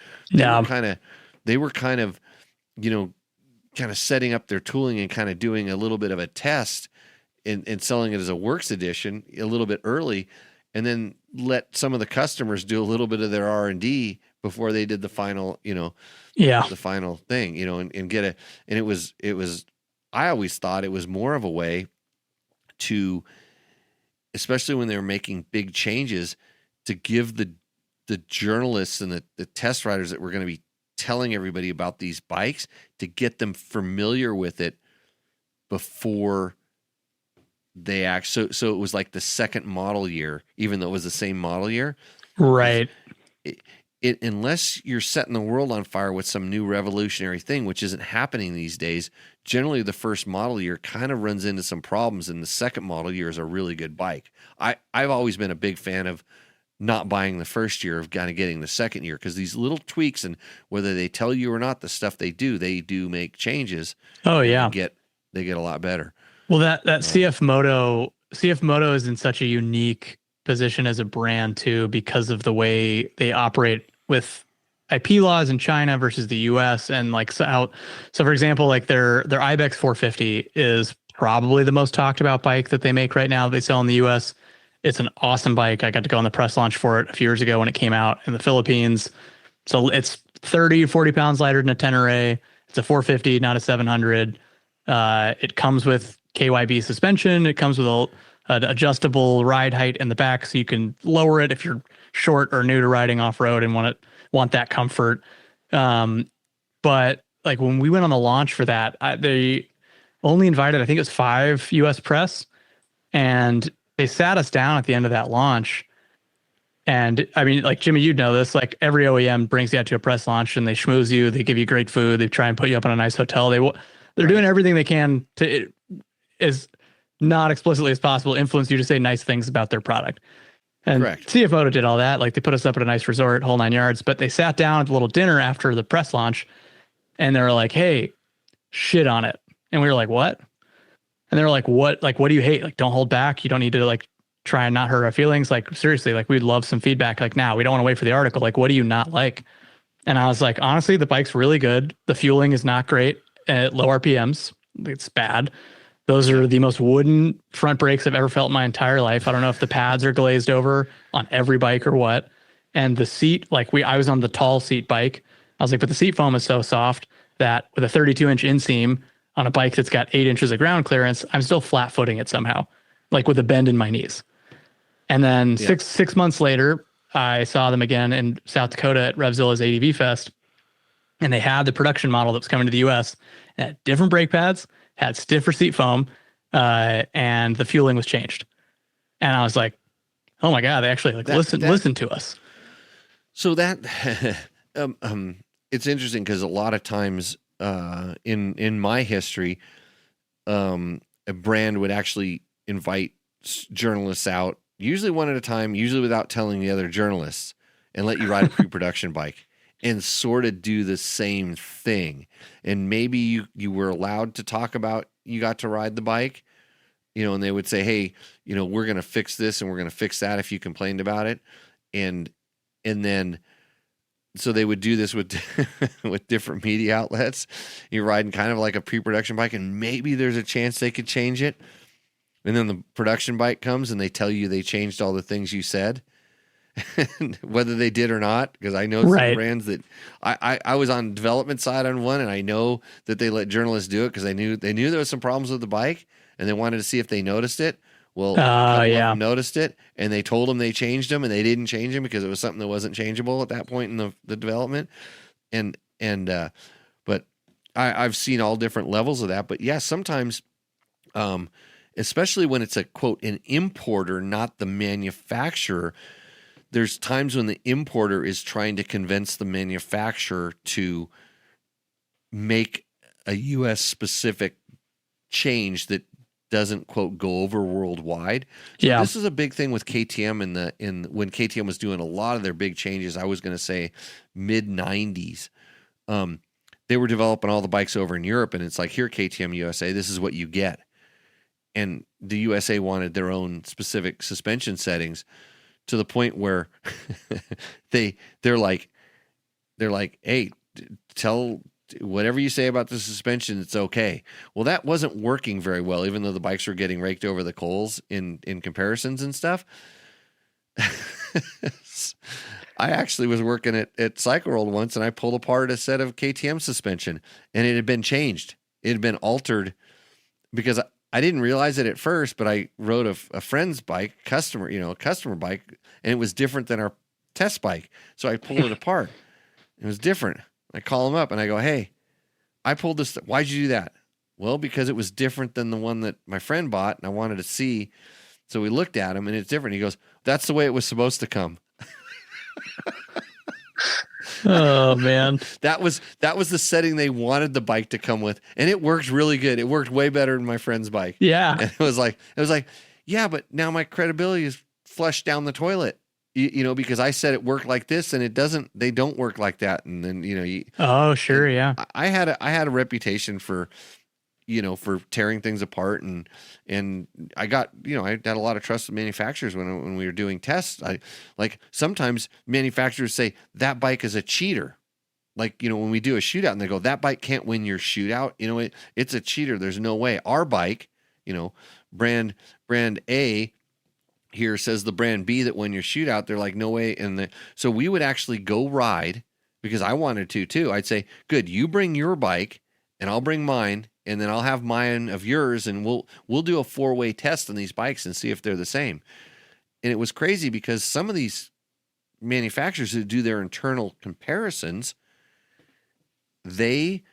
They were kind of setting up their tooling and kind of doing a little bit of a test and selling it as a Works edition a little bit early, and then let some of the customers do a little bit of their R&D before they did the final, the final thing, and get it. And it was, I always thought it was more of a way to, especially when they were making big changes, to give the journalists and the test riders that were going to be telling everybody about these bikes, to get them familiar with it before they so it was like the second model year, even though it was the same model year. Right. Unless you're setting the world on fire with some new revolutionary thing, which isn't happening these days, generally the first model year kind of runs into some problems, and the second model year is a really good bike. I've always been a big fan of not buying the first year, of kind of getting the second year, because these little tweaks, and whether they tell you or not, the stuff they do make changes. Oh yeah. They get a lot better. Well, that CF Moto is in such a unique position as a brand too, because of the way they operate with IP laws in China versus the US. And so for example, like their Ibex 450 is probably the most talked about bike that they make right now. They sell in the US. It's an awesome bike. I got to go on the press launch for it a few years ago when it came out in the Philippines. So it's 30, 40 pounds lighter than a Tenere. It's a 450, not a 700. It comes with KYB suspension. It comes with an adjustable ride height in the back, so you can lower it if you're short or new to riding off-road and want that comfort. But like when we went on the launch for that, they only invited, I think it was 5 US press, and they sat us down at the end of that launch. And I mean, like Jimmy, you'd know this, like every OEM brings you out to a press launch and they schmooze you, they give you great food, they try and put you up in a nice hotel. They're doing everything they can to, as not explicitly as possible, influence you to say nice things about their product. And Correct. CF Moto did all that. Like they put us up at a nice resort, whole 9 yards, but they sat down at a little dinner after the press launch and they were like, hey, shit on it. And we were like, what? And they were like, what do you hate? Like, don't hold back. You don't need to like try and not hurt our feelings. Like seriously, like we'd love some feedback. Like now we don't want to wait for the article. Like, what do you not like? And I was like, honestly, the bike's really good. The fueling is not great at low RPMs. It's bad. Those are the most wooden front brakes I've ever felt in my entire life. I don't know if the pads are glazed over on every bike or what. And the seat, I was on the tall seat bike. I was like, but the seat foam is so soft that with a 32-inch inseam on a bike that's got 8 inches of ground clearance, I'm still flat footing it somehow. like with a bend in my knees. And then six months later, I saw them again in South Dakota at Revzilla's ADV Fest. And they had the production model that was coming to the US, had different brake pads, had stiffer seat foam, and the fueling was changed. And I was like, oh my God, they actually listen to us. So that it's interesting because a lot of times in my history, a brand would actually invite journalists out, usually one at a time, usually without telling the other journalists, and let you ride a pre-production bike and sort of do the same thing. And maybe you were allowed to talk about you got to ride the bike, and they would say, hey, we're going to fix this and we're going to fix that if you complained about it. And then, so they would do this with with different media outlets. You're riding kind of like a pre-production bike, and maybe there's a chance they could change it. And then the production bike comes and they tell you they changed all the things you said, whether they did or not. Because I know some brands that I was on development side on one, and I know that they let journalists do it because they knew there was some problems with the bike, and they wanted to see if they noticed it. Well, a couple of them noticed it, and they told them they changed them, and they didn't change them because it was something that wasn't changeable at that point in the development. But I've seen all different levels of that. But yeah, sometimes, especially when it's a quote an importer, not the manufacturer, there's times when the importer is trying to convince the manufacturer to make a U.S. specific change that doesn't quote go over worldwide. So this is a big thing with KTM when KTM was doing a lot of their big changes. I was going to say mid 90s. They were developing all the bikes over in Europe, and it's like, here, KTM USA, this is what you get. And the USA wanted their own specific suspension settings to the point where they're like, hey, tell whatever you say about the suspension, it's okay. Well, that wasn't working very well, even though the bikes were getting raked over the coals in comparisons and stuff. I actually was working at Cycle World once, and I pulled apart a set of KTM suspension, and it had been changed. It had been altered because I didn't realize it at first, but I rode a friend's bike, a customer bike, and it was different than our test bike. So I pulled it apart. It was different. I call him up and I go, hey, I pulled this. Why'd you do that? Well, because it was different than the one that my friend bought, and I wanted to see. So we looked at him, and it's different. He goes, that's the way it was supposed to come. Oh man. That was the setting they wanted the bike to come with, and it worked really good. It worked way better than my friend's bike. Yeah. And it was like, yeah, but now my credibility is flushed down the toilet. Because I said it worked like this, and they don't work like that. And then, oh, sure. Yeah. I had a reputation for tearing things apart, and I got, I had a lot of trust with manufacturers when we were doing tests. Sometimes manufacturers say that bike is a cheater. When we do a shootout and they go, that bike can't win your shootout. It's a cheater. There's no way. Our bike, brand A here says the brand B that won your shootout. They're like, no way. So we would actually go ride because I wanted to too. I'd say, good, you bring your bike and I'll bring mine, and then I'll have mine of yours, and we'll do a 4-way test on these bikes and see if they're the same. And it was crazy because some of these manufacturers who do their internal comparisons, they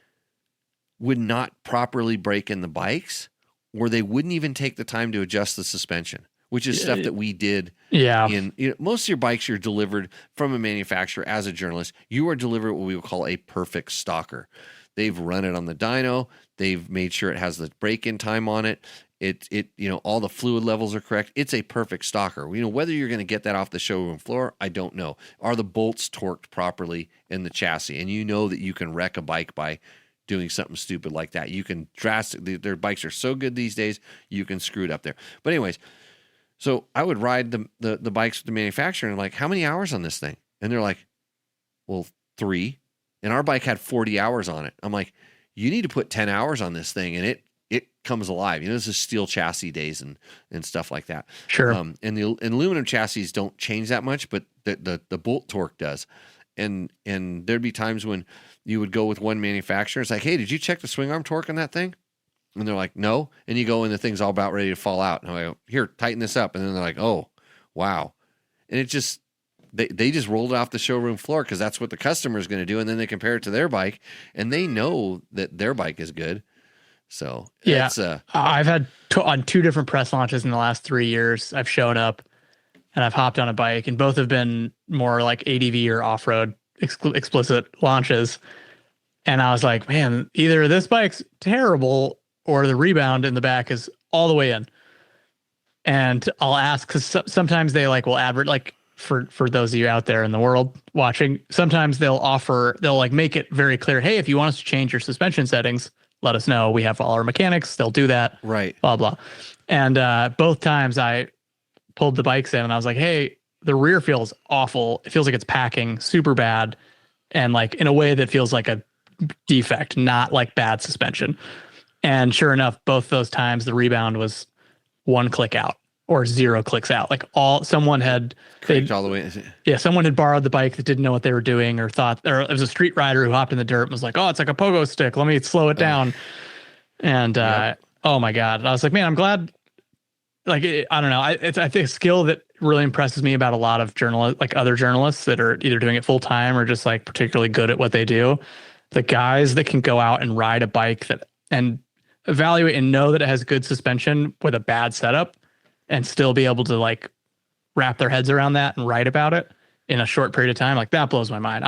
would not properly brake in the bikes, or they wouldn't even take the time to adjust the suspension, which is stuff that we did. Yeah. Most of your bikes, you're delivered from a manufacturer as a journalist. You are delivered what we would call a perfect stocker. They've run it on the dyno. They've made sure it has the break-in time on it. All the fluid levels are correct. It's a perfect stocker. Whether you're going to get that off the showroom floor, I don't know. Are the bolts torqued properly in the chassis? And that you can wreck a bike by doing something stupid like that. You can their bikes are so good these days, you can screw it up there. But anyways, so I would ride the bikes with the manufacturer, and I'm like, how many hours on this thing? And they're like, well, 3. And our bike had 40 hours on it. I'm like, you need to put 10 hours on this thing, and it comes alive. This is steel chassis days and stuff like that. Sure. And the aluminum chassis don't change that much, but the bolt torque does. And there'd be times when you would go with one manufacturer. It's like, hey, did you check the swing arm torque on that thing? And they're like, no. And you go and the thing's all about ready to fall out. And I'm like, here, tighten this up. And then they're like, oh, wow. And it just, they just rolled it off the showroom floor because that's what the customer is going to do. And then they compare it to their bike and they know that their bike is good. So yeah, I've had on 2 different press launches in the last 3 years. I've shown up and I've hopped on a bike, and both have been more like ADV or off-road explicit launches. And I was like, man, either this bike's terrible or the rebound in the back is all the way in. And I'll ask, because sometimes they like will advert, like for those of you out there in the world watching, sometimes they'll like make it very clear, hey, if you want us to change your suspension settings, let us know. We have all our mechanics. They'll do that. Right. Blah, blah. And both times I pulled the bikes in and I was like, hey, the rear feels awful. It feels like it's packing super bad. And like in a way that feels like a defect, not like bad suspension. And sure enough, both those times the rebound was 1 click out or 0 clicks out. Like someone had all the way. Yeah, someone had borrowed the bike that didn't know what they were doing, or it was a street rider who hopped in the dirt and was like, oh, it's like a pogo stick. Let me slow it down. And oh my God. I was like, man, I'm glad. Like, I don't know. I think a skill that really impresses me about a lot of journalists, like other journalists that are either doing it full time or just like particularly good at what they do. The guys that can go out and ride a bike and evaluate and know that it has good suspension with a bad setup and still be able to like wrap their heads around that and write about it in a short period of time. Like, that blows my mind.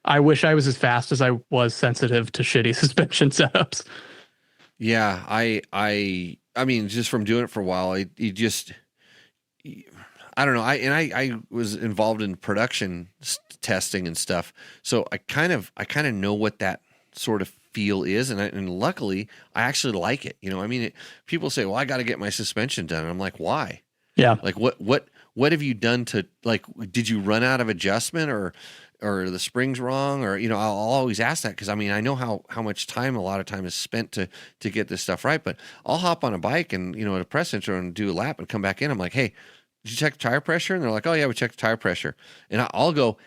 I wish I was as fast as I was sensitive to shitty suspension setups. Yeah. I mean, just from doing it for a while, I don't know. I was involved in production testing and stuff. So I kind of know what that sort of feel is. And luckily I actually like it. You know, I mean, people say, well, I got to get my suspension done. And I'm like, why? Yeah. Like what have you done to, like, did you run out of adjustment or the spring's wrong? Or, you know, I'll always ask that. Cause I mean, I know how much time a lot of time is spent to get this stuff right, but I'll hop on a bike and, you know, at a press intro and do a lap and come back in. I'm like, hey, did you check the tire pressure? And they're like, oh yeah, we checked the tire pressure. And I'll go,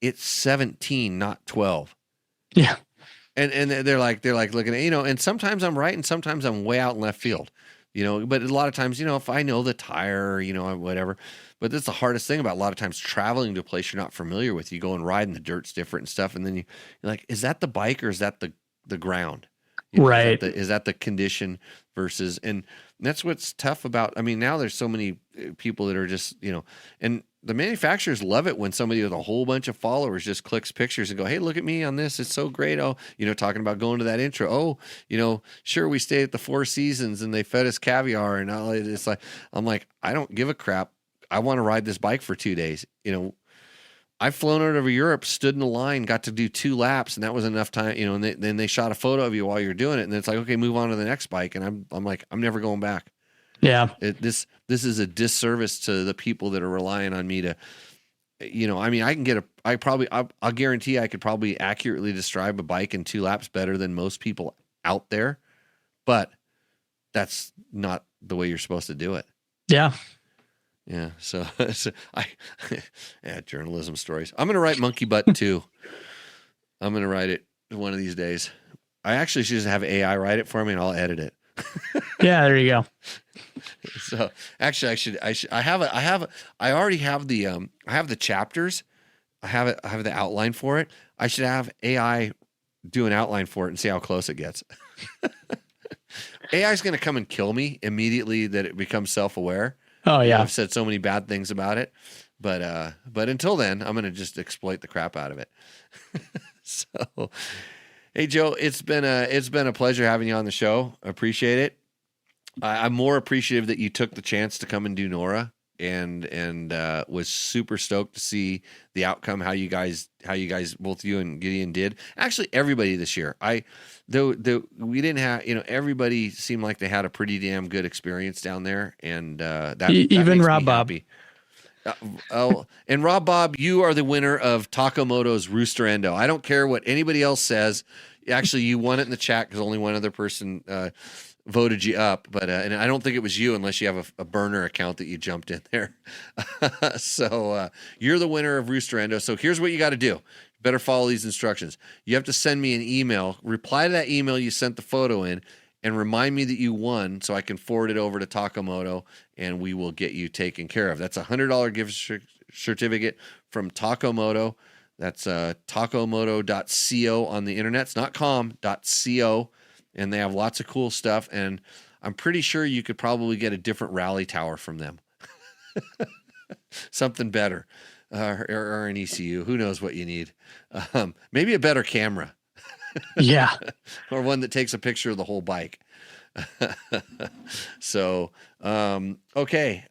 it's 17, not 12. Yeah. And they're like looking at, you know, and sometimes I'm right and sometimes I'm way out in left field, you know, but a lot of times, you know, if I know the tire, you know, whatever, but that's the hardest thing about a lot of times traveling to a place you're not familiar with. You go and ride and the dirt's different and stuff. And then you're like, is that the bike or is that the ground? You know, right. Is that the condition versus, and that's what's tough about, I mean, now there's so many people that are just, you know, and the manufacturers love it when somebody with a whole bunch of followers just clicks pictures and go, hey, look at me on this. It's so great. Oh, you know, talking about going to that intro. Oh, you know, sure, we stayed at the Four Seasons and they fed us caviar and all. It's like, I'm like, I don't give a crap. I want to ride this bike for 2 days. You know, I've flown out over Europe, stood in a line, got to do 2 laps, and that was enough time, you know, and then they shot a photo of you while you're doing it. And then it's like, okay, move on to the next bike. And I'm like, I'm never going back. Yeah. This is a disservice to the people that are relying on me to, you know, I mean, I'll guarantee I could probably accurately describe a bike in 2 laps better than most people out there, but that's not the way you're supposed to do it. Yeah. Yeah. So journalism stories. I'm going to write Monkey Butt 2. I'm going to write it one of these days. I actually should just have AI write it for me and I'll edit it. Yeah, there you go. So actually I already have the chapters. I have the outline for it. I should have AI do an outline for it and see how close it gets. AI is going to come and kill me immediately that it becomes self-aware. Oh yeah. I've said so many bad things about it, but until then, I'm going to just exploit the crap out of it. So, hey Joe, it's been a pleasure having you on the show. I appreciate it. I'm more appreciative that you took the chance to come and do NORA, and was super stoked to see the outcome. How you guys, both you and Gideon did. Actually, everybody this year. We didn't have, you know, everybody seemed like they had a pretty damn good experience down there, and that even makes Rob me Bob. happy. And Rob Bob, you are the winner of Takamoto's Rooster Endo. I don't care what anybody else says. Actually, you won it in the chat because only one other person voted you up. But and I don't think it was you unless you have a burner account that you jumped in there. So you're the winner of Rooster Endo. So here's what you got to do. You better follow these instructions. You have to send me an email. Reply to that email you sent the photo in, and remind me that you won so I can forward it over to Takamoto and we will get you taken care of. That's a $100 gift certificate from Takamoto. That's takomoto.co on the internet. It's not .co, and they have lots of cool stuff. And I'm pretty sure you could probably get a different rally tower from them. Something better, or an ECU. Who knows what you need? Maybe a better camera. Yeah. Or one that takes a picture of the whole bike. So, okay.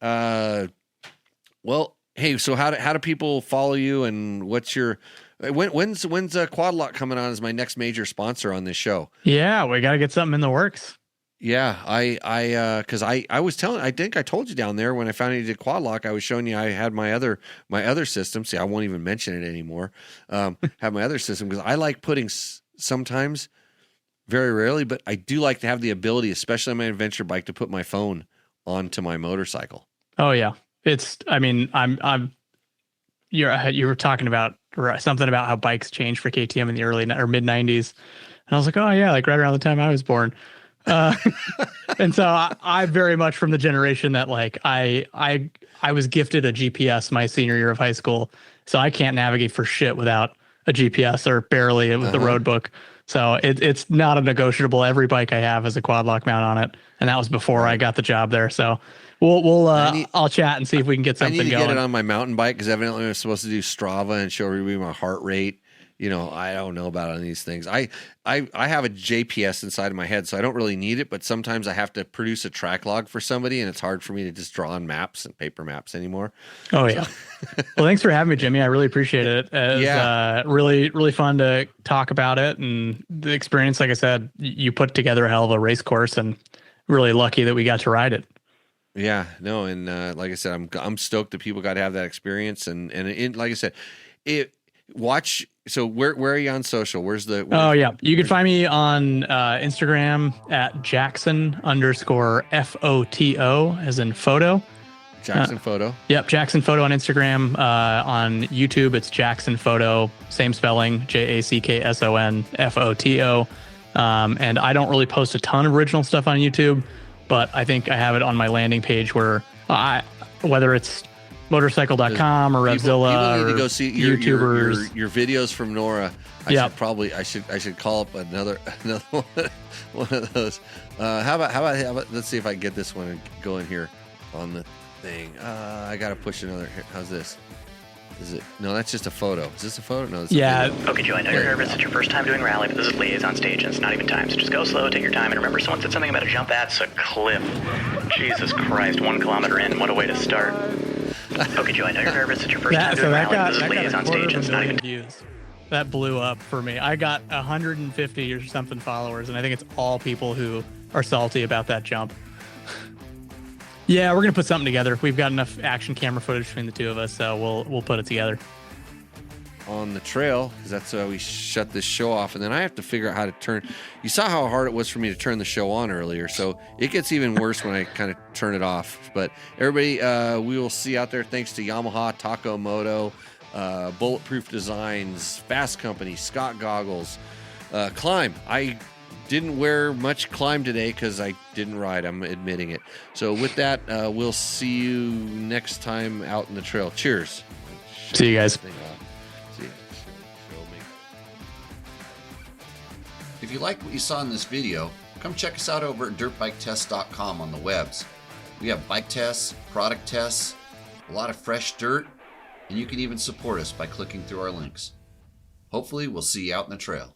Well, hey, so how do people follow you, and what's your when's Quad Lock coming on as my next major sponsor on this show? Yeah, we got to get something in the works. Yeah, because I was telling, I think I told you down there when I found out you did Quad Lock, I was showing you I had my other system. See, I won't even mention it anymore. Have my other system because I like putting sometimes, very rarely, but I do like to have the ability, especially on my adventure bike, to put my phone onto my motorcycle. Oh yeah, you were talking about something about how bikes changed for KTM in the early or mid 90s, and I was like, oh yeah, like right around the time I was born. And so I very much from the generation that like I was gifted a GPS my senior year of high school, so I can't navigate for shit without a GPS or barely with the road book. So it's not a negotiable. Every bike I have has a Quad Lock mount on it, and that was before I got the job there. So I'll chat and see if we can get something I need to going. get it on my mountain bike because evidently I'm supposed to do Strava and show everybody my heart rate. You know, I don't know about on these things. I have a JPS inside of my head, so I don't really need it. But sometimes I have to produce a track log for somebody, and it's hard for me to just draw on maps and paper maps anymore. Oh yeah. Well, thanks for having me, Jimmy. I really appreciate it. It was really, really fun to talk about it, and the experience. Like I said, you put together a hell of a race course, and really lucky that we got to ride it. Yeah, no, and like I said, I'm stoked that people got to have that experience, and like I said, watch. So where are you on social? Oh yeah, you can find me on Instagram at Jackson_FOTO as in photo. Jackson Photo. Yep, Jackson Photo on Instagram. On YouTube, it's Jackson Photo, same spelling, JACKSONFOTO. And I don't really post a ton of original stuff on YouTube, but I think I have it on my landing page where whether it's motorcycle.com or Revzilla, people need to go see your videos from Nora. I should call up another one of those. How about let's see if I can get this one going here on the thing. I gotta push another. How's this? Is it? No, that's just a photo. Is this a photo? No, it's a video. Okay, Joe, I know you're nervous. It's your first time doing rally, but this is liaison stage, and it's not even time. So just go slow, take your time, and remember someone said something about a jump. That's a cliff. Jesus Christ, 1 kilometer in. What a way to start. Okay, Joe, I know you're nervous. It's your first time doing rally, but this is liaison stage, and it's not even views. That blew up for me. I got 150 or something followers, and I think it's all people who are salty about that jump. Yeah, we're gonna put something together. We've got enough action camera footage between the two of us, so we'll put it together. On the trail, because that's how we shut this show off, and then I have to figure out how to turn. You saw how hard it was for me to turn the show on earlier, so it gets even worse when I kind of turn it off. But everybody, we will see out there. Thanks to Yamaha, Takamoto, Bulletproof Designs, Fast Company, Scott Goggles, Climb. I didn't wear much Climb today because I didn't ride. I'm admitting it. So with that, we'll see you next time out in the trail. Cheers. See you guys. If you liked what you saw in this video, come check us out over at dirtbiketest.com on the webs. We have bike tests, product tests, a lot of fresh dirt, and you can even support us by clicking through our links. Hopefully, we'll see you out in the trail.